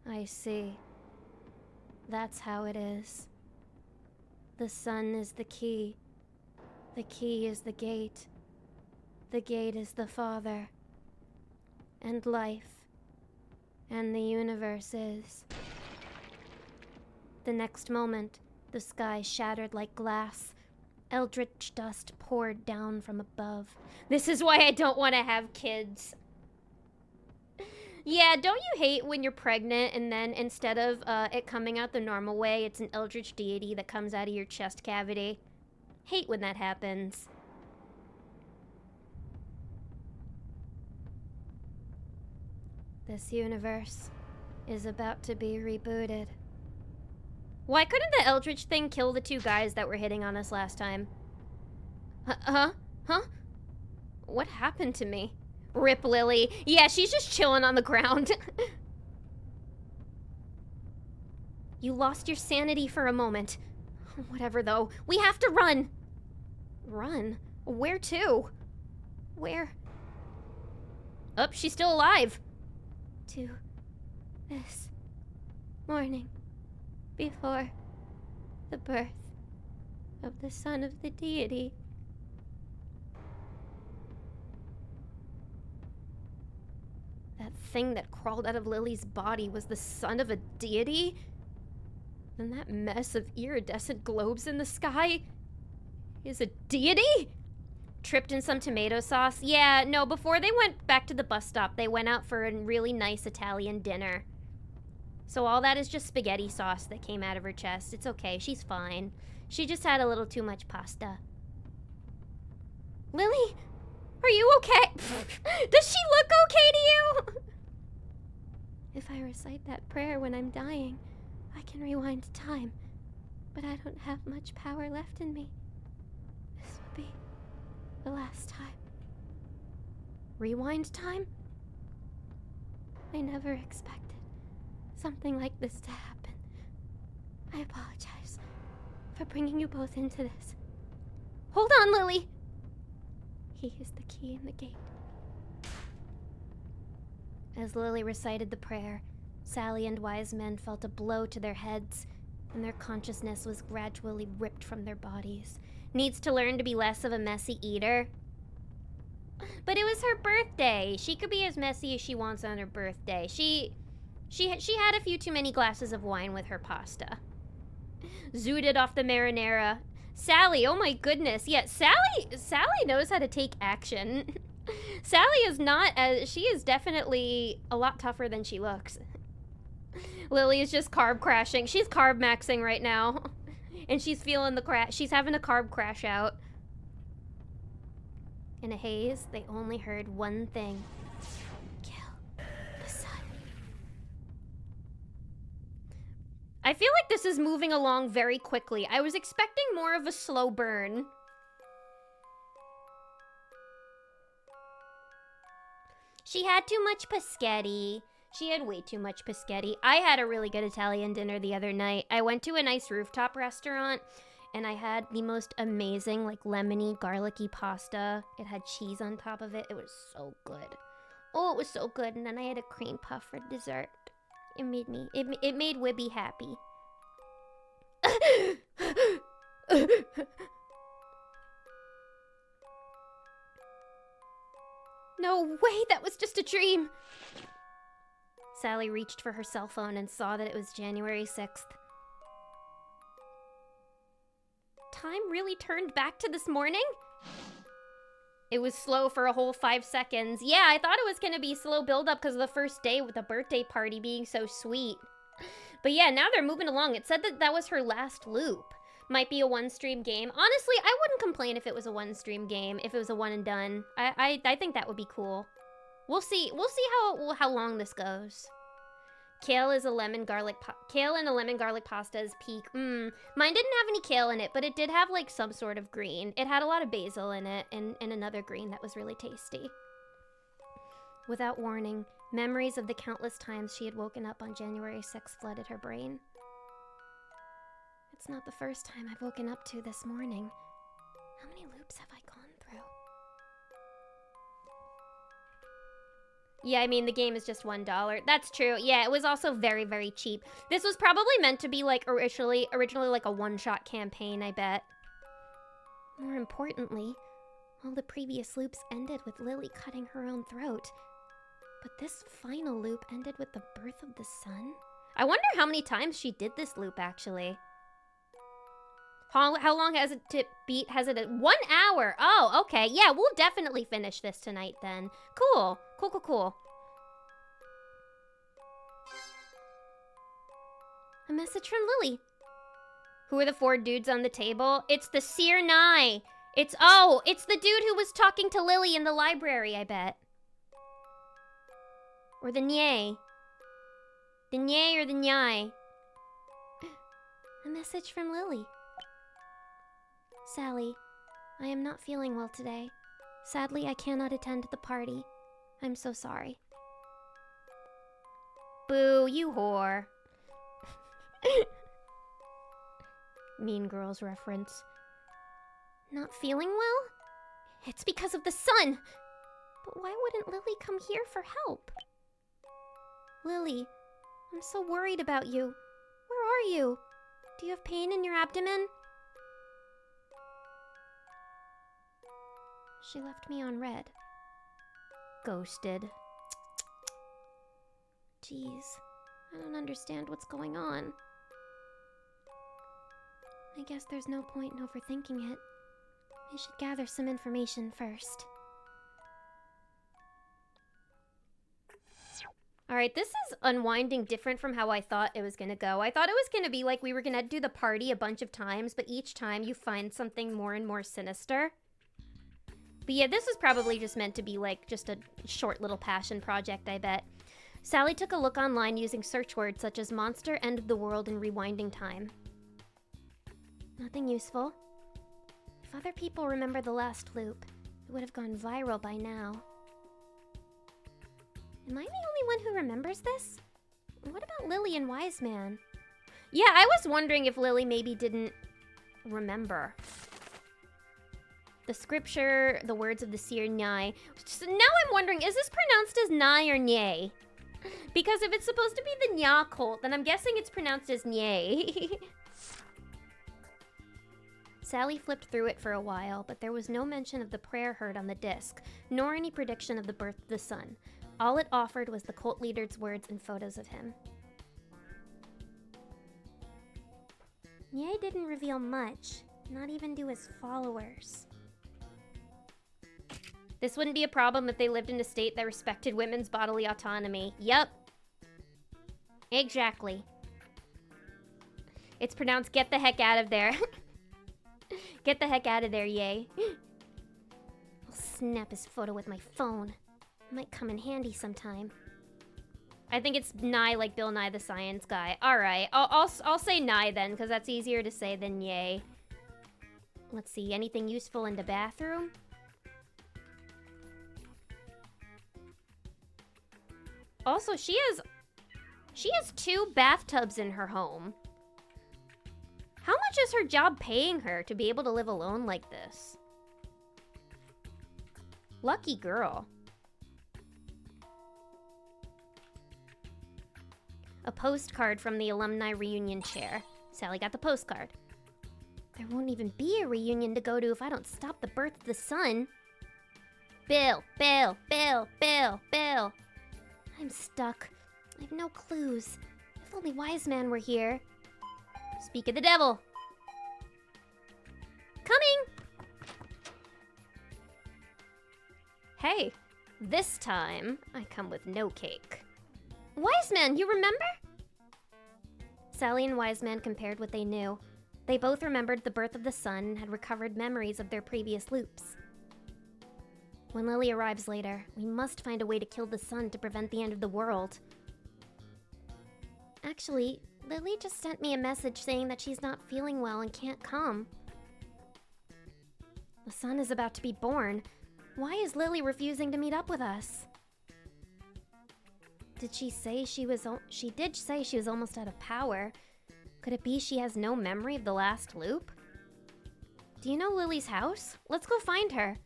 I see. That's how it is. The sun is the key. The key is the gate. The gate is the Father. And life. And the universe is. The next moment, the sky shattered like glass. Eldritch dust poured down from above. This is why I don't want to have kids. Yeah, don't you hate when you're pregnant and then instead of it coming out the normal way, it's an eldritch deity that comes out of your chest cavity? Hate when that happens. This universe is about to be rebooted. Why couldn't the eldritch thing kill the two guys that were hitting on us last time? Huh? What happened to me? Rip Lily. Yeah, she's just chilling on the ground. You lost your sanity for a moment. Whatever, though. We have to run. Run? Where to? Where? Oh, she's still alive. To this morning before the birth of the son of the deity. That thing that crawled out of Lily's body was the son of a deity? Then that mess of iridescent globes in the sky is a deity? Tripped in some tomato sauce? Yeah, no, before they went back to the bus stop, they went out for a really nice Italian dinner. So all that is just spaghetti sauce that came out of her chest. It's okay, she's fine. She just had a little too much pasta. Lily? Are you okay? Does she look okay to you? If I recite that prayer when I'm dying, I can rewind time. But I don't have much power left in me. This will be the last time. Rewind time? I never expected something like this to happen. I apologize for bringing you both into this. Hold on, Lily! He is the key in the gate. As Lily recited the prayer, Sally and Wise Men felt a blow to their heads, and their consciousness was gradually ripped from their bodies. Needs to learn to be less of a messy eater. But it was her birthday. She could be as messy as she wants on her birthday. She had a few too many glasses of wine with her pasta. Zooted off the marinara. Sally, oh my goodness. Yeah, Sally knows how to take action. Sally is not as, she is definitely a lot tougher than she looks. Lily is just carb crashing. She's carb maxing right now. And she's feeling the crash. She's having a carb crash out. In a haze, they only heard one thing. Kill the sun. I feel like this is moving along very quickly. I was expecting more of a slow burn. She had too much paschetti. She had way too much paschetti. I had a really good Italian dinner the other night. I went to a nice rooftop restaurant and I had the most amazing, like, lemony, garlicky pasta. It had cheese on top of it. It was so good. Oh, it was so good. And then I had a cream puff for dessert. It made Wibby happy. No way, that was just a dream. Sally reached for her cell phone and saw that it was January 6th. Time really turned back to this morning? It was slow for a whole 5 seconds. Yeah, I thought it was gonna be slow build-up because of the first day with the birthday party being so sweet. But yeah, now they're moving along. It said that that was her last loop. Might be a one-stream game. Honestly, I wouldn't complain if it was a one-stream game, if it was a one and done. I think that would be cool. We'll see how long this goes. Kale and a lemon garlic pasta is peak. Mine didn't have any kale in it, but it did have like some sort of green. It had a lot of basil in it and another green that was really tasty. Without warning, memories of the countless times she had woken up on January 6th flooded her brain. It's not the first time I've woken up to this morning. How many loops have I gone through? Yeah, I mean, the game is just $1. That's true. Yeah, it was also very, very cheap. This was probably meant to be, like, originally like a one-shot campaign, I bet. More importantly, all the previous loops ended with Lily cutting her own throat. But this final loop ended with the birth of the sun? I wonder how many times she did this loop, actually. How long has it to beat? Has it 1 hour? Oh, okay. Yeah, we'll definitely finish this tonight then. Cool. Cool. A message from Lily. Who are the 4 dudes on the table? It's the Seer Nye. It's the dude who was talking to Lily in the library, I bet. Or the Nye. The Nye or the Nye. A message from Lily. Sally, I am not feeling well today. Sadly, I cannot attend the party. I'm so sorry. Boo, you whore. Mean Girls reference. Not feeling well? It's because of the sun. But why wouldn't Lily come here for help? Lily, I'm so worried about you. Where are you? Do you have pain in your abdomen? She left me on red. Ghosted. Jeez, I don't understand what's going on. I guess there's no point in overthinking it. I should gather some information first. Alright, this is unwinding different from how I thought it was gonna go. I thought it was gonna be like we were gonna do the party a bunch of times, but each time you find something more and more sinister. But yeah, this is probably just meant to be like just a short little passion project, I bet. Sally took a look online using search words such as monster, end of the world, and rewinding time. Nothing useful. If other people remember the last loop, it would have gone viral by now. Am I the only one who remembers this? What about Lily and Wise Man? Yeah, I was wondering if Lily maybe didn't remember. The scripture, the words of the seer Nye. So now I'm wondering, is this pronounced as Nye or Nye? Because if it's supposed to be the Nya cult, then I'm guessing it's pronounced as Nye. Sally flipped through it for a while, but there was no mention of the prayer heard on the disc, nor any prediction of the birth of the sun. All it offered was the cult leader's words and photos of him. Ye didn't reveal much, not even to his followers. This wouldn't be a problem if they lived in a state that respected women's bodily autonomy. Yup. Exactly. It's pronounced get the heck out of there. Get the heck out of there, Ye. I'll snap his photo with my phone. Might come in handy sometime. I think it's Nye, like Bill Nye the Science Guy. Alright, I'll say Nye then, because that's easier to say than Ye. Let's see, anything useful in the bathroom? Also, she has 2 bathtubs in her home. How much is her job paying her to be able to live alone like this? Lucky girl. A postcard from the alumni reunion chair. Sally got the postcard. There won't even be a reunion to go to if I don't stop the birth of the sun. Bill, Bill, Bill, Bill, Bill. I'm stuck. I have no clues. If only Wise Man were here. Speak of the devil. Coming! Hey, this time I come with no cake. Wise Man, you remember? Sally and Wise Man compared what they knew. They both remembered the birth of the sun and had recovered memories of their previous loops. When Lily arrives later, we must find a way to kill the sun to prevent the end of the world. Actually, Lily just sent me a message saying that she's not feeling well and can't come. The sun is about to be born. Why is Lily refusing to meet up with us? Did she say she did say she was almost out of power. Could it be she has no memory of the last loop? Do you know Lily's house? Let's go find her.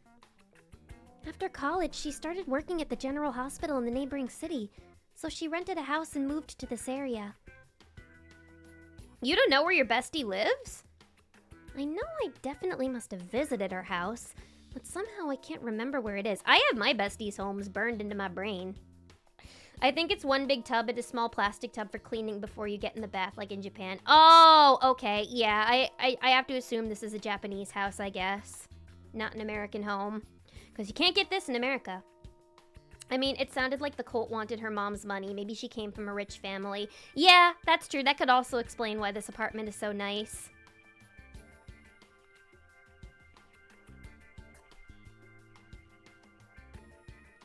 After college, she started working at the general hospital in the neighboring city, so she rented a house and moved to this area. You don't know where your bestie lives? I know I definitely must have visited her house, but somehow I can't remember where it is. I have my bestie's homes burned into my brain. I think it's one big tub and a small plastic tub for cleaning before you get in the bath, like in Japan. Oh, okay, yeah, I have to assume this is a Japanese house, I guess. Not an American home. Because you can't get this in America. I mean, it sounded like the cult wanted her mom's money. Maybe she came from a rich family. Yeah, that's true. That could also explain why this apartment is so nice.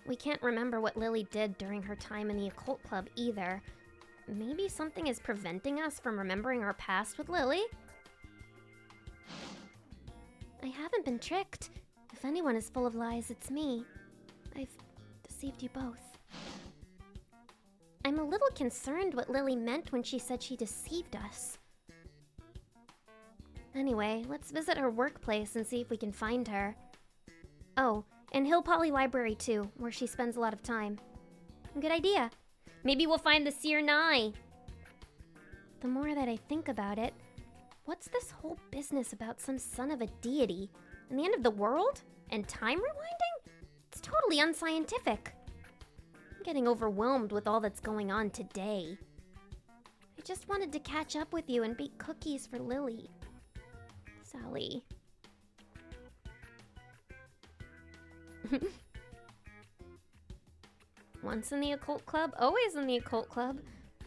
We can't remember what Lily did during her time in the occult club either. Maybe something is preventing us from remembering our past with Lily? I haven't been tricked. If anyone is full of lies, it's me. I've deceived you both. I'm a little concerned what Lily meant when she said she deceived us. Anyway, let's visit her workplace and see if we can find her. Oh, and Hill Poly Library too, where she spends a lot of time. Good idea. Maybe we'll find the Seer Nye. The more that I think about it, what's this whole business about some son of a deity? And the end of the world? And time rewinding? It's totally unscientific. I'm getting overwhelmed with all that's going on today. I just wanted to catch up with you and bake cookies for Lily. Sally. Once in the occult club, always in the occult club.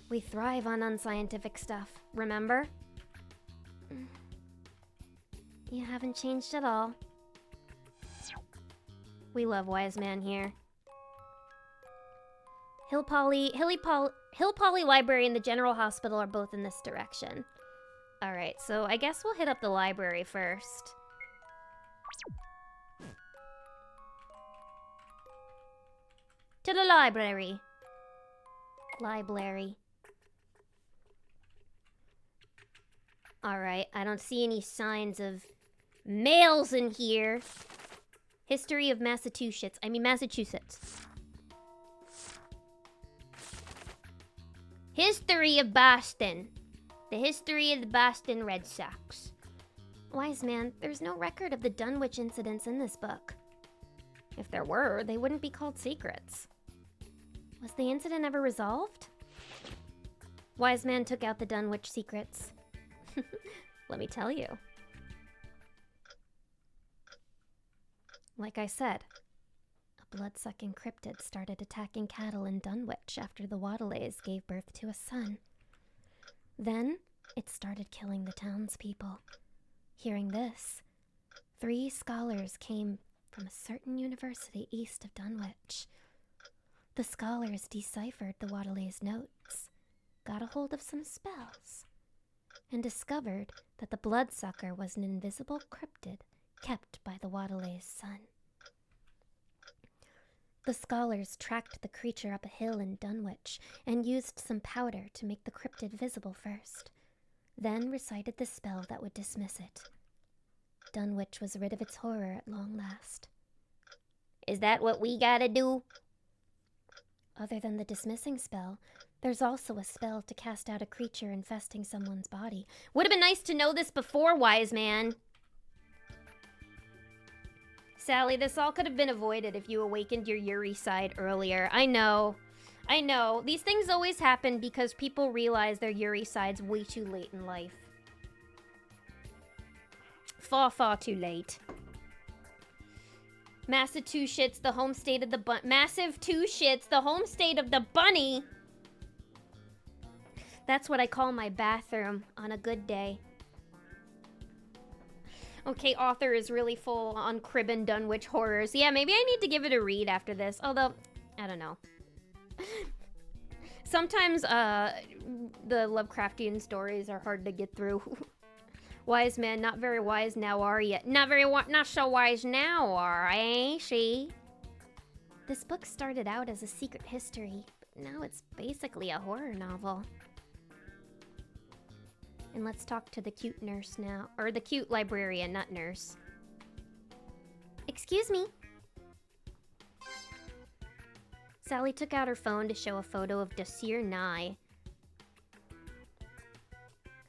We thrive on unscientific stuff, remember? You haven't changed at all. We love Wise Man here. Hill Poly Library and the General Hospital are both in this direction. Alright, so I guess we'll hit up the library first. To the library. Library. Alright, I don't see any signs of males in here. History of Massachusetts. History of Boston. The history of the Boston Red Sox. Wise Man, there's no record of the Dunwich incidents in this book. If there were, they wouldn't be called secrets. Was the incident ever resolved? Wise man took out the Dunwich secrets. Let me tell you. Like I said, a blood-sucking cryptid started attacking cattle in Dunwich after the Waddleys gave birth to a son. Then, it started killing the townspeople. Hearing this, 3 scholars came from a certain university east of Dunwich. The scholars deciphered the Waddleys' notes, got a hold of some spells, and discovered that the bloodsucker was an invisible cryptid kept by the Waddleys' son. The scholars tracked the creature up a hill in Dunwich and used some powder to make the cryptid visible first, then recited the spell that would dismiss it. Dunwich was rid of its horror at long last. Is that what we gotta do? Other than the dismissing spell, there's also a spell to cast out a creature infesting someone's body. Would have been nice to know this before, wise man. Sally, this all could have been avoided if you awakened your Yuri side earlier. I know. These things always happen because people realize their Yuri side's way too late in life. Far, far too late. Massive 2 shits, the home state of the Massive 2 shits, the home state of the bunny. That's what I call my bathroom on a good day. Okay, author is really full on crib and Dunwich horrors. Yeah, maybe I need to give it a read after this. Although, I don't know. Sometimes, the Lovecraftian stories are hard to get through. Wise man, not very wise now, are you? Not so wise now, are I? See? This book started out as a secret history, but now it's basically a horror novel. And let's talk to the cute nurse now. Or the cute librarian, not nurse. Excuse me. Sally took out her phone to show a photo of Dossier Nye.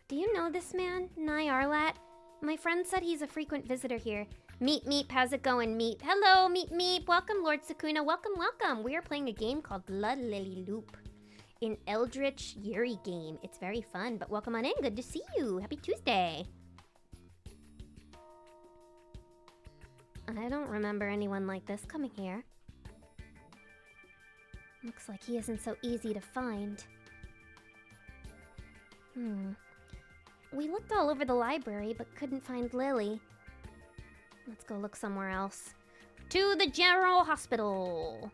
Do you know this man, Nye Arlat? My friend said he's a frequent visitor here. Meep, how's it going, Meep? Hello, Meep. Welcome, Lord Sakuna. Welcome. We are playing a game called Blood Lily Loop. An Eldritch Yuri game. It's very fun, but welcome on in. Good to see you. Happy Tuesday. I don't remember anyone like this coming here. Looks like he isn't so easy to find. We looked all over the library, but couldn't find Lily. Let's go look somewhere else. To the General Hospital.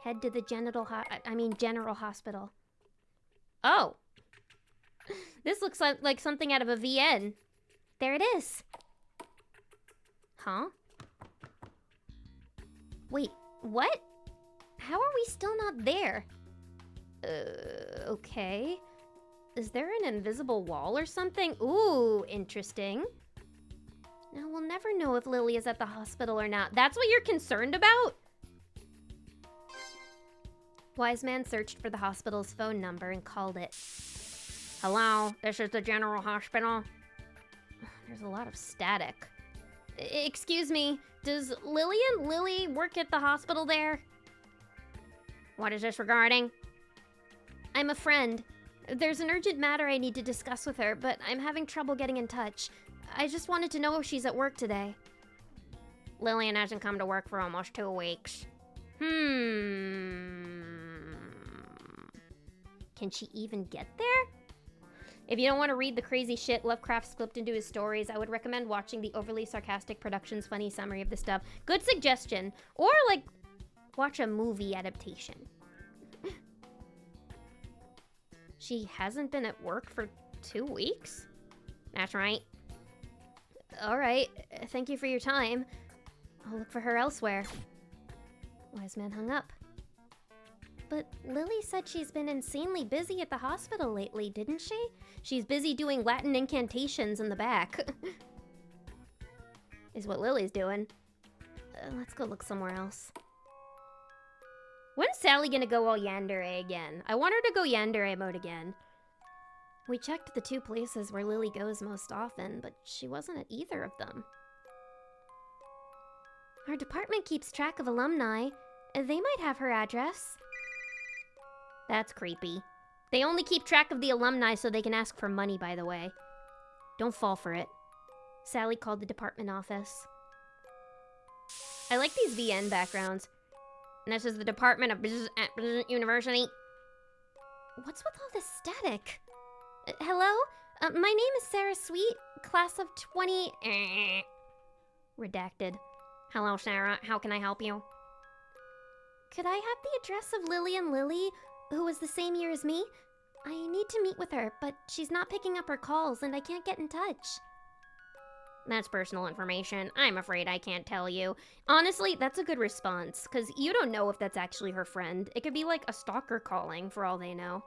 Head to the General Hospital. Oh! This looks like something out of a VN. There it is. Huh? Wait, what? How are we still not there? Okay. Is there an invisible wall or something? Ooh, interesting. Now we'll never know if Lily is at the hospital or not. That's what you're concerned about? Wise man searched for the hospital's phone number and called it. Hello, this is the General Hospital. There's a lot of static. Excuse me, does Lily work at the hospital there? What is this regarding? I'm a friend. There's an urgent matter I need to discuss with her, but I'm having trouble getting in touch. I just wanted to know if she's at work today. Lillian hasn't come to work for almost 2 weeks. Can she even get there? If you don't want to read the crazy shit Lovecraft slipped into his stories, I would recommend watching the Overly Sarcastic Productions funny summary of the stuff. Good suggestion. Or, watch a movie adaptation. She hasn't been at work for 2 weeks? That's right. Alright, thank you for your time. I'll look for her elsewhere. Wise man hung up. But Lily said she's been insanely busy at the hospital lately, didn't she? She's busy doing Latin incantations in the back. Is what Lily's doing. Let's go look somewhere else. When's Sally gonna go all yandere again? I want her to go yandere mode again. We checked the 2 places where Lily goes most often, but she wasn't at either of them. Our department keeps track of alumni. They might have her address. That's creepy. They only keep track of the alumni so they can ask for money, by the way. Don't fall for it. Sally called the department office. I like these VN backgrounds. And this is the Department of Business at Business University. What's with all this static? Hello? My name is Sarah Sweet, class of 20... Redacted. Hello, Sarah. How can I help you? Could I have the address of Lily and Lily, who was the same year as me? I need to meet with her, but she's not picking up her calls and I can't get in touch. That's personal information. I'm afraid I can't tell you. Honestly, that's a good response, because you don't know if that's actually her friend. It could be like a stalker calling, for all they know.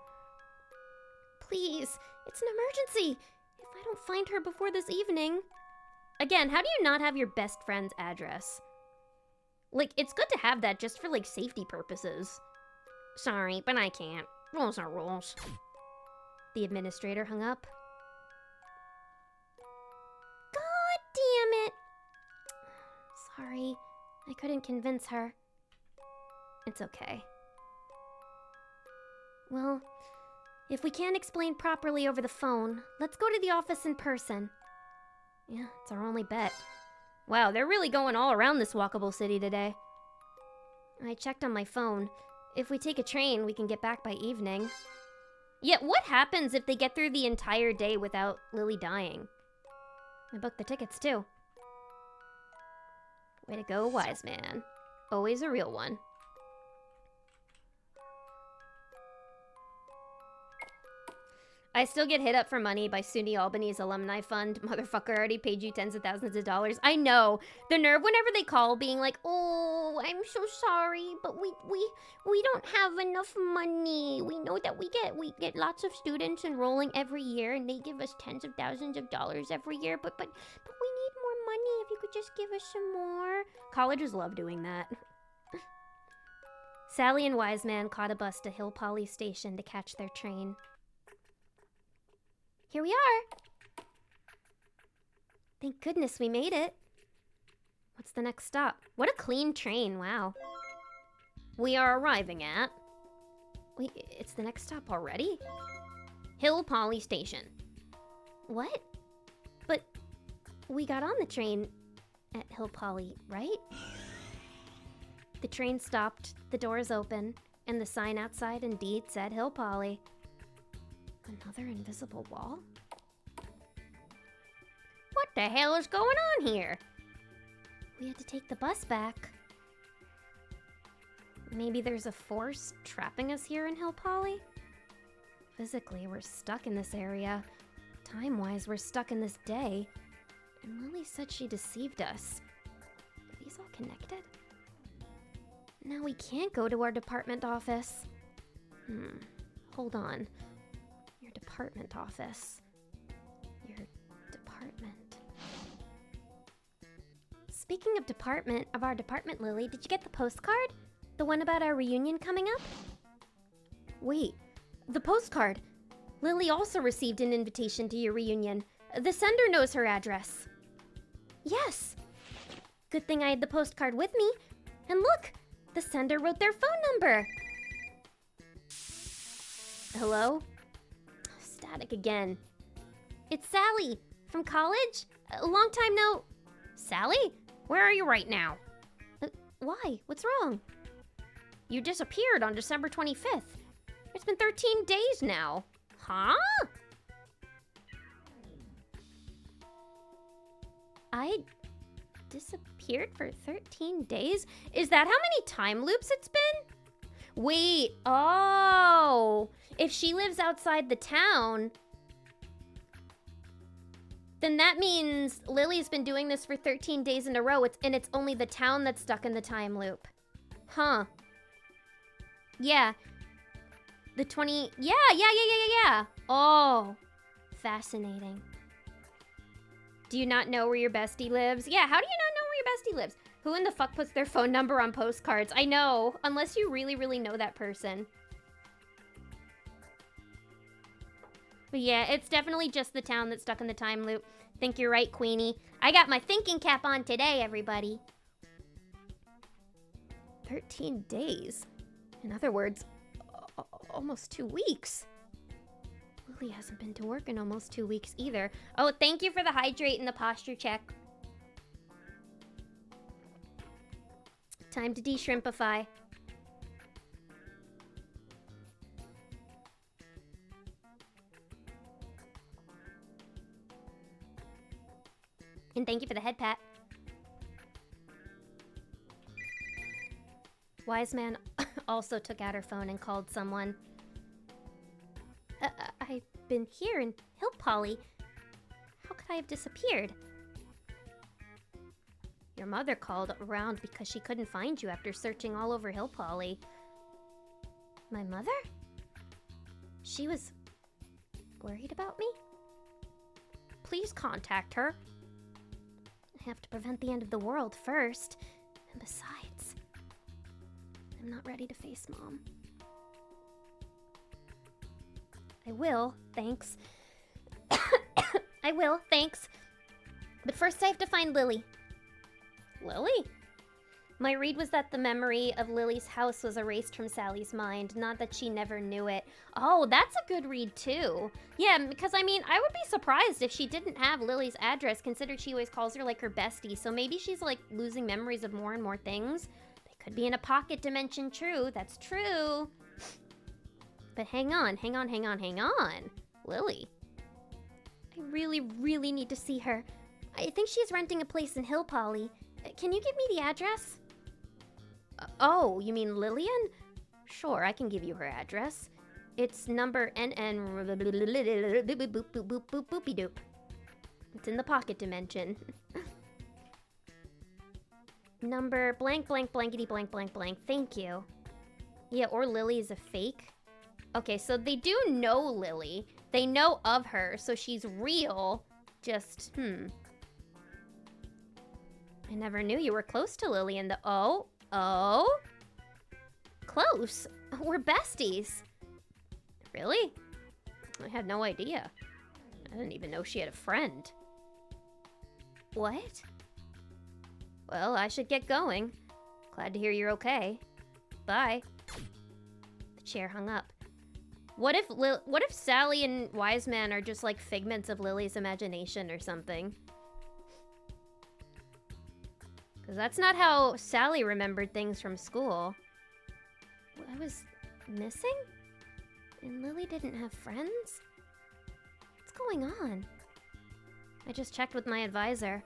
Please, it's an emergency. If I don't find her before this evening... Again, how do you not have your best friend's address? Like, it's good to have that just for, like, safety purposes. Sorry, but I can't. Rules are rules. The administrator hung up. God damn it! Sorry, I couldn't convince her. It's okay. Well, if we can't explain properly over the phone, let's go to the office in person. Yeah, it's our only bet. Wow, they're really going all around this walkable city today. I checked on my phone. If we take a train, we can get back by evening. Yet what happens if they get through the entire day without Lily dying? I booked the tickets too. Way to go, wise man. Always a real one. I still get hit up for money by SUNY Albany's alumni fund. Motherfucker already paid you tens of thousands of dollars. I know. The nerve whenever they call being like, oh, I'm so sorry, but we don't have enough money. We know that we get lots of students enrolling every year and they give us tens of thousands of dollars every year, but we need more money. If you could just give us some more. Colleges love doing that. Sally and Wise Man caught a bus to Hill Poly Station to catch their train. Here we are! Thank goodness we made it. What's the next stop? What a clean train, wow. We are arriving at... Wait, it's the next stop already? Hill Poly Station. What? But we got on the train at Hill Poly, right? The train stopped, the doors open, and the sign outside indeed said Hill Poly. Another invisible wall? What the hell is going on here? We had to take the bus back. Maybe there's a force trapping us here in Hill Poly? Physically, we're stuck in this area. Time-wise, we're stuck in this day. And Lily said she deceived us. Are these all connected? Now we can't go to our department office. Hold on. Department office. Your department. Speaking of our department, Lily, did you get the postcard? The one about our reunion coming up? Wait, the postcard. Lily also received an invitation to your reunion. The sender knows her address. Yes. Good thing I had the postcard with me. And look, the sender wrote their phone number. Hello? Static again. It's Sally from college. A long time no... Sally? Where are you right now? Why? What's wrong? You disappeared on December 25th. It's been 13 days now. Huh? I disappeared for 13 days? Is that how many time loops it's been? Wait, oh, if she lives outside the town, then that means Lily's been doing this for 13 days in a row, and it's only the town that's stuck in the time loop. Huh. Yeah. The 20, yeah. Oh, fascinating. Do you not know where your bestie lives? Yeah, how do you not know where your bestie lives? Who in the fuck puts their phone number on postcards? I know, unless you really, really know that person. But yeah, it's definitely just the town that's stuck in the time loop. Think you're right, Queenie. I got my thinking cap on today, everybody. 13 days. In other words, almost 2 weeks. Lily hasn't been to work in almost 2 weeks either. Oh, thank you for the hydrate and the posture check. Time to de-shrimpify. And thank you for the head pat. Wise Man also took out her phone and called someone. I've been here in Hill Polly. How could I have disappeared? Your mother called around because she couldn't find you after searching all over Hill Polly. My mother? She was worried about me? Please contact her. I have to prevent the end of the world first. And besides, I'm not ready to face Mom. I will, thanks. I will, thanks. But first I have to find Lily. Lily? My read was that the memory of Lily's house was erased from Sally's mind, not that she never knew it. Oh, that's a good read too. Yeah, because I mean, I would be surprised if she didn't have Lily's address, considering she always calls her like her bestie, so maybe she's like losing memories of more and more things. They could be in a pocket dimension, true, that's true. But hang on. Lily. I really need to see her. I think she's renting a place in Hill Polly. Can you give me the address? Oh, you mean Lillian? Sure, I can give you her address. It's number NN boopy doop. It's in the pocket dimension. Number blank blank blankety blank blank blank. Thank you. Yeah, or Lily is a fake. Okay, so they do know Lily. They know of her, so she's real. Just, I never knew you were close to Lily in the... Oh? Close? We're besties. Really? I had no idea. I didn't even know she had a friend. What? Well, I should get going. Glad to hear you're okay. Bye. The chair hung up. What if Sally and Wise Man are just like figments of Lily's imagination or something? Because that's not how Sally remembered things from school. I was missing? And Lily didn't have friends? What's going on? I just checked with my advisor.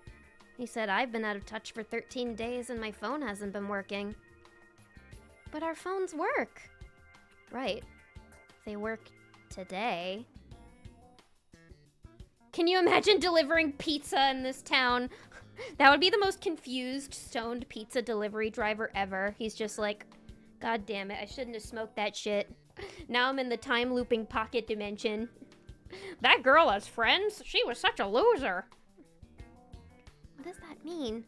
He said I've been out of touch for 13 days and my phone hasn't been working. But our phones work. Right. They work today. Can you imagine delivering pizza in this town? That would be the most confused, stoned pizza delivery driver ever. He's just like, God damn it, I shouldn't have smoked that shit. Now I'm in the time looping pocket dimension. That girl has friends? She was such a loser. What does that mean?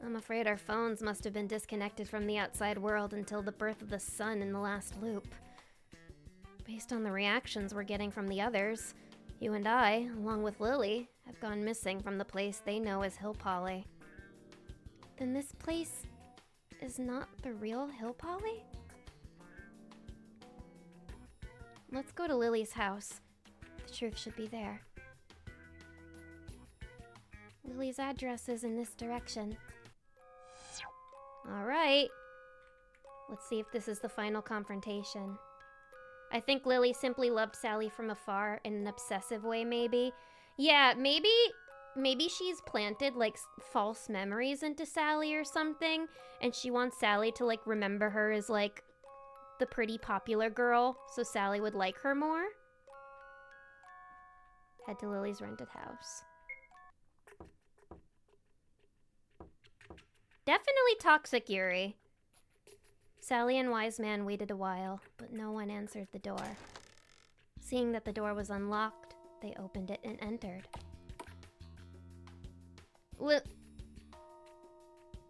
I'm afraid our phones must have been disconnected from the outside world until the birth of the sun in the last loop. Based on the reactions we're getting from the others, you and I, along with Lily, have gone missing from the place they know as Hill Polly. Then this place is not the real Hill Polly? Let's go to Lily's house. The truth should be there. Lily's address is in this direction. Alright. Let's see if this is the final confrontation. I think Lily simply loved Sally from afar in an obsessive way, maybe. Yeah, maybe she's planted, like, false memories into Sally or something, and she wants Sally to, like, remember her as, like, the pretty popular girl, so Sally would like her more. Head to Lily's rented house. Definitely toxic, Yuri. Sally and Wise Man waited a while, but no one answered the door. Seeing that the door was unlocked, they opened it and entered.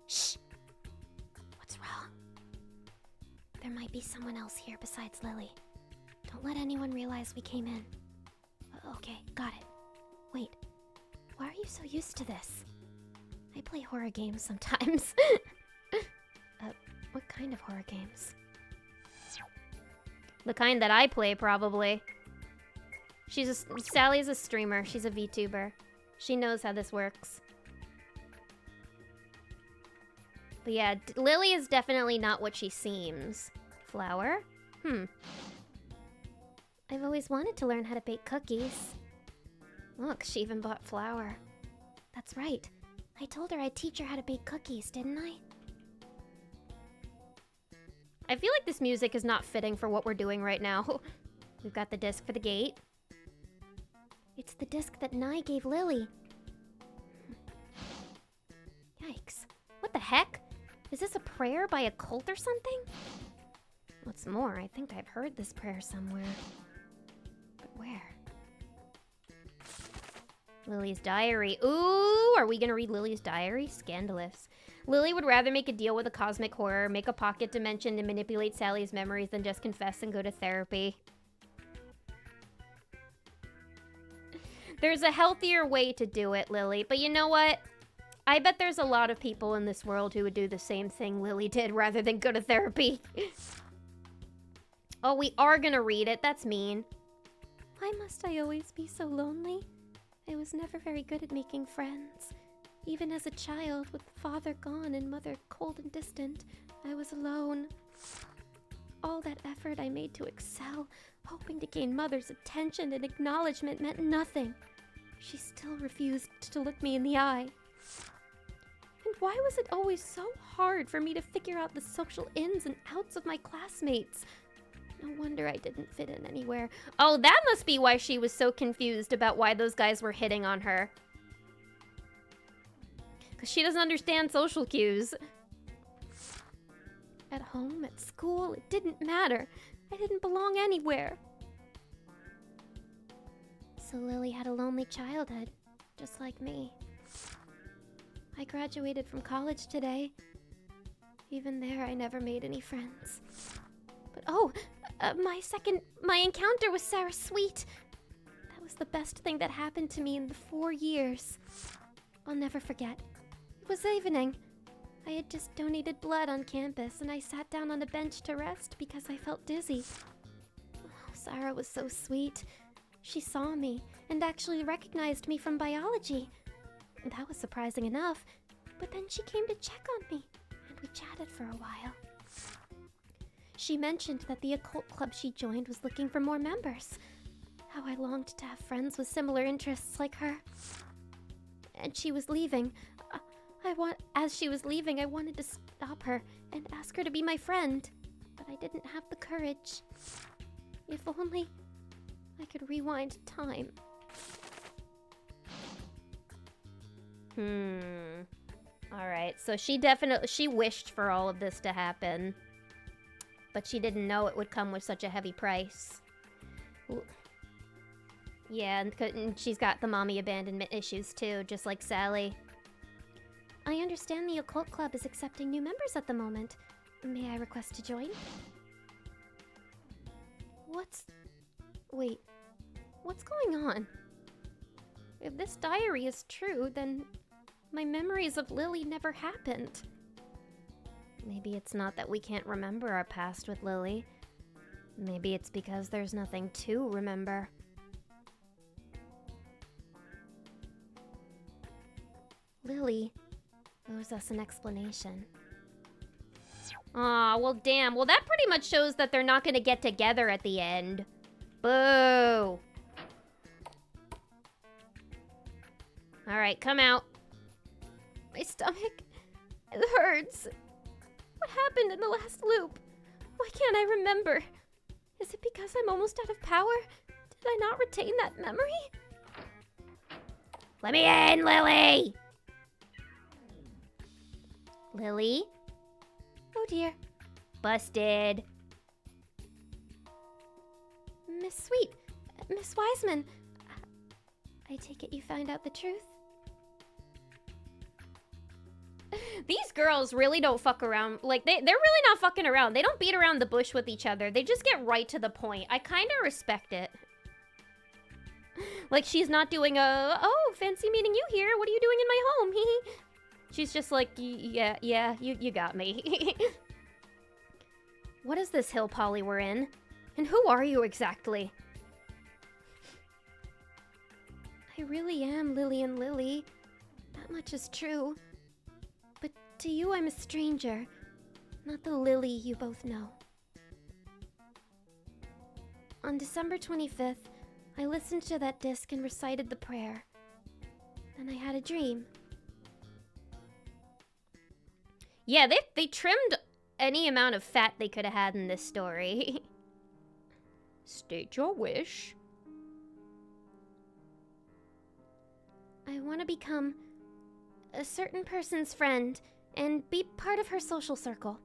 Shh! What's wrong? There might be someone else here besides Lily. Don't let anyone realize we came in. Okay, got it. Wait, why are you so used to this? I play horror games sometimes. What kind of horror games? The kind that I play, probably. Sally's a streamer. She's a VTuber. She knows how this works. But yeah, Lily is definitely not what she seems. Flour? I've always wanted to learn how to bake cookies. Look, she even bought flour. That's right. I told her I'd teach her how to bake cookies, didn't I? I feel like this music is not fitting for what we're doing right now. We've got the disc for the gate. It's the disc that Nye gave Lily. Yikes. What the heck? Is this a prayer by a cult or something? What's more, I think I've heard this prayer somewhere. But where? Lily's diary. Ooh, are we gonna read Lily's diary? Scandalous. Lily would rather make a deal with a cosmic horror, make a pocket dimension, and manipulate Sally's memories than just confess and go to therapy. There's a healthier way to do it, Lily. But you know what? I bet there's a lot of people in this world who would do the same thing Lily did rather than go to therapy. Oh, we are gonna read it. That's mean. Why must I always be so lonely? I was never very good at making friends. Even as a child, with father gone and mother cold and distant, I was alone. All that effort I made to excel, hoping to gain mother's attention and acknowledgement, meant nothing. She still refused to look me in the eye. And why was it always so hard for me to figure out the social ins and outs of my classmates? No wonder I didn't fit in anywhere. Oh, that must be why she was so confused about why those guys were hitting on her. Because she doesn't understand social cues. At home, at school, it didn't matter. I didn't belong anywhere. So Lily had a lonely childhood, just like me. I graduated from college today. Even there, I never made any friends. But oh, my encounter with Sarah Sweet. That was the best thing that happened to me in the 4 years. I'll never forget. It was evening. I had just donated blood on campus, and I sat down on a bench to rest because I felt dizzy. Oh, Sarah was so sweet. She saw me and actually recognized me from biology. That was surprising enough, but then she came to check on me, and we chatted for a while. She mentioned that the occult club she joined was looking for more members. How I longed to have friends with similar interests like her. And she was leaving. As she was leaving, I wanted to stop her and ask her to be my friend, but I didn't have the courage. If only I could rewind time. Alright, so she wished for all of this to happen. But she didn't know it would come with such a heavy price. Yeah, and she's got the mommy abandonment issues too, just like Sally. I understand the occult club is accepting new members at the moment. May I request to join? Wait, what's going on? If this diary is true, then my memories of Lily never happened. Maybe it's not that we can't remember our past with Lily. Maybe it's because there's nothing to remember. Lily owes us an explanation. Aw, well damn. Well, that pretty much shows that they're not gonna get together at the end. Boo! Alright, come out. My stomach, it hurts. What happened in the last loop? Why can't I remember? Is it because I'm almost out of power? Did I not retain that memory? Let me in, Lily! Lily? Oh dear. Busted. Miss Sweet, Miss Wiseman, I take it you found out the truth? These girls really don't fuck around. Like, they're really not fucking around. They don't beat around the bush with each other. They just get right to the point. I kind of respect it. Like, she's not doing oh, fancy meeting you here. What are you doing in my home? She's just like, yeah, you got me. What is this hill poly we're in? And who are you exactly? I really am Lillian Lily. That much is true. But to you, I'm a stranger. Not the Lily you both know. On December 25th, I listened to that disc and recited the prayer. Then I had a dream. Yeah, they trimmed any amount of fat they could have had in this story. State your wish. I want to become a certain person's friend and be part of her social circle.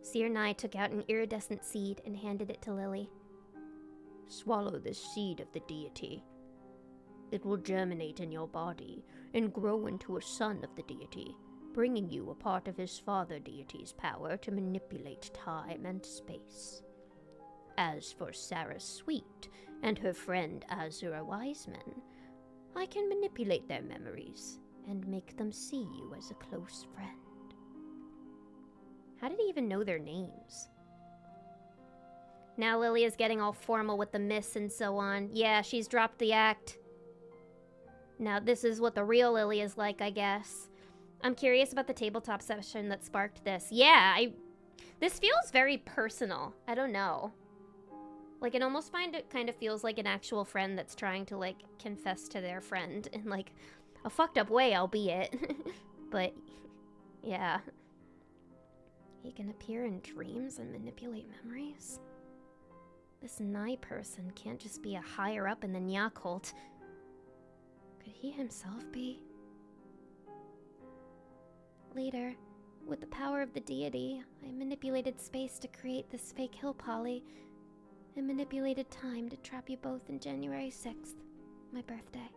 Seer Nye took out an iridescent seed and handed it to Lily. Swallow this seed of the deity. It will germinate in your body and grow into a son of the deity, bringing you a part of his father deity's power to manipulate time and space. As for Sarah Sweet and her friend Azura Wiseman, I can manipulate their memories and make them see you as a close friend. How did he even know their names? Now Lily is getting all formal with the miss and so on. Yeah, she's dropped the act. Now this is what the real Lily is like, I guess. I'm curious about the tabletop session that sparked this. Yeah, this feels very personal. I don't know. Like, it almost kind of feels like an actual friend that's trying to, like, confess to their friend in, like, a fucked up way, albeit. But, yeah. He can appear in dreams and manipulate memories? This Nye person can't just be a higher up in the Nya cult. Could he himself be? Later, with the power of the deity, I manipulated space to create this fake hill poly, and manipulated time to trap you both in January 6th, my birthday.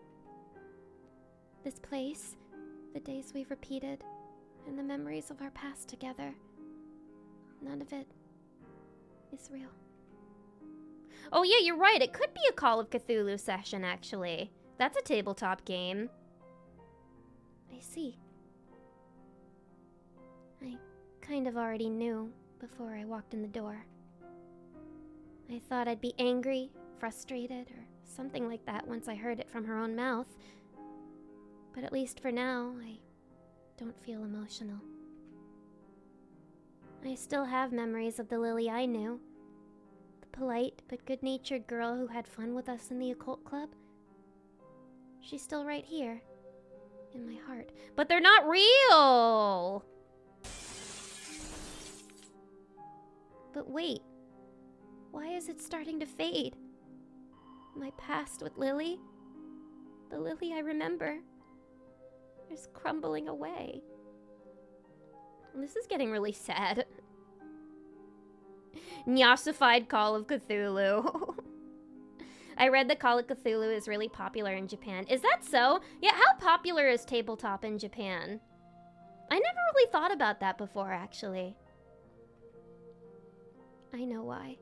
This place, the days we've repeated, and the memories of our past together, none of it is real. Oh yeah, you're right, it could be a Call of Cthulhu session, actually. That's a tabletop game. I see. I kind of already knew before I walked in the door. I thought I'd be angry, frustrated, or something like that once I heard it from her own mouth. But at least for now, I don't feel emotional. I still have memories of the Lily I knew. The polite but good-natured girl who had fun with us in the occult club. She's still right here, in my heart. But they're not real! But wait, why is it starting to fade? My past with Lily, the Lily I remember, is crumbling away. This is getting really sad. Nyasified Call of Cthulhu. I read that Call of Cthulhu is really popular in Japan. Is that so? Yeah, how popular is tabletop in Japan? I never really thought about that before, actually. I know why.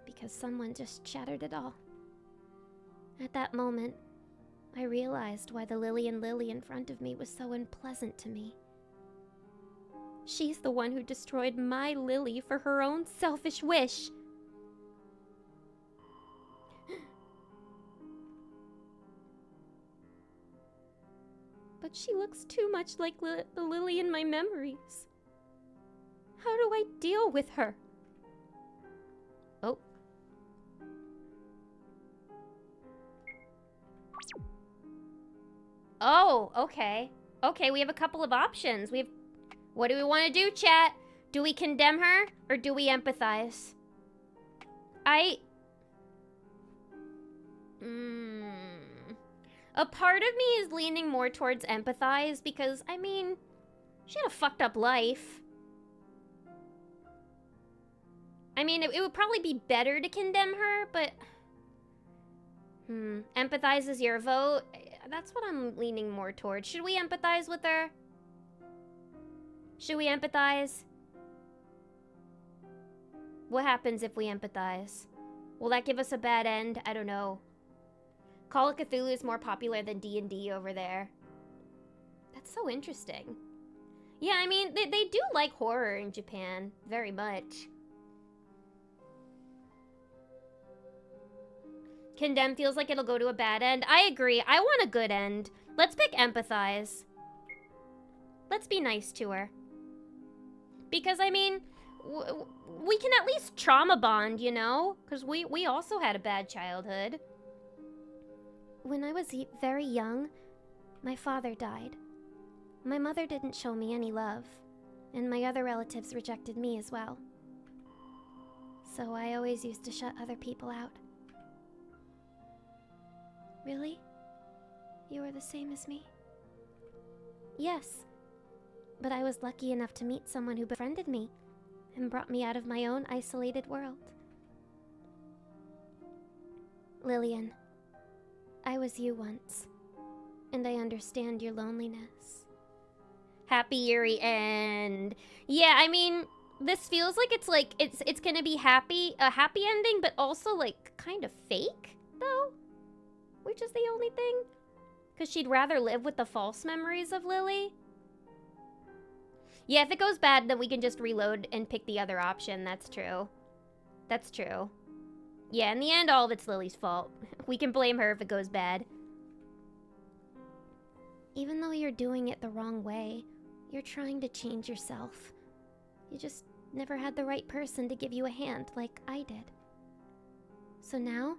Because someone just shattered it all. At that moment, I realized why the Lillian Lily in front of me was so unpleasant to me. She's the one who destroyed my Lily for her own selfish wish. But she looks too much like the Lily in my memories. How do I deal with her? Oh. Oh, okay. Okay, we have a couple of options. What do we want to do, chat? Do we condemn her or do we empathize? A part of me is leaning more towards empathize because, I mean, she had a fucked up life. I mean, it would probably be better to condemn her, but... Empathize is your vote? That's what I'm leaning more towards. Should we empathize with her? Should we empathize? What happens if we empathize? Will that give us a bad end? I don't know. Call of Cthulhu is more popular than D&D over there. That's so interesting. Yeah, I mean, they do like horror in Japan. Very much. Condemn feels like it'll go to a bad end. I agree. I want a good end. Let's pick empathize. Let's be nice to her. Because, I mean, we can at least trauma bond, you know? Because we also had a bad childhood. When I was very young, my father died. My mother didn't show me any love, and my other relatives rejected me as well. So I always used to shut other people out. Really? You were the same as me? Yes. But I was lucky enough to meet someone who befriended me and brought me out of my own isolated world. Lillian, I was you once, and I understand your loneliness. Happy Yuri end. Yeah, I mean, this feels like it's gonna be a happy ending, but also like kind of fake, though, which is the only thing. Because she'd rather live with the false memories of Lily. Yeah, if it goes bad, then we can just reload and pick the other option. That's true. That's true. Yeah, in the end, all of it's Lily's fault. We can blame her if it goes bad. Even though you're doing it the wrong way, you're trying to change yourself. You just never had the right person to give you a hand like I did. So now,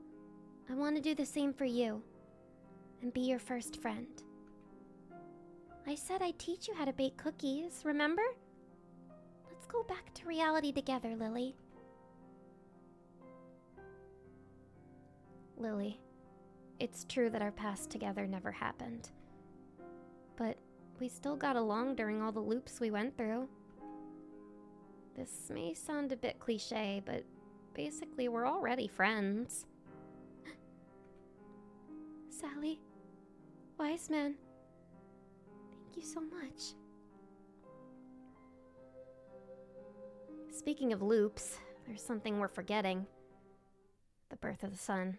I want to do the same for you. And be your first friend. I said I'd teach you how to bake cookies, remember? Let's go back to reality together, Lily. Lily, it's true that our past together never happened. But we still got along during all the loops we went through. This may sound a bit cliche, but basically we're already friends. Sally, wise man, thank you so much. Speaking of loops, there's something we're forgetting. The birth of the sun.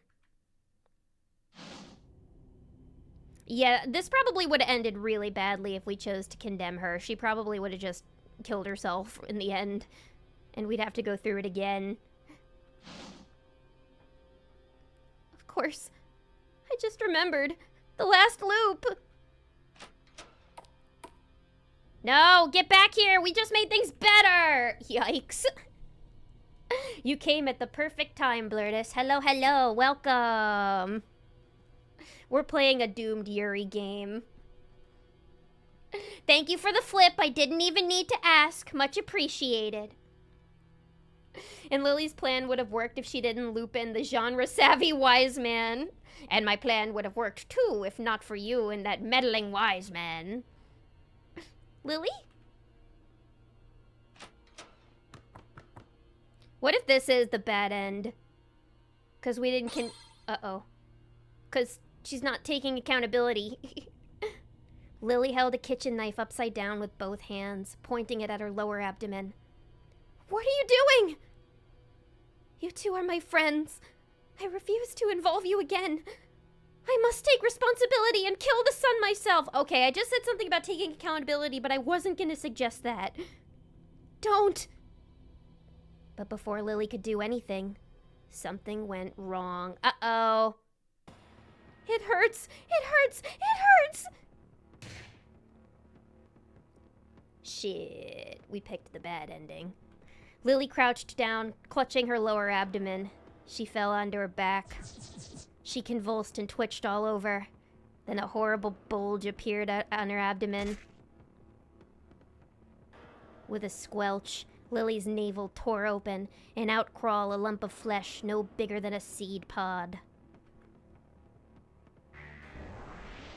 Yeah, this probably would have ended really badly if we chose to condemn her. She probably would have just killed herself in the end, and we'd have to go through it again. Of course, I just remembered the last loop. No, get back here. We just made things better. Yikes. You came at the perfect time, Blurtus. Hello, hello. Welcome. We're playing a doomed Yuri game. Thank you for the flip. I didn't even need to ask. Much appreciated. And Lily's plan would have worked if she didn't loop in the genre-savvy wise man. And my plan would have worked too if not for you and that meddling wise man. Lily? What if this is the bad end? Because we didn't uh-oh. Because she's not taking accountability. Lily held a kitchen knife upside down with both hands, pointing it at her lower abdomen. What are you doing? You two are my friends. I refuse to involve you again. I must take responsibility and kill the sun myself. Okay, I just said something about taking accountability, but I wasn't going to suggest that. Don't. But before Lily could do anything, something went wrong. Uh-oh. It hurts. It hurts. It hurts. Shit. We picked the bad ending. Lily crouched down, clutching her lower abdomen. She fell onto her back. She convulsed and twitched all over. Then a horrible bulge appeared on her abdomen. With a squelch, Lily's navel tore open, and out crawled a lump of flesh no bigger than a seed pod.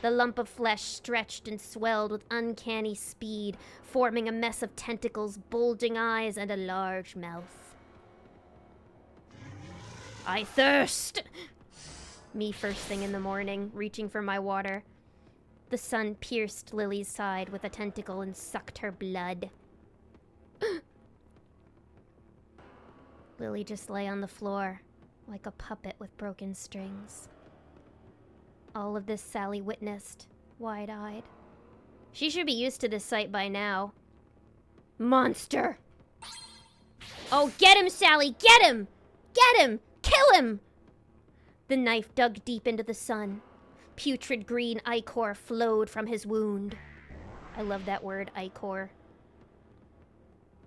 The lump of flesh stretched and swelled with uncanny speed, forming a mess of tentacles, bulging eyes, and a large mouth. I thirst! Me first thing in the morning, reaching for my water. The sun pierced Lily's side with a tentacle and sucked her blood. Lily just lay on the floor, like a puppet with broken strings. All of this Sally witnessed, wide-eyed. She should be used to this sight by now. Monster! Oh, get him, Sally! Get him! Get him! Kill him! The knife dug deep into the sun. Putrid green ichor flowed from his wound. I love that word, ichor.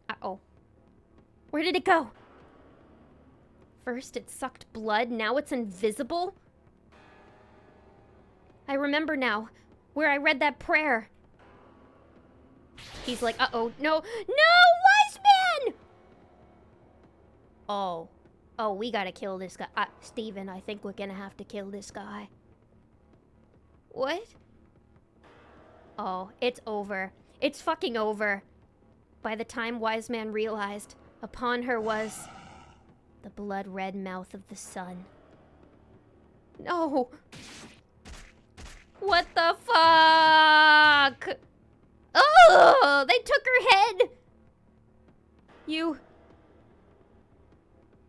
Uh-oh. Where did it go? First it sucked blood, now it's invisible? I remember now, where I read that prayer. He's like, uh-oh, no, no, wise man! Oh, we gotta kill this guy. Steven, I think we're gonna have to kill this guy. What? Oh, it's over. It's fucking over. By the time Wise Man realized, upon her was the blood-red mouth of the sun. No! What the fuck? Oh, they took her head!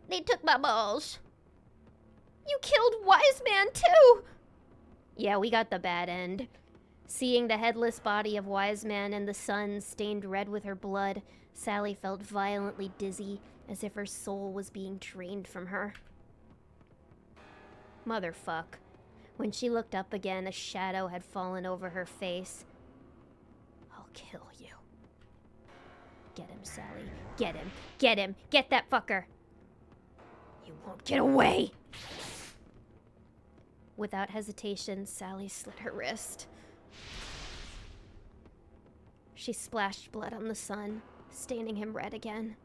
They took my balls. You killed Wise Man too! Yeah, we got the bad end. Seeing the headless body of Wise Man and the sun stained red with her blood, Sally felt violently dizzy, as if her soul was being drained from her. Motherfuck. When she looked up again, a shadow had fallen over her face. I'll kill you. Get him, Sally. Get him. Get him. Get that fucker. You won't get away. Without hesitation, Sally slit her wrist. She splashed blood on the sun, staining him red again.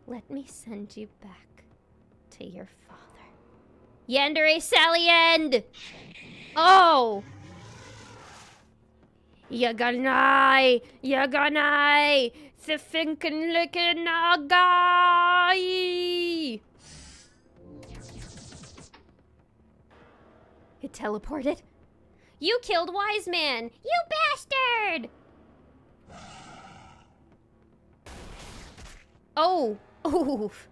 Let me send you back to your father. Yandere Sally End! Oh! Yaganai! Yaganai! Thifinkin lickin' agai! It teleported. You killed Wise Man! You bastard! Oh! Oof.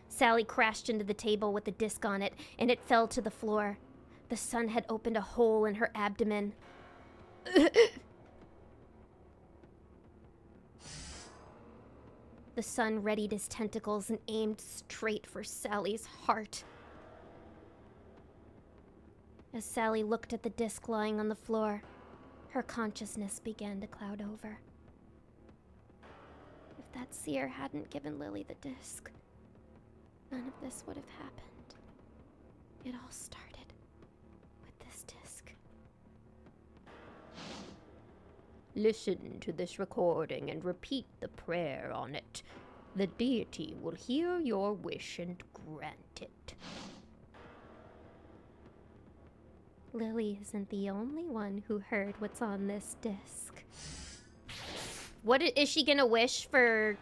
Sally crashed into the table with the disc on it, and it fell to the floor. The sun had opened a hole in her abdomen. The sun readied his tentacles and aimed straight for Sally's heart. As Sally looked at the disc lying on the floor, her consciousness began to cloud over. If that seer hadn't given Lily the disc, none of this would have happened. It all started with this disc. Listen to this recording and repeat the prayer on it. The deity will hear your wish and grant it. Lily isn't the only one who heard what's on this disc. What is she gonna wish for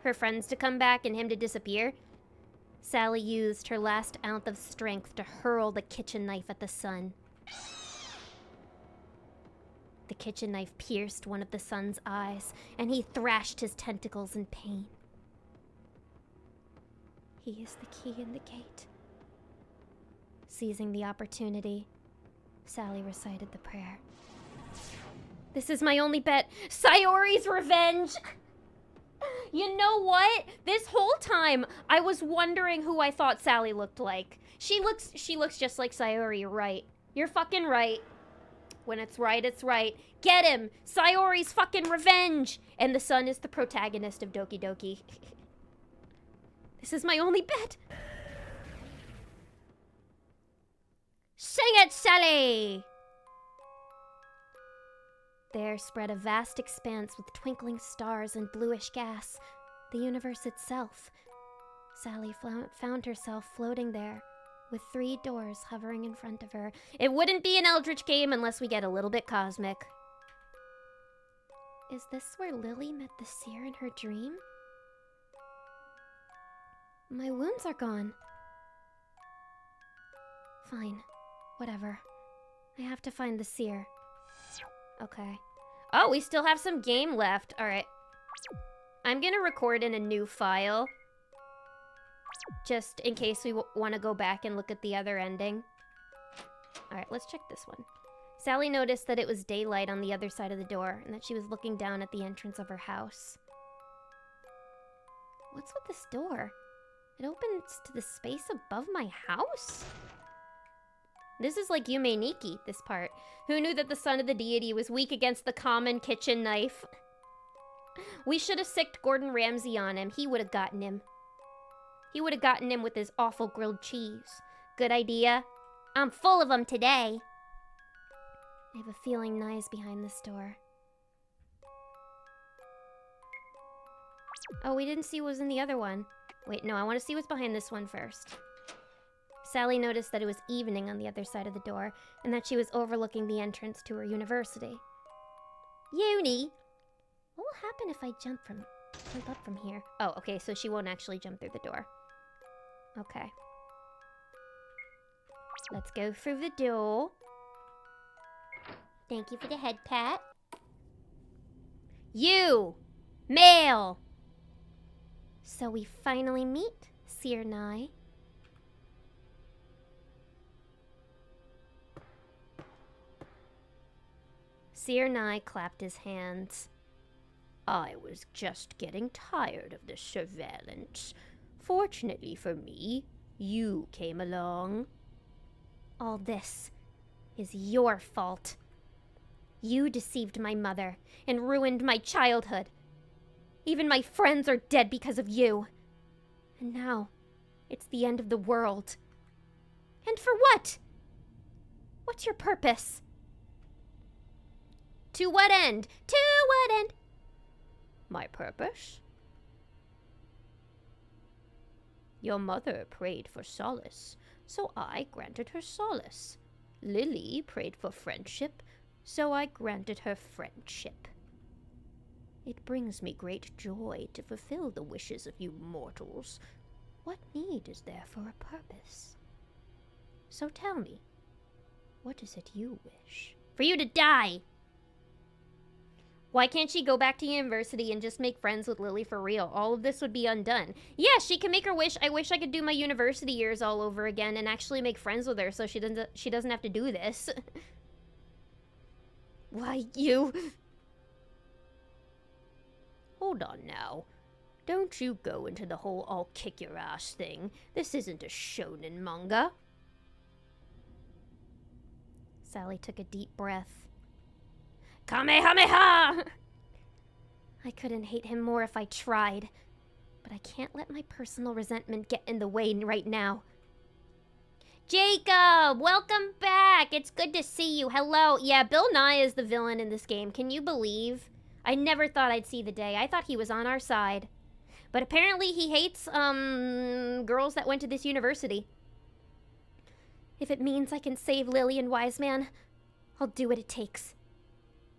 her friends to come back and him to disappear? Sally used her last ounce of strength to hurl the kitchen knife at the sun. The kitchen knife pierced one of the sun's eyes, and he thrashed his tentacles in pain. He is the key in the gate. Seizing the opportunity, Sally recited the prayer. This is my only bet. Sayori's revenge! You know what? This whole time, I was wondering who I thought Sally looked like. She looks just like Sayori, you're right. You're fucking right. When it's right, it's right. Get him! Sayori's fucking revenge! And the sun is the protagonist of Doki Doki. This is my only bet. Sing it, Sally! There spread a vast expanse with twinkling stars and bluish gas, the universe itself. Sally found herself floating there, with 3 doors hovering in front of her. It wouldn't be an Eldritch game unless we get a little bit cosmic. Is this where Lily met the seer in her dream? My wounds are gone. Fine. Whatever. I have to find the seer. Okay. Oh, we still have some game left. Alright. I'm gonna record in a new file. Just in case we want to go back and look at the other ending. Alright, let's check this one. Sally noticed that it was daylight on the other side of the door and that she was looking down at the entrance of her house. What's with this door? It opens to the space above my house? This is like Yume Nikki, this part. Who knew that the son of the deity was weak against the common kitchen knife? We should have sicked Gordon Ramsay on him. He would have gotten him. He would have gotten him with his awful grilled cheese. Good idea. I'm full of them today. I have a feeling Nye's behind this door. Oh, we didn't see what was in the other one. Wait, no, I want to see what's behind this one first. Sally noticed that it was evening on the other side of the door, and that she was overlooking the entrance to her university. Uni! What will happen if I jump up from here? Oh, okay, so she won't actually jump through the door. Okay. Let's go through the door. Thank you for the head pat. You! Male! So we finally meet, Seer Nye. Seer Nye clapped his hands. I was just getting tired of the surveillance. Fortunately for me, you came along. All this is your fault. You deceived my mother and ruined my childhood. Even my friends are dead because of you. And now, it's the end of the world. And for what? What's your purpose? To what end? To what end? My purpose? Your mother prayed for solace, so I granted her solace. Lily prayed for friendship, so I granted her friendship. It brings me great joy to fulfill the wishes of you mortals. What need is there for a purpose? So tell me, what is it you wish? For you to die! Why can't she go back to university and just make friends with Lily for real? All of this would be undone. Yeah, she can make her wish. I wish I could do my university years all over again and actually make friends with her so she doesn't have to do this. Why, you... Hold on now. Don't you go into the whole I'll kick your ass thing. This isn't a shonen manga. Sally took a deep breath. Kamehameha! I couldn't hate him more if I tried, but I can't let my personal resentment get in the way right now. Jacob, welcome back. It's good to see you. Hello. Yeah, Bill Nye is the villain in this game. Can you believe? I never thought I'd see the day. I thought he was on our side. But apparently he hates, girls that went to this university. If it means I can save Lily and Wiseman, I'll do what it takes.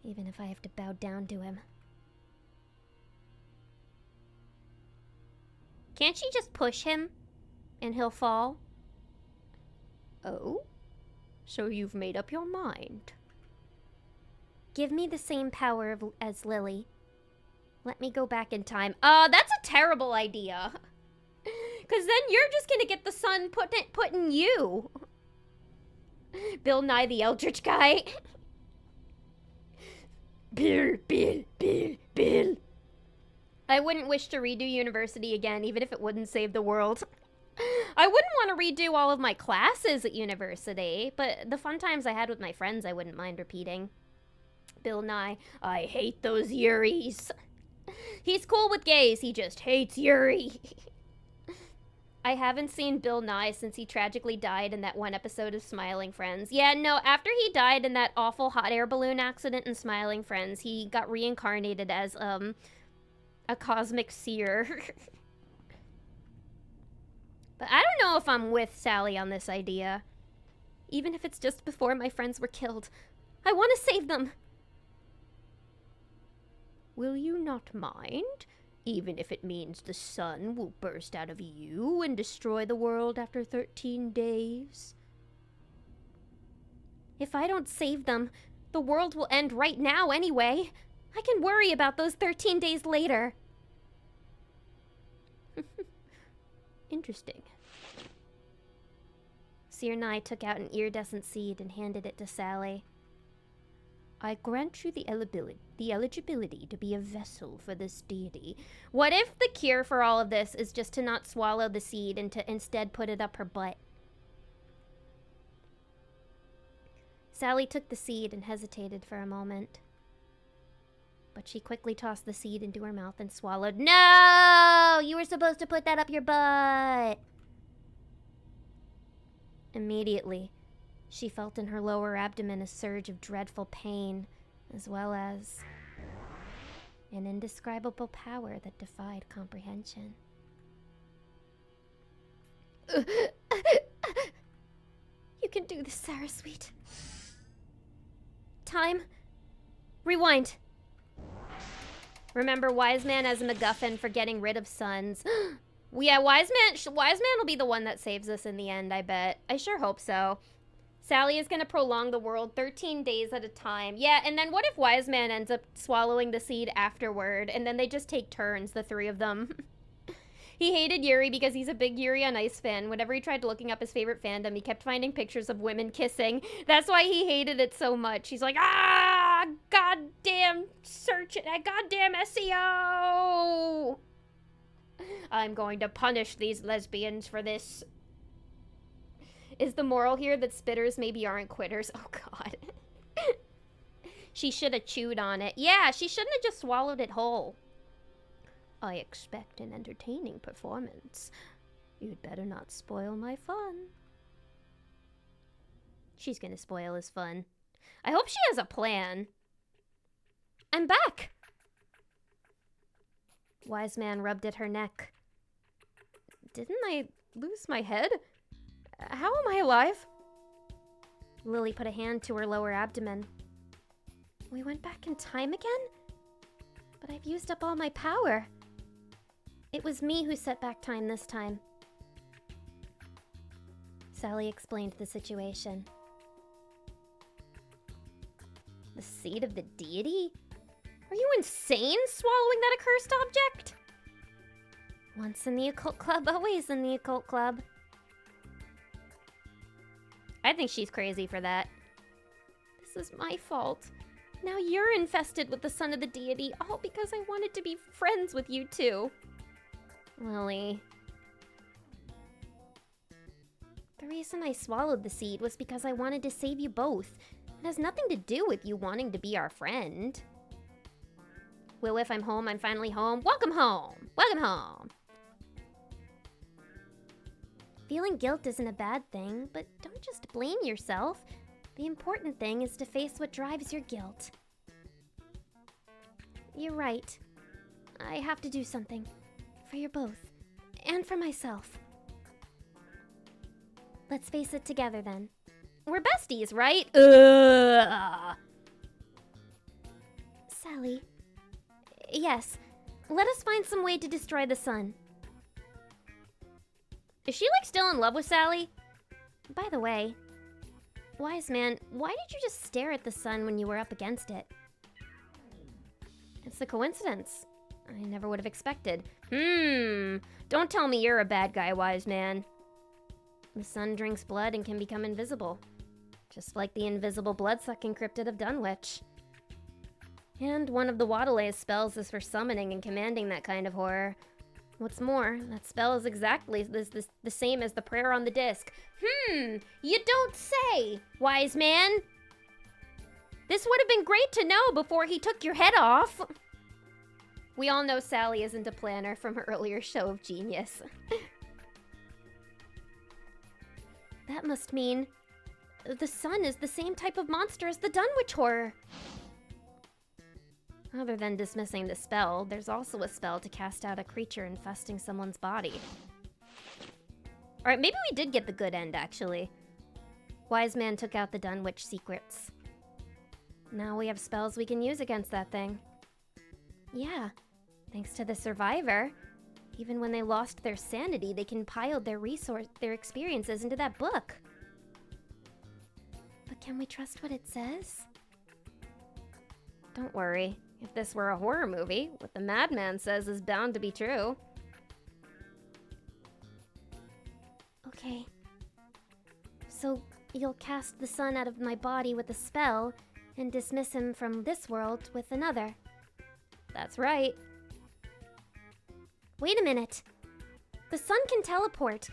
Even if I have to bow down to him. Can't she just push him? And he'll fall? Oh? So you've made up your mind. Give me the same power as Lily. Let me go back in time. That's a terrible idea. Because then you're just gonna get the sun put in you. Bill Nye the Eldritch guy. Bill. I wouldn't wish to redo university again, even if it wouldn't save the world. I wouldn't want to redo all of my classes at university, but the fun times I had with my friends I wouldn't mind repeating. Bill Nye, I hate those Yuris. He's cool with gays, he just hates Yuri. I haven't seen Bill Nye since he tragically died in that one episode of Smiling Friends. Yeah, no, after he died in that awful hot air balloon accident in Smiling Friends, he got reincarnated as, a cosmic seer. But I don't know if I'm with Sally on this idea. Even if it's just before my friends were killed. I want to save them. Will you not mind? Even if it means the sun will burst out of you and destroy the world after 13 days? If I don't save them, the world will end right now anyway. I can worry about those 13 days later. Interesting. Seer Nye took out an iridescent seed and handed it to Sally. I grant you the eligibility to be a vessel for this deity. What if the cure for all of this is just to not swallow the seed and to instead put it up her butt? Sally took the seed and hesitated for a moment. But she quickly tossed the seed into her mouth and swallowed. No! You were supposed to put that up your butt! Immediately, she felt in her lower abdomen a surge of dreadful pain, as well as an indescribable power that defied comprehension. You can do this, Sarah, sweet. Time. Rewind. Remember, Wise Man as a MacGuffin for getting rid of sons. Yeah, Wise Man will be the one that saves us in the end, I bet. I sure hope so. Sally is gonna prolong the world 13 days at a time. Yeah, and then what if Wise Man ends up swallowing the seed afterward, and then they just take turns, the three of them? He hated Yuri because he's a big Yuri on Ice fan. Whenever he tried looking up his favorite fandom, he kept finding pictures of women kissing. That's why he hated it so much. He's like, goddamn search it, goddamn SEO! I'm going to punish these lesbians for this. Is the moral here that spitters maybe aren't quitters? Oh, God. She should have chewed on it. Yeah, she shouldn't have just swallowed it whole. I expect an entertaining performance. You'd better not spoil my fun. She's gonna spoil his fun. I hope she has a plan. I'm back! Wise Man rubbed at her neck. Didn't I lose my head? How am I alive? Lily put a hand to her lower abdomen. We went back in time again? But I've used up all my power. It was me who set back time this time. Sally explained the situation. The seed of the deity? Are you insane, swallowing that accursed object? Once in the occult club, always in the occult club. I think she's crazy for that. This is my fault. Now you're infested with the son of the deity, all because I wanted to be friends with you two. Lily. The reason I swallowed the seed was because I wanted to save you both. It has nothing to do with you wanting to be our friend. Well, if I'm home, I'm finally home. Welcome home! Welcome home! Feeling guilt isn't a bad thing, but don't just blame yourself. The important thing is to face what drives your guilt. You're right. I have to do something. For you both. And for myself. Let's face it together then. We're besties, right? Ugh. Sally. Yes. Let us find some way to destroy the sun. Is she, like, still in love with Sally? By the way, Wise Man, why did you just stare at the sun when you were up against it? It's a coincidence. I never would have expected. Don't tell me you're a bad guy, Wise Man. The sun drinks blood and can become invisible. Just like the invisible blood-sucking cryptid of Dunwich. And one of the Waddle's spells is for summoning and commanding that kind of horror. What's more, that spell is exactly the same as the prayer on the disc. You don't say, Wise Man. This would have been great to know before he took your head off. We all know Sally isn't a planner from her earlier show of Genius. That must mean the sun is the same type of monster as the Dunwich horror. Other than dismissing the spell, there's also a spell to cast out a creature infesting someone's body. Alright, maybe we did get the good end, actually. Wise Man took out the Dunwich secrets. Now we have spells we can use against that thing. Yeah, thanks to the survivor. Even when they lost their sanity, they compiled their experiences into that book. But can we trust what it says? Don't worry. If this were a horror movie, what the madman says is bound to be true. Okay. So, you'll cast the sun out of my body with a spell, and dismiss him from this world with another. That's right. Wait a minute. The sun can teleport.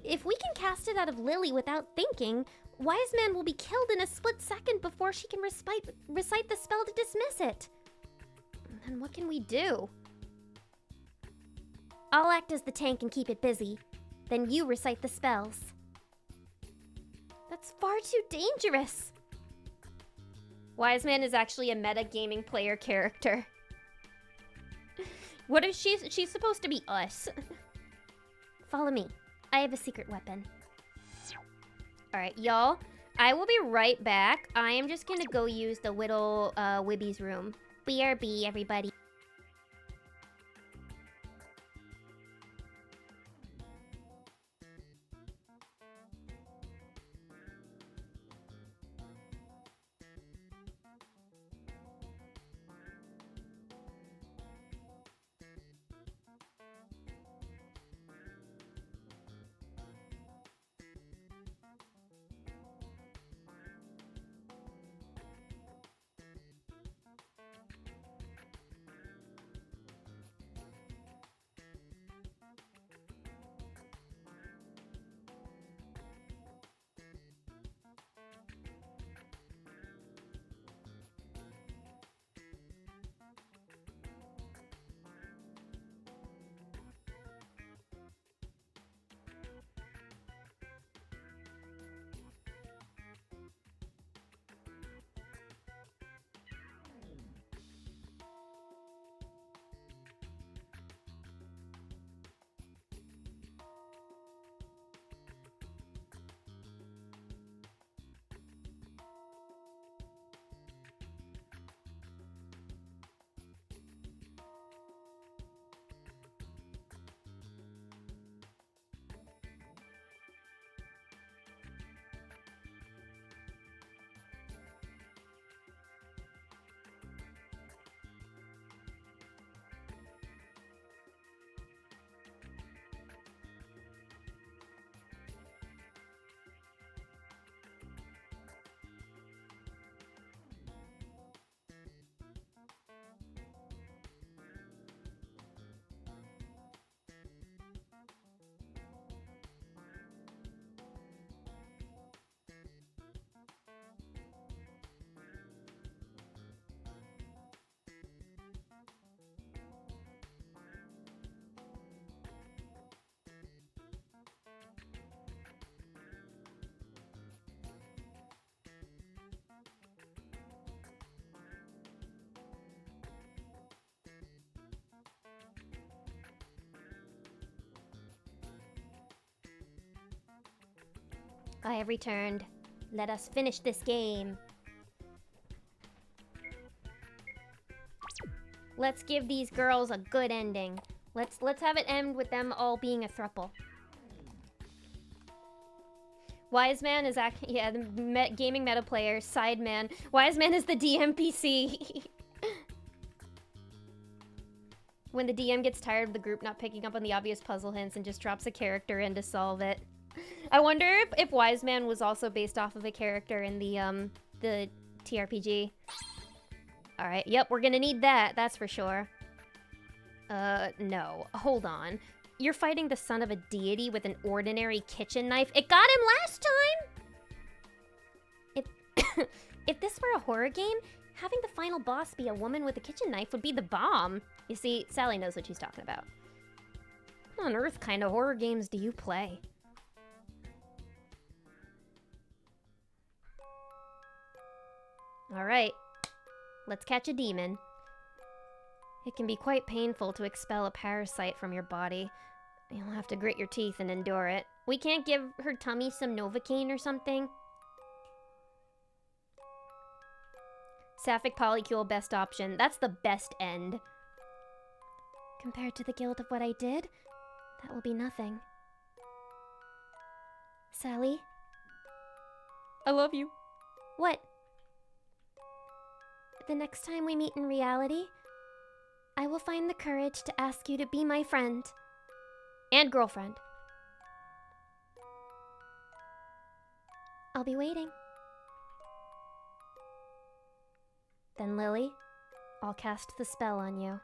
If we can cast it out of Lily without thinking, Wise Man will be killed in a split second before she can recite the spell to dismiss it. Then what can we do? I'll act as the tank and keep it busy. Then you recite the spells. That's far too dangerous. Wise Man is actually a meta-gaming player character. What if she's supposed to be us? Follow me. I have a secret weapon. Alright, y'all. I will be right back. I am just gonna go use the Whittle Wibby's room. BRB, everybody. I have returned. Let us finish this game. Let's give these girls a good ending. Let's have it end with them all being a throuple. Wise Man is the gaming meta player. Side Man. Wise Man is the DMPC. When the DM gets tired of the group not picking up on the obvious puzzle hints and just drops a character in to solve it. I wonder if Wise Man was also based off of a character in the TRPG. Alright, yep, we're gonna need that, that's for sure. No, hold on. You're fighting the son of a deity with an ordinary kitchen knife? It got him last time! If this were a horror game, having the final boss be a woman with a kitchen knife would be the bomb. You see, Sally knows what she's talking about. What on earth kind of horror games do you play? Alright, let's catch a demon. It can be quite painful to expel a parasite from your body. You'll have to grit your teeth and endure it. We can't give her tummy some Novocaine or something? Sapphic polycule, best option. That's the best end. Compared to the guilt of what I did, that will be nothing. Sally? I love you. What? The next time we meet in reality, I will find the courage to ask you to be my friend. And girlfriend. I'll be waiting. Then, Lily, I'll cast the spell on you.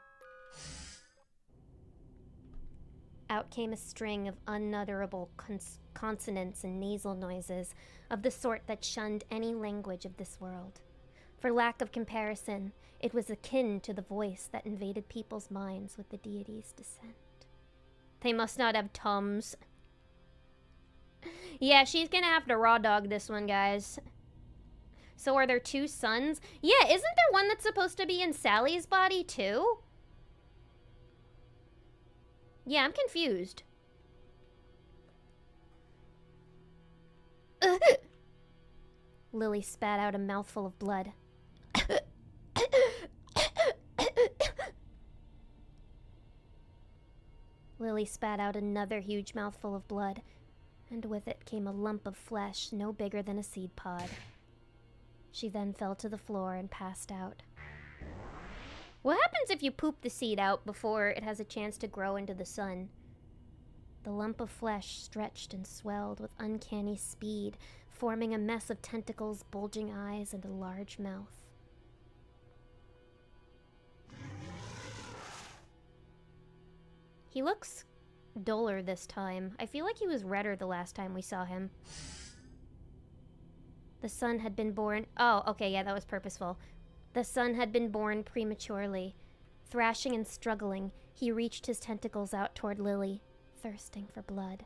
Out came a string of unutterable consonants and nasal noises of the sort that shunned any language of this world. For lack of comparison, it was akin to the voice that invaded people's minds with the deity's descent. They must not have tums. Yeah, she's gonna have to raw dog this one, guys. So are there two sons? Yeah, isn't there one that's supposed to be in Sally's body, too? Yeah, I'm confused. Lily spat out a mouthful of blood. Lily spat out another huge mouthful of blood, and with it came a lump of flesh no bigger than a seed pod. She then fell to the floor and passed out. What happens if you poop the seed out before it has a chance to grow into the sun? The lump of flesh stretched and swelled with uncanny speed, forming a mess of tentacles, bulging eyes, and a large mouth. He looks duller this time. I feel like he was redder the last time we saw him. The son had been born... Oh, okay, yeah, that was purposeful. The son had been born prematurely. Thrashing and struggling, he reached his tentacles out toward Lily, thirsting for blood.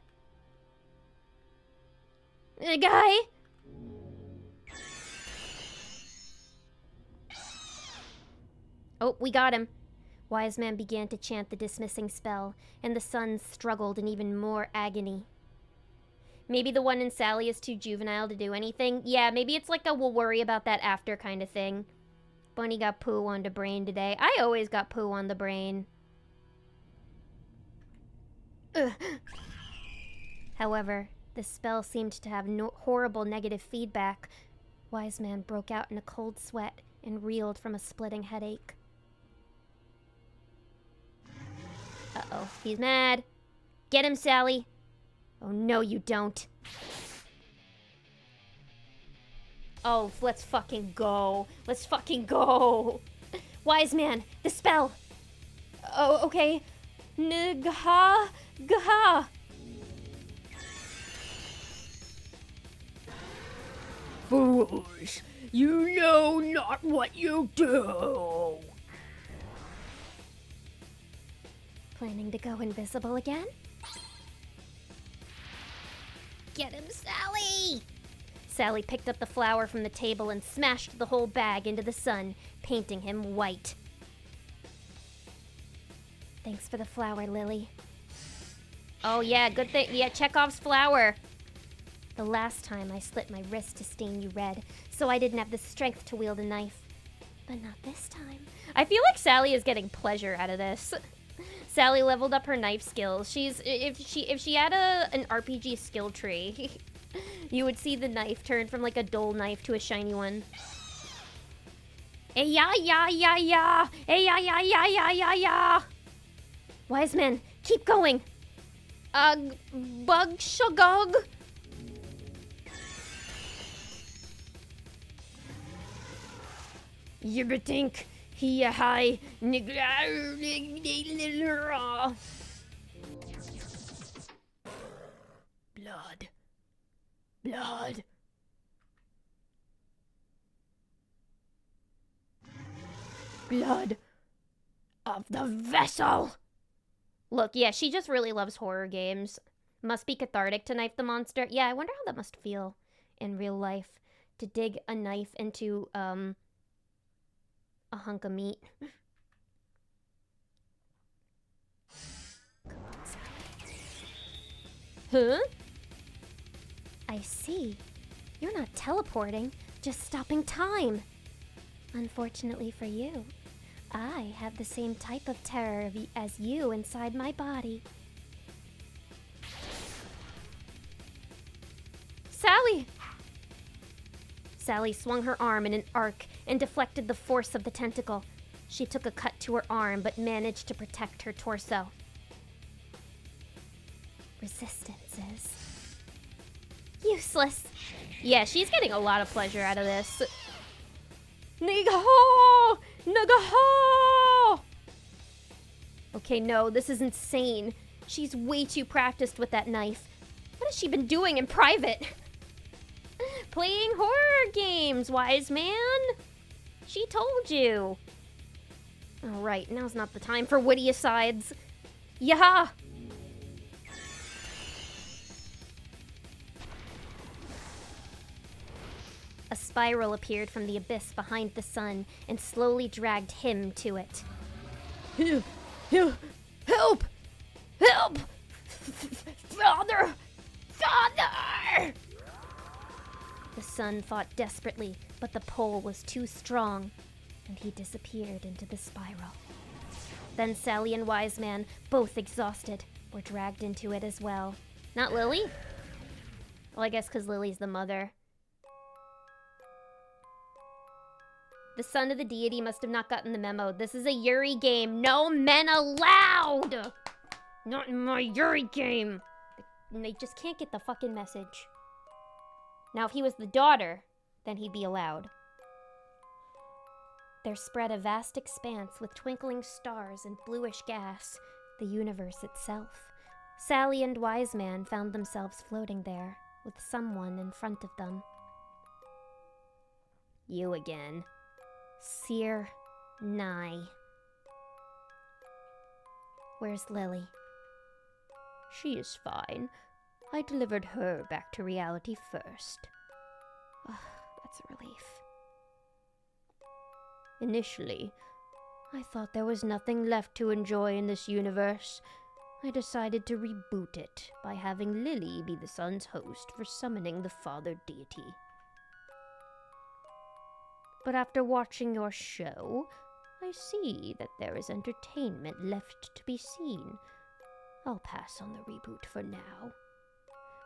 Guy! Oh, we got him. Wise Man began to chant the dismissing spell, and the son struggled in even more agony. Maybe the one in Sally is too juvenile to do anything. Yeah, maybe it's like a we'll worry about that after kind of thing. Bunny got poo on the brain today. I always got poo on the brain. Ugh. However, the spell seemed to have no horrible negative feedback. Wise Man broke out in a cold sweat and reeled from a splitting headache. Uh-oh, he's mad. Get him, Sally. Oh, no, you don't. Oh, let's fucking go. Let's fucking go. Wise Man, the spell. Oh, okay. Ngaha, gaha. Fools, you know not what you do. Planning to go invisible again? Get him, Sally! Sally picked up the flower from the table and smashed the whole bag into the sun, painting him white. Thanks for the flower, Lily. Oh yeah, good thing. Yeah, Chekhov's flower. The last time I slit my wrist to stain you red, so I didn't have the strength to wield a knife. But not this time. I feel like Sally is getting pleasure out of this. Sally leveled up her knife skills. If she had an RPG skill tree, you would see the knife turn from like a dull knife to a shiny one. Hey ya ya ya ya! Hey ya ya ya ya ya ya! Wise Men, keep going! Bug shugug! Yibbitink! Hiya hi! Blood. Blood. Blood of the vessel. Look, yeah, she just really loves horror games. Must be cathartic to knife the monster. Yeah, I wonder how that must feel in real life. To dig a knife into, a hunk of meat. Come on, Sally. Huh? I see. You're not teleporting, just stopping time. Unfortunately for you, I have the same type of terror as you inside my body. Sally! Sally swung her arm in an arc and deflected the force of the tentacle. She took a cut to her arm but managed to protect her torso. Resistance is useless. Yeah, she's getting a lot of pleasure out of this. Nagaho! Nagaho! Okay, no, this is insane. She's way too practiced with that knife. What has she been doing in private? Playing horror games, wise man. She told you. Alright, now's not the time for witty asides. Yaha! A spiral appeared from the abyss behind the sun and slowly dragged him to it. Help! Help! Father! Father! The sun fought desperately, but the pole was too strong, and he disappeared into the spiral. Then Sally and Wise Man, both exhausted, were dragged into it as well. Not Lily? Well, I guess because Lily's the mother. The son of the deity must have not gotten the memo. This is a Yuri game. No men allowed! Not in my Yuri game. And they just can't get the fucking message. Now, if he was the daughter, then he'd be allowed. There spread a vast expanse with twinkling stars and bluish gas, the universe itself. Sally and Wise Man found themselves floating there, with someone in front of them. You again. Seer Nye. Where's Lily? She is fine. I delivered her back to reality first. Oh, that's a relief. Initially, I thought there was nothing left to enjoy in this universe. I decided to reboot it by having Lily be the sun's host for summoning the father deity. But after watching your show, I see that there is entertainment left to be seen. I'll pass on the reboot for now.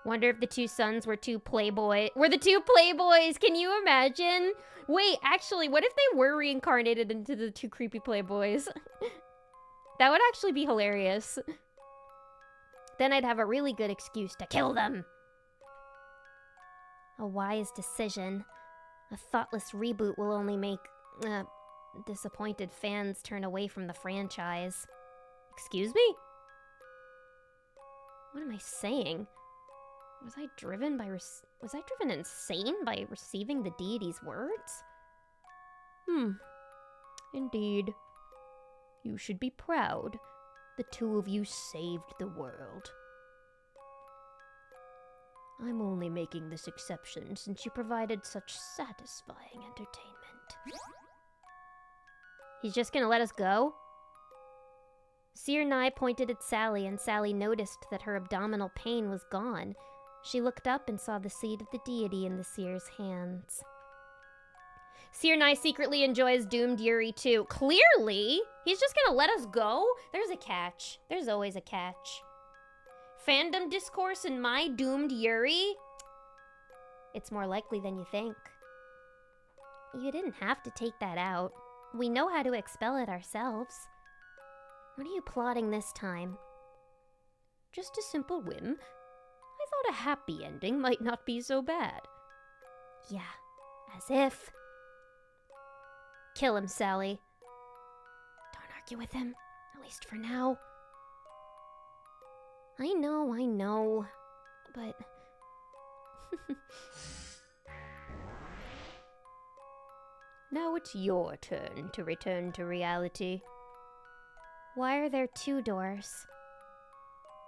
Wonder if the two sons were two playboys. Were the two playboys? Can you imagine? Wait, actually, what if they were reincarnated into the two creepy playboys? That would actually be hilarious. Then I'd have a really good excuse to kill them. A wise decision. A thoughtless reboot will only make disappointed fans turn away from the franchise. Excuse me? What am I saying? Was I driven insane by receiving the deity's words? Indeed. You should be proud. The two of you saved the world. I'm only making this exception since you provided such satisfying entertainment. He's just gonna let us go? Seer Nye pointed at Sally, and Sally noticed that her abdominal pain was gone. She looked up and saw the seed of the deity in the seer's hands. Seer Nye secretly enjoys doomed Yuri too. Clearly! He's just gonna let us go? There's a catch. There's always a catch. Fandom discourse in my doomed Yuri? It's more likely than you think. You didn't have to take that out. We know how to expel it ourselves. What are you plotting this time? Just a simple whim. I thought a happy ending might not be so bad. Yeah, as if. Kill him, Sally. Don't argue with him, at least for now. I know, but... Now it's your turn to return to reality. Why are there two doors?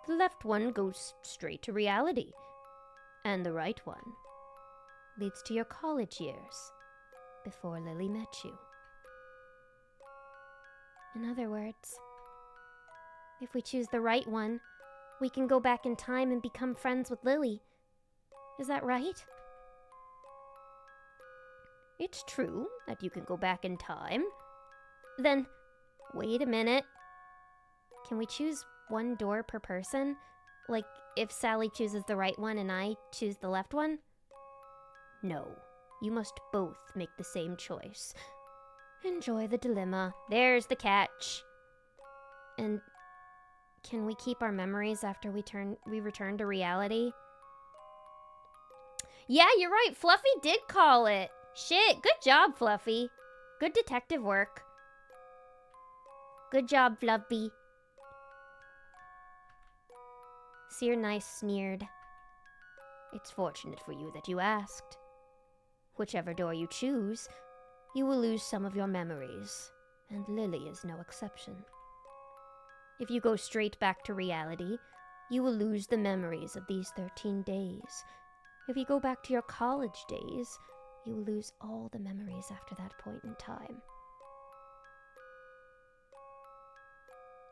The left one goes straight to reality, and the right one leads to your college years, before Lily met you. In other words, if we choose the right one, we can go back in time and become friends with Lily. Is that right? It's true that you can go back in time. Then, wait a minute. Can we choose one door per person? Like, if Sally chooses the right one and I choose the left one? No, you must both make the same choice. Enjoy the dilemma. There's the catch. And can we keep our memories after we return to reality? Yeah, you're right. Fluffy did call it. Shit, good job, Fluffy. Good detective work. Good job, Fluffy. Seer Nice sneered. It's fortunate for you that you asked. Whichever door you choose, you will lose some of your memories, and Lily is no exception. If you go straight back to reality, you will lose the memories of these 13 days. If you go back to your college days, you will lose all the memories after that point in time.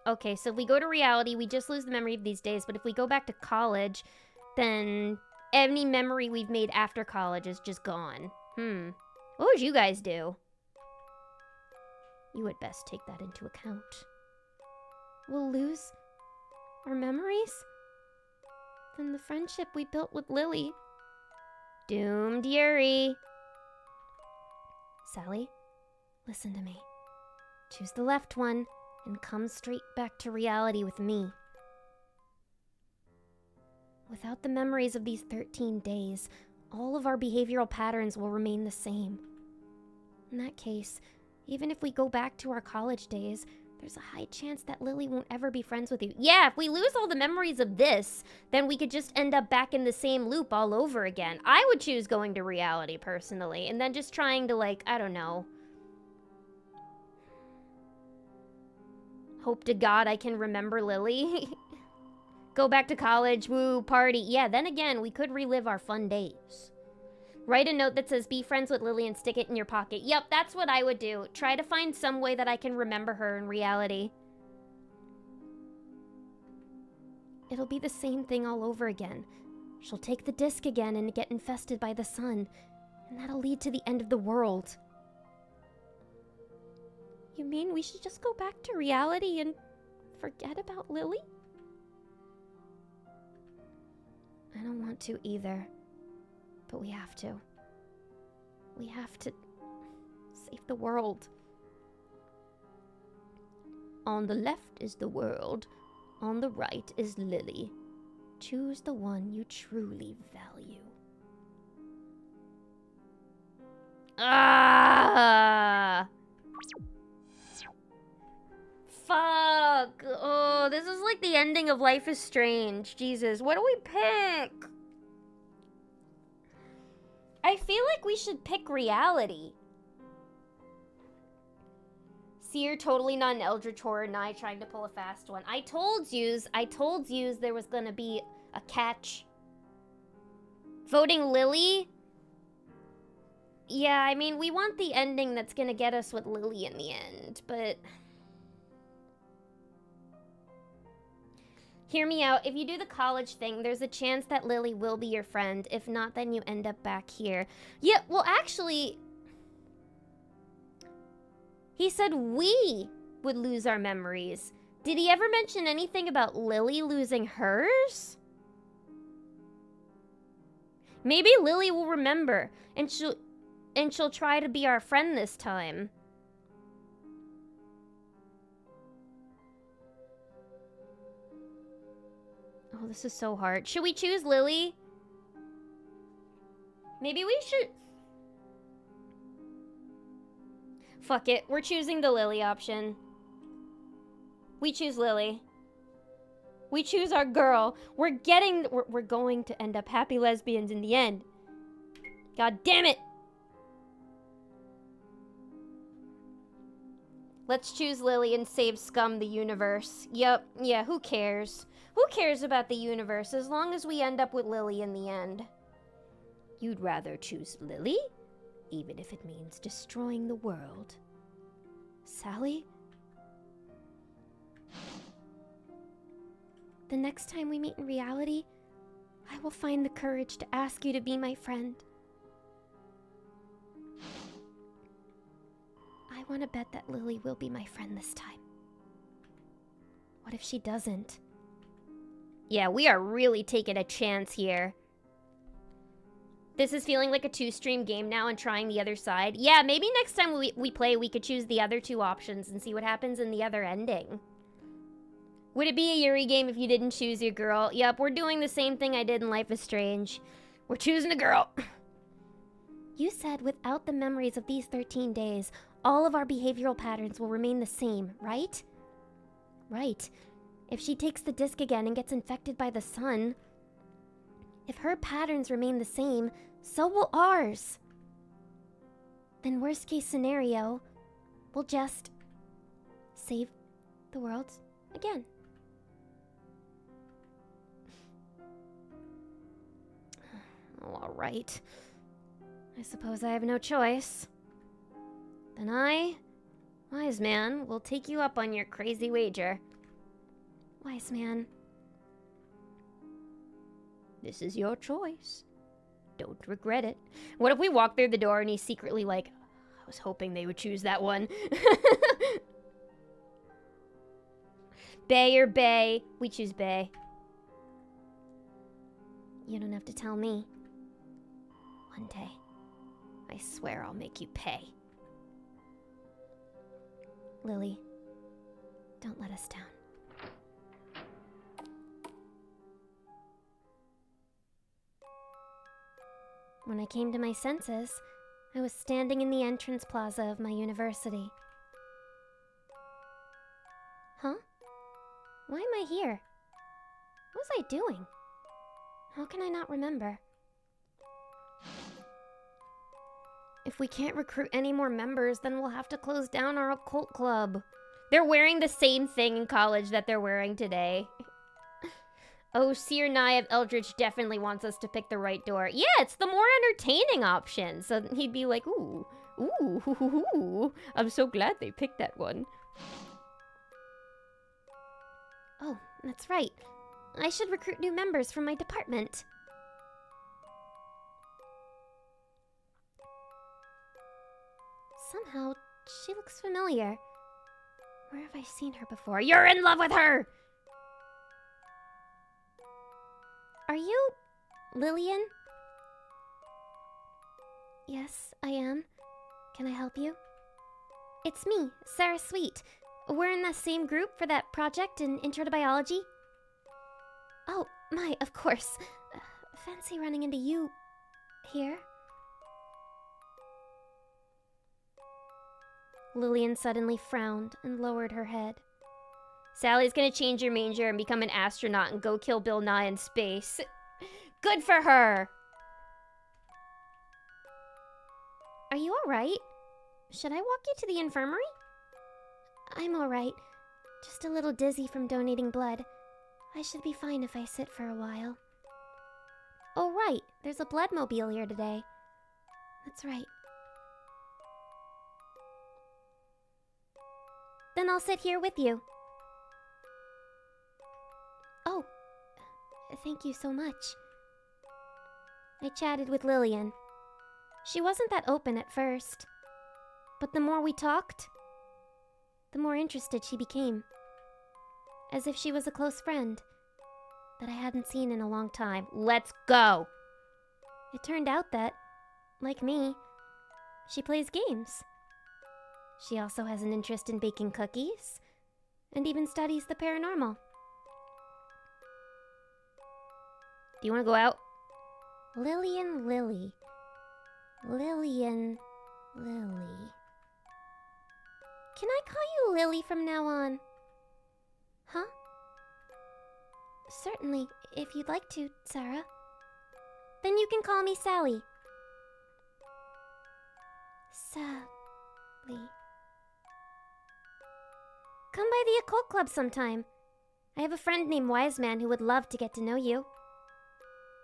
Okay, so if we go to reality, we just lose the memory of these days, but if we go back to college, then any memory we've made after college is just gone. What would you guys do? You would best take that into account. We'll lose our memories? Then the friendship we built with Lily. Doomed Yuri. Sally, listen to me. Choose the left one and come straight back to reality with me. Without the memories of these 13 days, all of our behavioral patterns will remain the same. In that case, even if we go back to our college days, there's a high chance that Lily won't ever be friends with you. Yeah, if we lose all the memories of this, then we could just end up back in the same loop all over again. I would choose going to reality, personally, and then just trying to, like, I don't know, hope to God I can remember Lily. Go back to college, woo, party. Yeah, then again, we could relive our fun days. Write a note that says, be friends with Lily and stick it in your pocket. Yep, that's what I would do. Try to find some way that I can remember her in reality. It'll be the same thing all over again. She'll take the disc again and get infested by the sun. And that'll lead to the end of the world. You mean we should just go back to reality and forget about Lily? I don't want to either. But we have to. We have to save the world. On the left is the world. On the right is Lily. Choose the one you truly value. Ah! Fuck! Oh, this is like the ending of Life is Strange. Jesus, what do we pick? I feel like we should pick reality. Seer, totally not an Eldritch Horror, Nye trying to pull a fast one. I told yous there was gonna be a catch. Voting Lily? Yeah, I mean, we want the ending that's gonna get us with Lily in the end, but... Hear me out. If you do the college thing, there's a chance that Lily will be your friend. If not, then you end up back here. Yeah, well, actually... He said we would lose our memories. Did he ever mention anything about Lily losing hers? Maybe Lily will remember, and she'll try to be our friend this time. Oh, this is so hard. Should we choose Lily? Maybe we should... Fuck it. We're choosing the Lily option. We choose Lily. We choose our girl. We're going to end up happy lesbians in the end. God damn it! Let's choose Lily and save Scum the universe. Yep, yeah, who cares? Who cares about the universe as long as we end up with Lily in the end? You'd rather choose Lily? Even if it means destroying the world. Sally? The next time we meet in reality, I will find the courage to ask you to be my friend. I want to bet that Lily will be my friend this time. What if she doesn't? Yeah, we are really taking a chance here. This is feeling like a two-stream game now and trying the other side. Yeah, maybe next time we play, we could choose the other two options and see what happens in the other ending. Would it be a Yuri game if you didn't choose your girl? Yep, we're doing the same thing I did in Life is Strange. We're choosing a girl. You said without the memories of these 13 days, all of our behavioral patterns will remain the same, right? Right. If she takes the disc again and gets infected by the sun, if her patterns remain the same, so will ours. Then worst case scenario, we'll just save the world again. Oh, all right. I suppose I have no choice. Then I, Wise Man, will take you up on your crazy wager. Wise Man. This is your choice. Don't regret it. What if we walk through the door and he's secretly like, I was hoping they would choose that one. Bay or Bay? We choose Bay. You don't have to tell me. One day, I swear I'll make you pay. Lily, don't let us down. When I came to my senses, I was standing in the entrance plaza of my university. Huh? Why am I here? What was I doing? How can I not remember? If we can't recruit any more members, then we'll have to close down our occult club. They're wearing the same thing in college that they're wearing today. Oh, Seer Nye of Eldritch definitely wants us to pick the right door. Yeah, it's the more entertaining option. So he'd be like, ooh, ooh, hoo, hoo, hoo. I'm so glad they picked that one. Oh, that's right. I should recruit new members from my department. Somehow, she looks familiar. Where have I seen her before? You're in love with her! Are you Lillian? Yes, I am. Can I help you? It's me, Sarah Sweet. We're in the same group for that project in Intro to Biology. Oh, my, of course. Fancy running into you here. Lillian suddenly frowned and lowered her head. Sally's gonna change your manger and become an astronaut and go kill Bill Nye in space. Good for her! Are you alright? Should I walk you to the infirmary? I'm alright. Just a little dizzy from donating blood. I should be fine if I sit for a while. Oh, right. There's a blood mobile here today. That's right. Then I'll sit here with you. Oh, thank you so much. I chatted with Lillian. She wasn't that open at first, but the more we talked, the more interested she became. As if she was a close friend that I hadn't seen in a long time. Let's go! It turned out that, like me, she plays games. She also has an interest in baking cookies, and even studies the paranormal. Do you want to go out? Lillian Lily. Lillian Lily. Can I call you Lily from now on? Huh? Certainly, if you'd like to, Sarah. Then you can call me Sally. Sally. Come by the occult club sometime. I have a friend named Wise Man who would love to get to know you.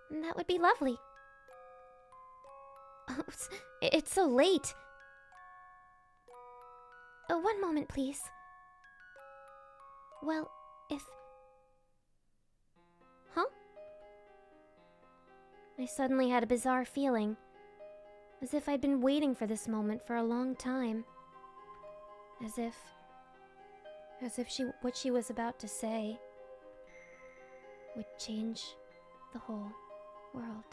And that would be lovely. Oh, it's so late. Oh, one moment, please. Well, if... Huh? I suddenly had a bizarre feeling. As if I'd been waiting for this moment for a long time. As if what she was about to say would change the whole world.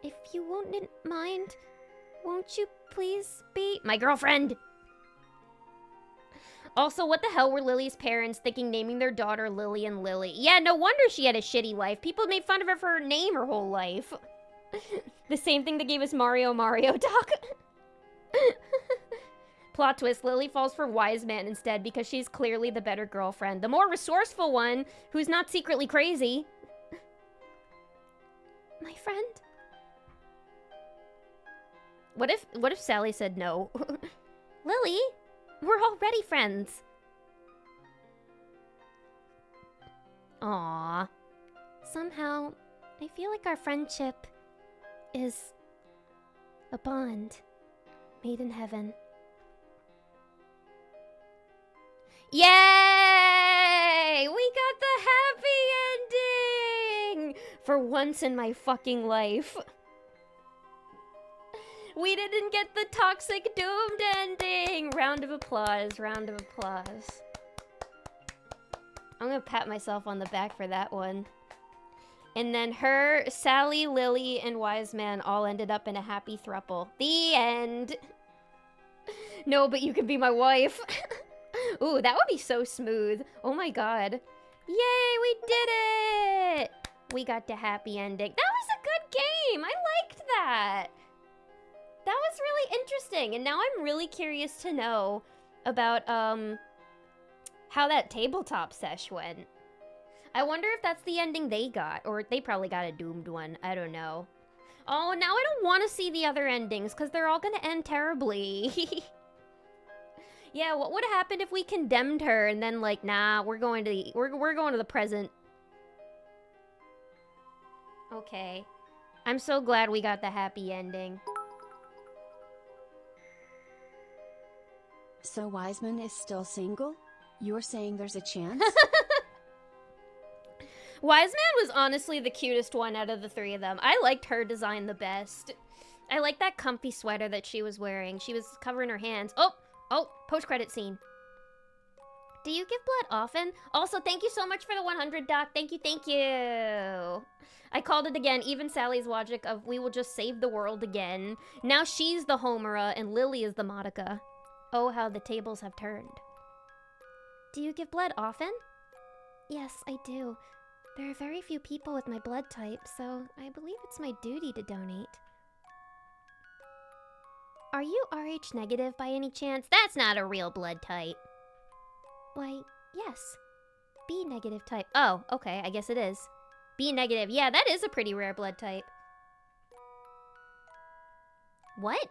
If you wouldn't mind, won't you please be my girlfriend? Also, what the hell were Lily's parents thinking naming their daughter Lillian Lily? Yeah, no wonder she had a shitty life. People made fun of her for her name her whole life. The same thing that gave us Mario Talk. Plot twist, Lily falls for Wise Man instead because she's clearly the better girlfriend. The more resourceful one, who's not secretly crazy. My friend? What if Sally said no? Lily, we're already friends. Aww. Somehow, I feel like our friendship is a bond made in heaven. Yay! We got the happy ending! For once in my fucking life. We didn't get the toxic doomed ending! Round of applause, round of applause. I'm gonna pat myself on the back for that one. And then her, Sally, Lily, and Wise Man all ended up in a happy throuple. The end! No, but you can be my wife. Ooh, that would be so smooth. Oh my god. Yay, we did it! We got the happy ending. That was a good game! I liked that! That was really interesting, and now I'm really curious to know about, how that tabletop sesh went. I wonder if that's the ending they got, or they probably got a doomed one. I don't know. Oh, now I don't want to see the other endings, because they're all gonna end terribly. Yeah, what would have happened if we condemned her, and then, like, nah, we're going to the present. Okay. I'm so glad we got the happy ending. So Wiseman is still single? You're saying there's a chance? Wise Man was honestly the cutest one out of the three of them. I liked her design the best. I like that comfy sweater that she was wearing. She was covering her hands. Oh, post-credit scene. Do you give blood often? Also, thank you so much for the 100, Doc. Thank you, thank you. I called it again. Even Sally's logic of we will just save the world again. Now she's the Homura and Lily is the Madoka. Oh, how the tables have turned. Do you give blood often? Yes, I do. There are very few people with my blood type, so I believe it's my duty to donate. Are you Rh negative by any chance? That's not a real blood type. Why, yes. B negative type. Oh, okay, I guess it is. B negative. Yeah, that is a pretty rare blood type. What?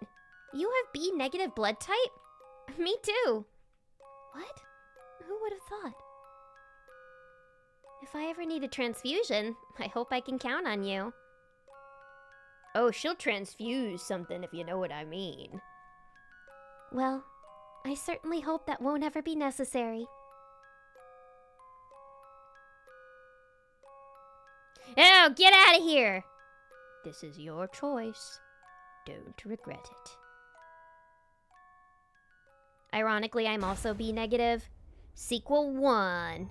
You have B negative blood type? Me too. What? Who would have thought? If I ever need a transfusion, I hope I can count on you. Oh, she'll transfuse something if you know what I mean. Well, I certainly hope that won't ever be necessary. Oh, get out of here! This is your choice. Don't regret it. Ironically, I'm also B negative. Sequel 1.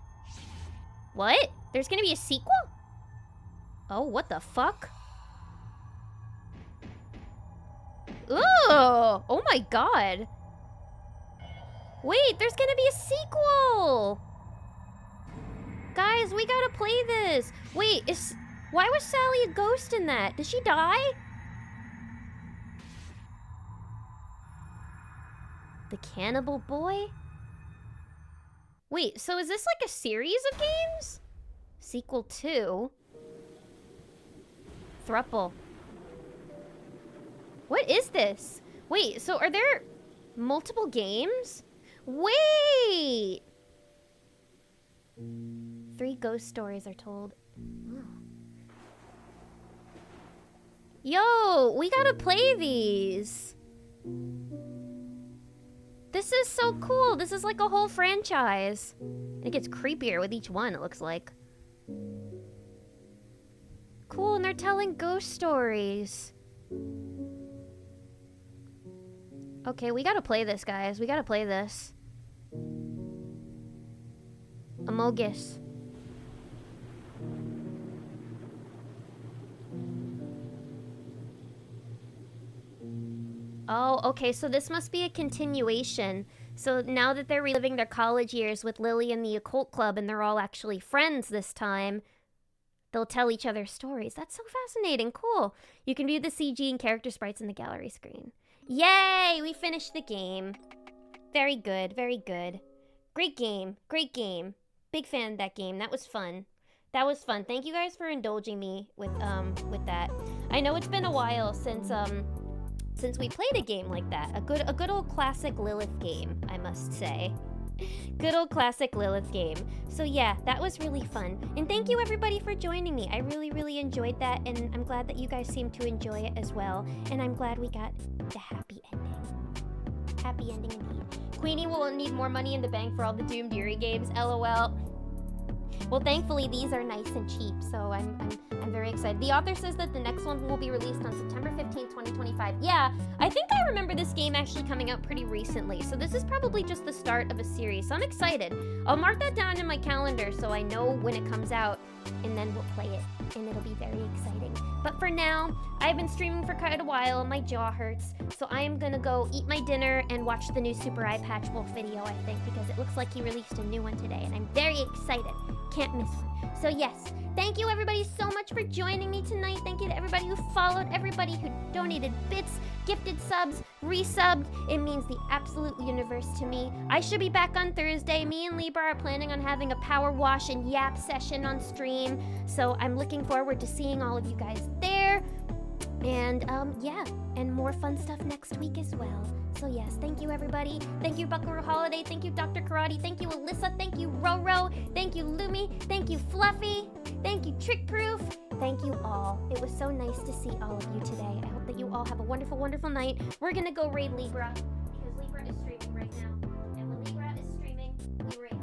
What? There's gonna be a sequel? Oh, what the fuck? Ooh! Oh my god! Wait, there's gonna be a sequel! Guys, we gotta play this! Wait, why was Sally a ghost in that? Did she die? The Cannibal Boy? Wait, so is this like a series of games? Sequel 2? Thruple. What is this? Wait, so are there multiple games? Wait! 3 ghost stories are told. Ooh. Yo, we gotta play these. This is so cool. This is like a whole franchise. It gets creepier with each one, it looks like. Cool, and they're telling ghost stories. Okay, we gotta play this, guys. We gotta play this. Amogus. Oh, okay, so this must be a continuation. So now that they're reliving their college years with Lily and the occult club and they're all actually friends this time, they'll tell each other stories. That's so fascinating. Cool. You can view the CG and character sprites in the gallery screen. Yay! We finished the game. Very good, very good. Great game, great game. Big fan of that game. That was fun. That was fun. Thank you guys for indulging me with that. I know it's been a while since we played a game like that. A good old classic Lilith game, I must say. Good old classic Lilith game. So yeah, that was really fun. And thank you everybody for joining me. I really, really enjoyed that, and I'm glad that you guys seem to enjoy it as well. And I'm glad we got the happy ending. Happy ending indeed. Queenie will need more money in the bank for all the Doomed Yuri games, LOL. Well, thankfully these are nice and cheap, so I'm very excited. The author says that the next one will be released on September 15th, 2025. Yeah, I think I remember this game actually coming out pretty recently, so this is probably just the start of a series, so I'm excited. I'll mark that down in my calendar so I know when it comes out, and then we'll play it, and it'll be very exciting. But for now, I've been streaming for quite a while, and my jaw hurts, so I am gonna go eat my dinner and watch the new Super Eye Patch Wolf video, I think, because it looks like he released a new one today, and I'm very excited. Can't miss one. So yes, thank you everybody so much for joining me tonight. Thank you to everybody who followed, everybody who donated bits, gifted subs, resubbed. It means the absolute universe to me. I should be back on Thursday. Me and Libra are planning on having a power wash and yap session on stream. So I'm looking forward to seeing all of you guys there. And yeah, and more fun stuff next week as well. So yes, thank you everybody. Thank you Buckaroo Holiday. Thank you Dr. Karate. Thank you Alyssa. Thank you Roro. Thank you Lumi. Thank you Fluffy. Thank you Trick Proof. Thank you all. It was so nice to see all of you today. I hope that you all have a wonderful, wonderful night. We're gonna go raid Libra because Libra is streaming right now. And when Libra is streaming, we raid.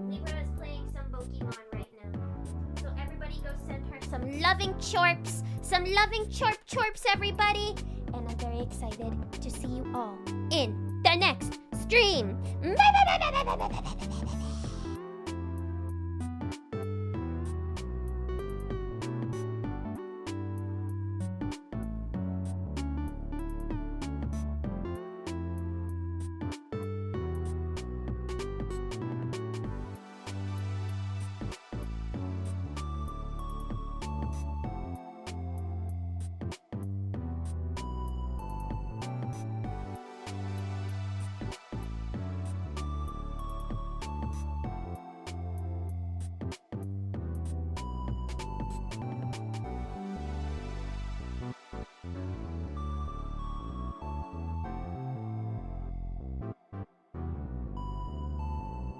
Libra is playing some Pokemon right now. So everybody go send her some loving chorps. Some loving chorps, everybody. And I'm very excited to see you all in the next stream. Bye, bye, bye, bye, bye, bye, bye.